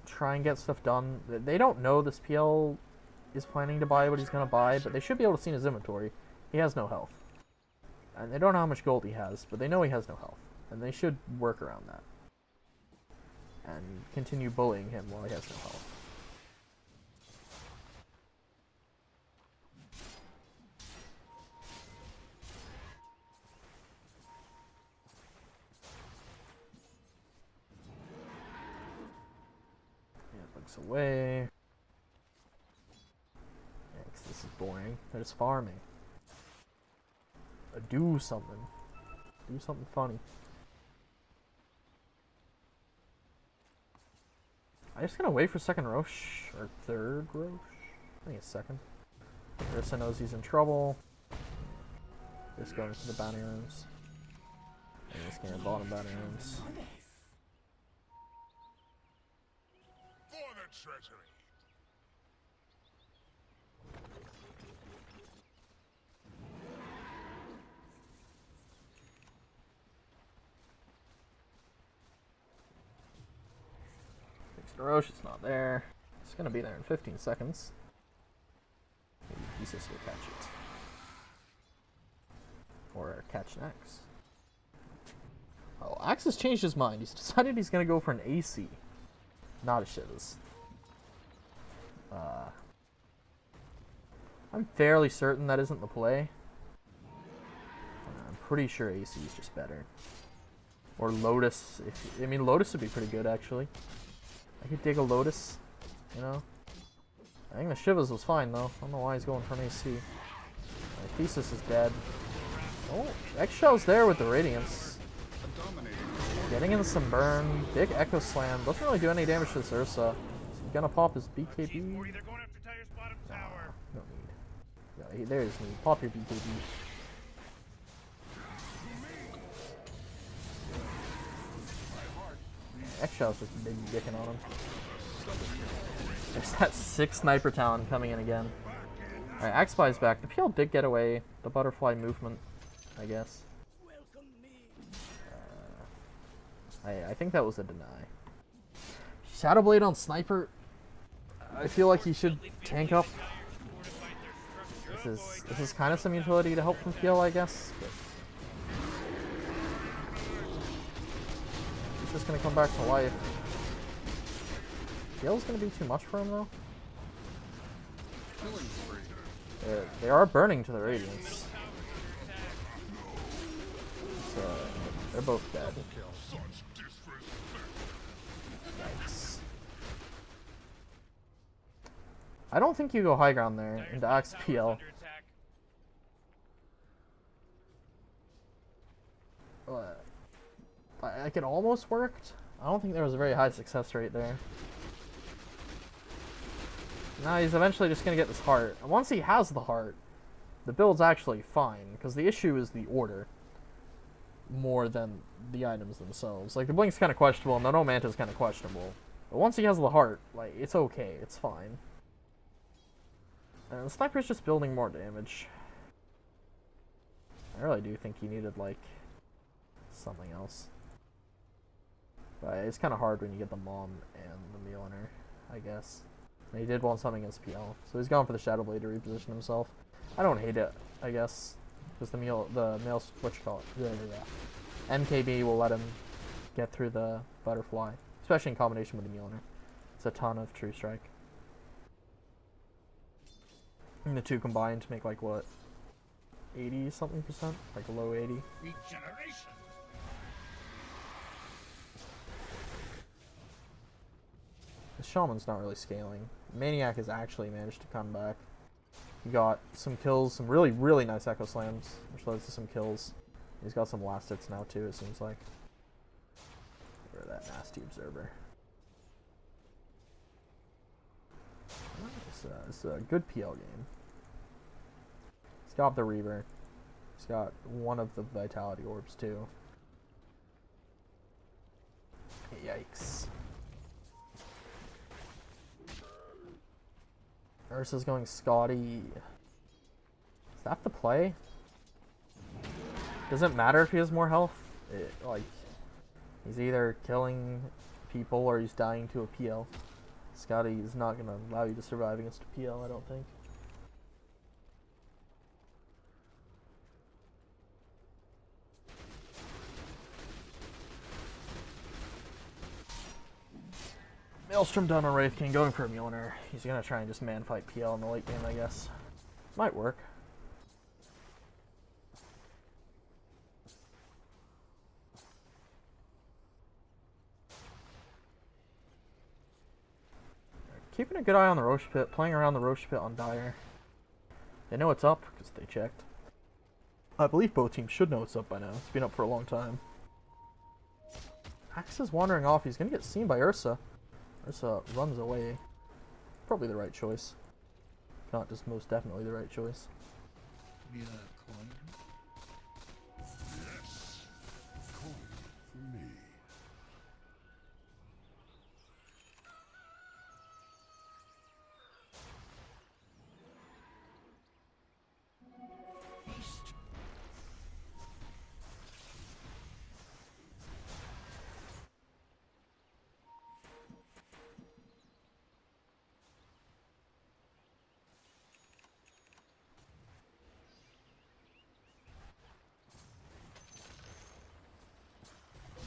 Try and get stuff done. They don't know this PL is planning to buy what he's going to buy, but they should be able to see in his inventory. He has no health. And they don't know how much gold he has, but they know he has no health. And they should work around that. And continue bullying him while he has no health. Away. Yeah, 'cause this is boring. They're just farming. Do something. Do something funny. I'm just gonna wait for second Roche, or third Roche? I think it's second. Ursa knows he's in trouble. Just going to the bounty rooms. And just gonna bottom bounty rooms. For the treasury. Fixed Roche, it's not there. It's gonna be there in 15 seconds. Maybe Thesis will catch it. Or catch an Axe. Oh, Axe has changed his mind. He's decided he's gonna go for an AC. Not a Shiz. I'm fairly certain that isn't the play. I'm pretty sure AC is just better. Or Lotus. I mean, Lotus would be pretty good, actually. I could dig a Lotus, you know. I think the Shivas was fine, though. I don't know why he's going for an AC. My Thesis is dead. Oh, Eggshell's there with the Radiance. Getting in some burn. Big Echo Slam. Doesn't really do any damage to this Ursa. He's gonna pop his BKB. Morty, they're going after Tire's bottom tower. No need. Yeah, there is need. Pop your BKB. Eggshell's just big dicking on him. There's that 6 Sniper Talon coming in again. Alright, Axe Spy's back. The PL did get away. The butterfly movement, I guess. I think that was a deny. Shadowblade on Sniper. I feel like he should tank up. This is kind of some utility to help from PL, I guess. But he's just gonna come back to life. PL's gonna be too much for him though. They are burning to the Radiance. So they're both dead. Yikes. I don't think you go high ground there into Axe PL. Like it almost worked. I don't think there was a very high success rate there. Now he's eventually just going to get this heart. And once he has the heart, the build's actually fine. Because the issue is the order. More than the items themselves. Like, the Blink's kind of questionable, and the No Manta's kind of questionable. But once he has the heart, like, it's okay. It's fine. And the Sniper's just building more damage. I really do think he needed, like, something else. But it's kind of hard when you get the Mom and the Milliner, I guess. And he did want something against PL, so he's gone for the Shadowblade to reposition himself. I don't hate it, I guess, because the male, what you call it, MKB will let him get through the Butterfly, especially in combination with the Milliner. It's a ton of True Strike. And the two combined to make like what, 80 something percent, like low 80. Regeneration. The Shaman's not really scaling. Maniac has actually managed to come back. He got some kills, some really, really nice Echo Slams, which led to some kills. He's got some last hits now too, it seems like. Or that nasty Observer. It's a good PL game. He's got the Reaver. He's got one of the Vitality Orbs too. Yikes. Ursa's going Scotty. Is that the play? Doesn't matter if he has more health. Like, he's either killing people or he's dying to a PL. Scotty is not going to allow you to survive against a PL, I don't think. Maelstrom done on Wraith King, going for a Mjolnir. He's gonna try and just man fight PL in the late game, I guess. Might work. Keeping a good eye on the Roche Pit, playing around the Roche Pit on Dire. They know it's up because they checked. I believe both teams should know it's up by now. It's been up for a long time. Axe is wandering off. He's going to get seen by Ursa. Ursa runs away. Probably the right choice. If not, just most definitely the right choice. Yes. Call for me.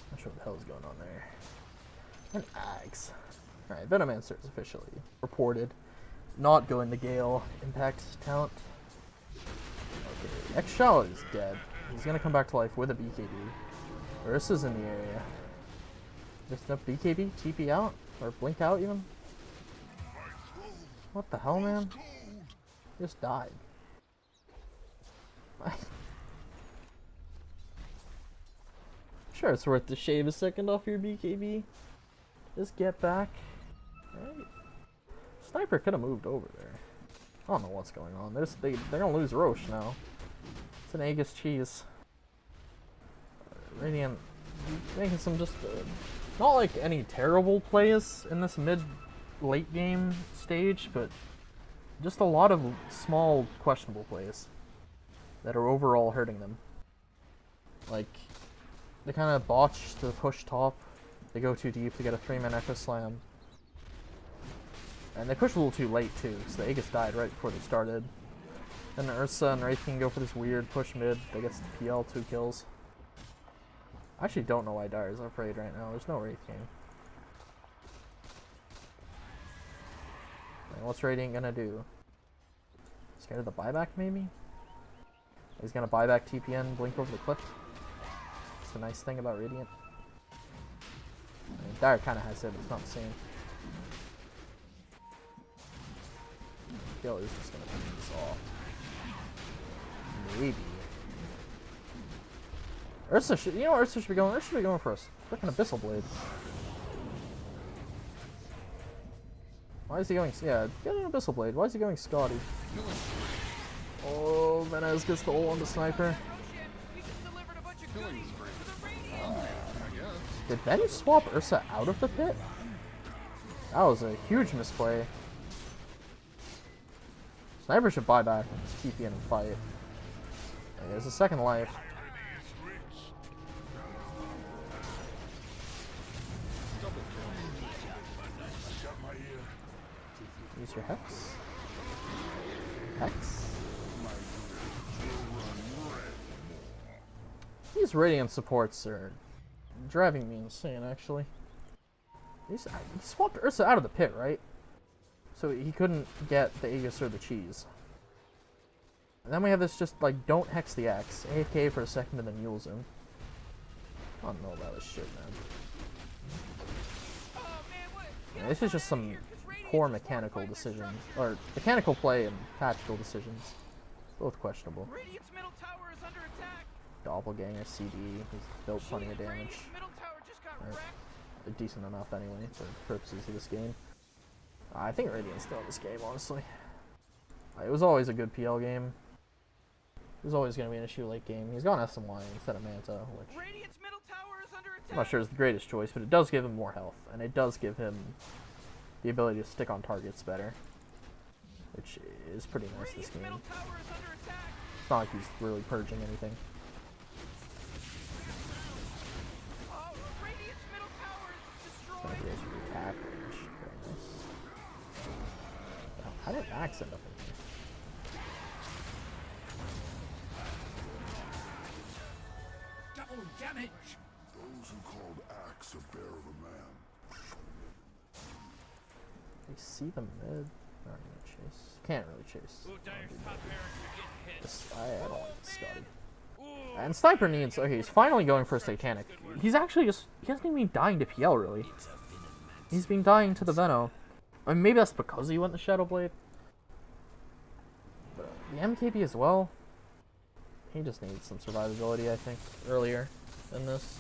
Not sure what the hell is going on there. An axe. Alright, Venomancer is officially reported. Not going to Gale. Impact talent. Okay, X-Shell is dead. He's gonna come back to life with a BKB. Ursa's in the area. Just up BKB? TP out? Or blink out even? What the hell, man? He just died. Sure, it's worth to shave a second off your BKB. Just get back. Right. Sniper could have moved over there. I don't know what's going on. They're gonna lose Roche now. It's an Aegis cheese. Radiant making some just not like any terrible plays in this mid-late game stage, but just a lot of small questionable plays that are overall hurting them. Like, they kind of botch the push top. They go too deep to get a 3-man Echo Slam. And they push a little too late too, so the Aegis died right before they started. Then Ursa and Wraith can go for this weird push mid that gets the PL 2 kills. I actually don't know why Dire's afraid right now. There's no Wraith game. And what's Radiant gonna do? Scared of the buyback maybe? He's gonna buy back TPN, blink over the cliff. That's the nice thing about Radiant. I mean, Dire kinda has it, but it's not the same. Gale is just gonna finish this off. Maybe. Ursa should, you know, Ursa should be going. Ursa should be going for a freaking Abyssal Blade. Why is he going? Yeah, get an Abyssal Blade. Why is he going Scotty? Oh, Venez gets the ult on the sniper. Did Ben swap Ursa out of the pit? That was a huge misplay. Sniper should buy back and TP in and fight. Okay, there's a second life. Use your Hex. Hex. These Radiant supports are driving me insane, actually. He swapped Ursa out of the pit, right? So he couldn't get the Aegis or the cheese. And then we have this just, like, don't hex the Axe. AFK for a second and then Mules him. I don't know about this shit, man. Yeah, this is just some poor mechanical decisions. Or, mechanical play and tactical decisions. Both questionable. Doppelganger CD, he's built plenty of damage. Decent enough anyway, for purposes of this game. I think Radiant's still in this game, honestly. It was always a good PL game. There's always going to be an issue late game. He's gone SMY instead of Manta, which I'm not sure is the greatest choice, but it does give him more health, and it does give him the ability to stick on targets better, which is pretty nice this game. It's not like he's really purging anything. Attack range. Very nice. Wow, how did Axe end up in here? Double damage! Those who called Axe a bear of a man. They see the mid. Not gonna chase. Can't really chase. I don't like this Scotty. And Sniper needs. Okay, he's finally going for a Satanic. He's actually just. He hasn't even been dying to PL really. He's been dying to the Veno. I mean, maybe that's because he went the Shadow Blade. But The MKB as well. He just needs some survivability, I think, earlier than this.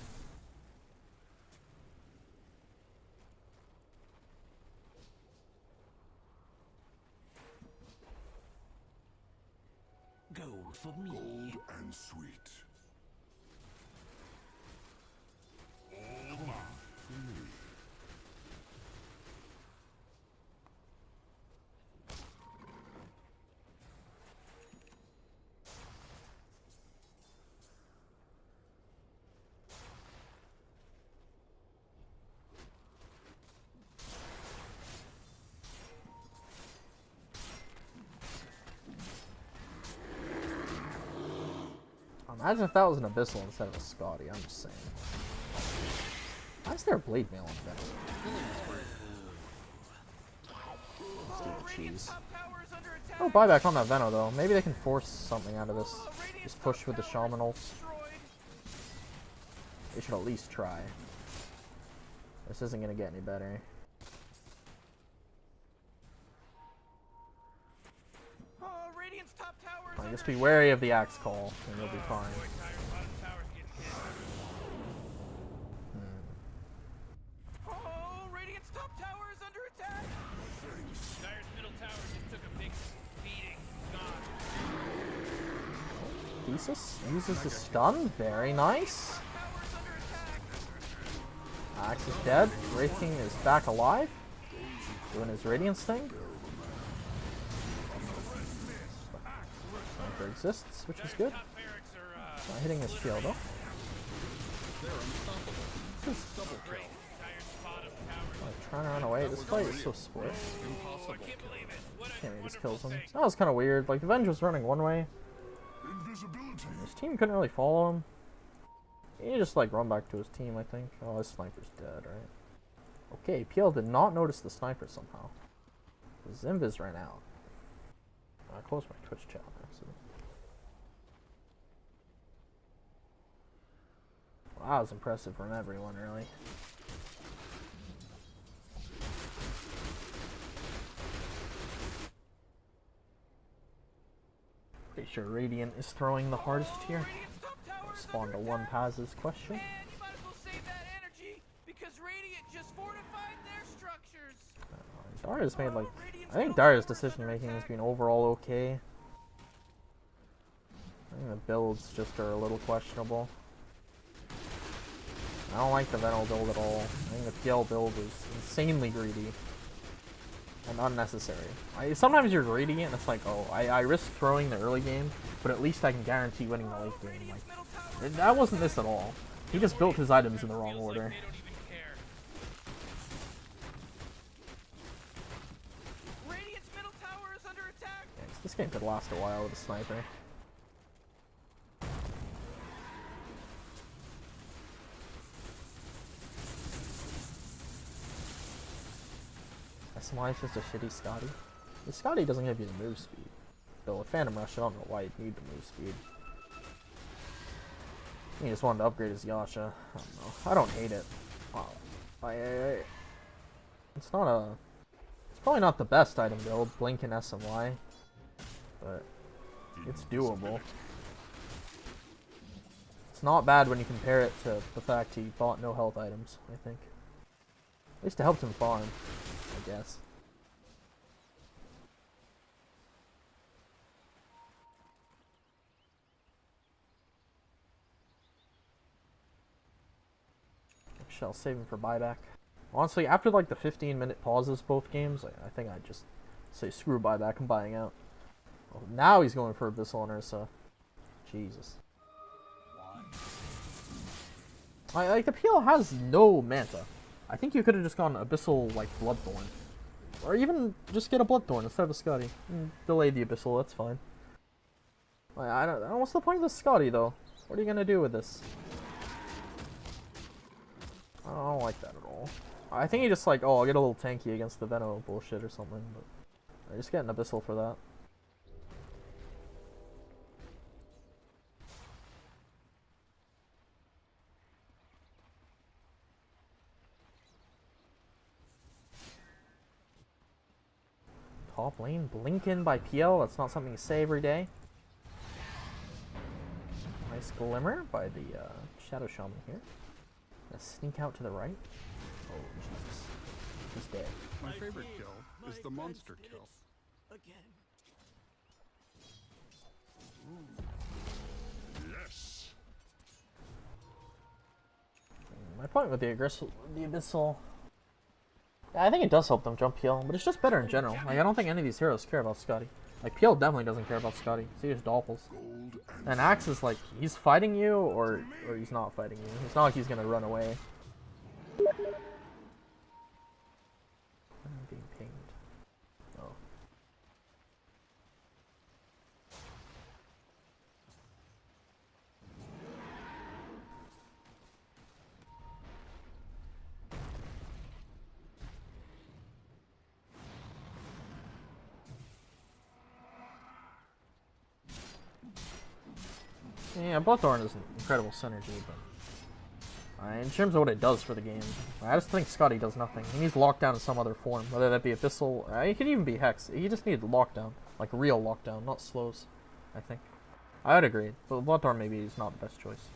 Gold for me. Gold and sweet. All mine. Imagine if that was an Abyssal instead of a Scotty, I'm just saying. Why is there a Blade Mail on Venom? Let's do the cheese. Oh, buyback on that Venom though. Maybe they can force something out of this. Just push with the Shaman ult. They should at least try. This isn't gonna get any better. Just be wary of the axe call, and you'll be fine. Oh, Radiant's top tower is under attack. Dire's middle tower just took a big beating. Gone. Thesis uses the stun. Very nice. Axe is dead. Wraith King is back alive. Doing his Radiance thing. Sniper exists, which is good. Not hitting his shield though. Trying to run away. This fight is so split. Can't he just kills him? That was kind of weird. Like, the Venge was running one way. His team couldn't really follow him. He just, like, run back to his team, I think. Oh, his sniper's dead, right? Okay, PL did not notice the sniper somehow. The Zimbiz ran out. I closed my Twitch chat. Well, that was impressive from everyone, really. Pretty sure Radiant is throwing the hardest here. Respond to one Paz's question. Man, you might as well save that energy because Radiant just fortified their structures. Darius made like, I think Darius' decision making has been overall okay. I think the builds just are a little questionable. I don't like the Venom build at all. I think the PL build is insanely greedy. And unnecessary. Sometimes you're greedy and it's like, oh, I risk throwing the early game, but at least I can guarantee winning the late game. Like, that wasn't this at all. He just built his items in the wrong order. Yeah, this game could last a while with a sniper. SMI is just a shitty Scotty. The Scotty doesn't give you the move speed. Though with Phantom Rush, I don't know why you'd need the move speed. He just wanted to upgrade his Yasha. I don't know. I don't hate it. Wow. It's not a... It's probably not the best item build, Blink and SMY. But it's doable. It's not bad when you compare it to the fact he bought no health items, I think. At least it helped him farm, I guess. I'll save him for buyback. Honestly, after like the 15-minute pauses both games, I think I'd just say screw buyback, I'm buying out. Well, now he's going for Abyssal and Ursa. Jesus. Like, the PL has no Manta. I think you could have just gone Abyssal, like, Bloodthorn. Or even just get a Bloodthorn instead of a Scotty. Delay the Abyssal, that's fine. Like, I don't what's the point of the Scotty, though? What are you gonna do with this? I don't like that at all. I think he just like, oh, I'll get a little tanky against the Venom bullshit or something, but I just get an Abyssal for that. top lane. Blinken by PL, that's not something you say every day. Nice glimmer by the Shadow Shaman here. Gonna sneak out to the right. Oh, Jesus. He's dead. My favorite kill is the monster kill. Again. Yes. My point with the Abyssal... Yeah, I think it does help them jump PL, but it's just better in general. Like, I don't think any of these heroes care about Scotty. Like, PL definitely doesn't care about Scotty. So he just doppels. Gold And Axe is like, he's fighting you, or he's not fighting you. It's not like he's gonna run away. I'm being pinged. Oh. Yeah, Bloodthorn is an incredible synergy, but in terms of what it does for the game, I just think Scotty does nothing. He needs lockdown in some other form, whether that be Abyssal, it could even be Hex. He just needs lockdown, like real lockdown, not slows, I think. I would agree, but Bloodthorn maybe is not the best choice.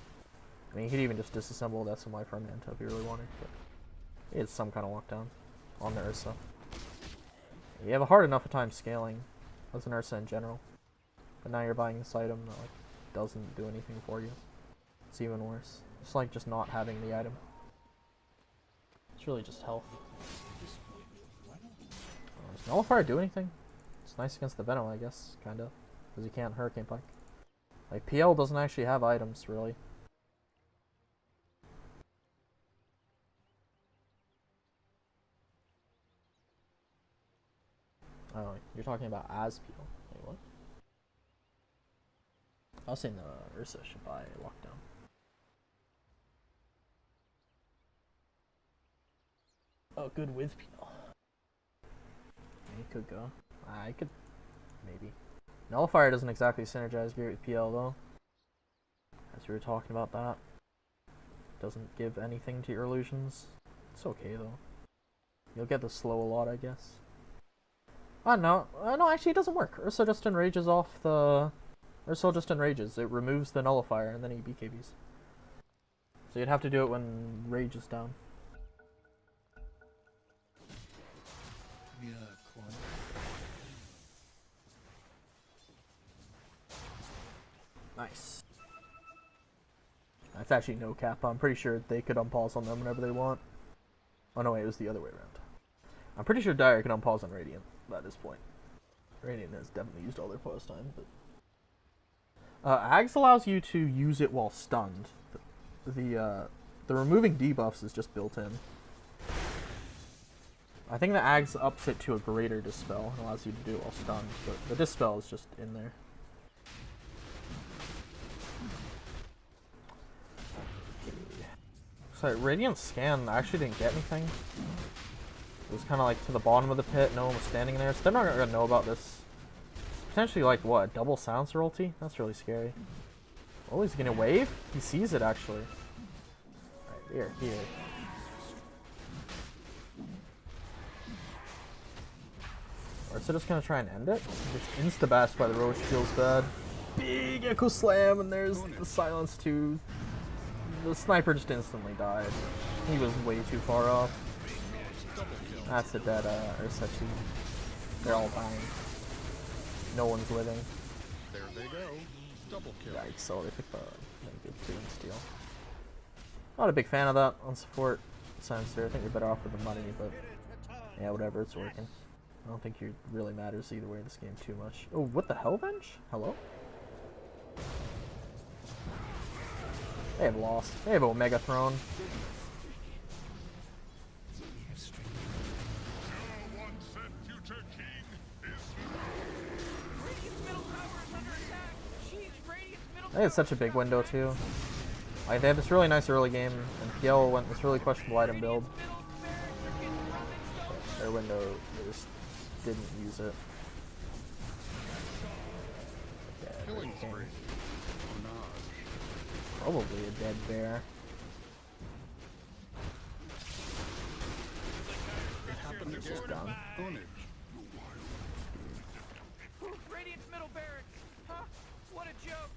I mean, he could even just disassemble that SMY for Manta if he really wanted, but he has some kind of lockdown on the Ursa. You have a hard enough a time scaling as an Ursa in general, but now you're buying this item that like doesn't do anything for you. It's even worse. It's like just not having the item. It's really just health. Does Nullifier do anything? It's nice against the Venom, I guess, kinda. Because you can't Hurricane Pike. Like, PL doesn't actually have items, really. Oh, you're talking about as PL. Wait, what? I was saying the Ursa should buy Lockdown. Oh, good with PL. He could go. I could, maybe. Nullifier doesn't exactly synergize great with PL though. As we were talking about that. Doesn't give anything to your illusions. It's okay though. You'll get the slow a lot, I guess. Oh no, no, actually it doesn't work. Ursa just enrages off the... Ursa just enrages. It removes the Nullifier and then he BKBs. So you'd have to do it when Rage is down. Nice. That's actually no cap. I'm pretty sure they could unpause on them whenever they want. Oh no, wait, it was the other way around. I'm pretty sure Dire can unpause on Radiant at this point. Radiant has definitely used all their pause time, but... Ags allows you to use it while stunned. The removing debuffs is just built in. I think the Ags ups it to a greater dispel and allows you to do it while stunned, but the dispel is just in there. Sorry, Radiant Scan actually didn't get anything. It was kind of like to the bottom of the pit, no one was standing there, so they're not going to know about this. Potentially like, what, double silencer ulti? That's really scary. Oh, he's going to wave? He sees it actually. Alright, we are here. Or is it just going to try and end it? It's insta-bashed by the Roche, feels bad. Big Echo Slam, and there's the silence too. The sniper just instantly died. He was way too far off. That's a dead Ursa too. They're all dying. No one's living. There they go. Double kill. Yikes, so they picked the good 2 and steal. Not a big fan of that on support sensor. I think you're better off with the money, but yeah, whatever, it's working. I don't think it really matters either way in this game too much. Oh, what the hell, bench? Hello? They have lost. They have Omega Throne. They had such a big window too. Like, they had this really nice early game, and PL went this really questionable item build. Their window, they just didn't use it. Killing spree. Probably a dead bear. It happened again. Done. Ownage. up.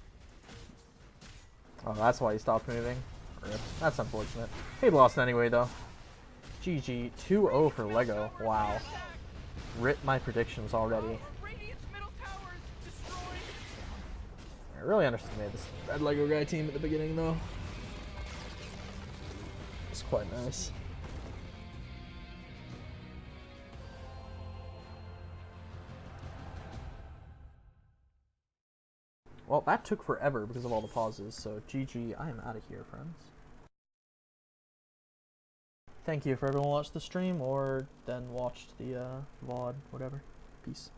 Oh, that's why he stopped moving. Rip. That's unfortunate. He lost anyway, though. GG. 2-0 for Lego. Wow. Rip my predictions already. Radiant's middle tower is destroyed. I really underestimated this Red Lego guy team at the beginning, though. It's quite nice. Well, that took forever because of all the pauses, so GG, I am out of here, friends. Thank you for everyone who watched the stream or then watched the VOD, whatever. Peace.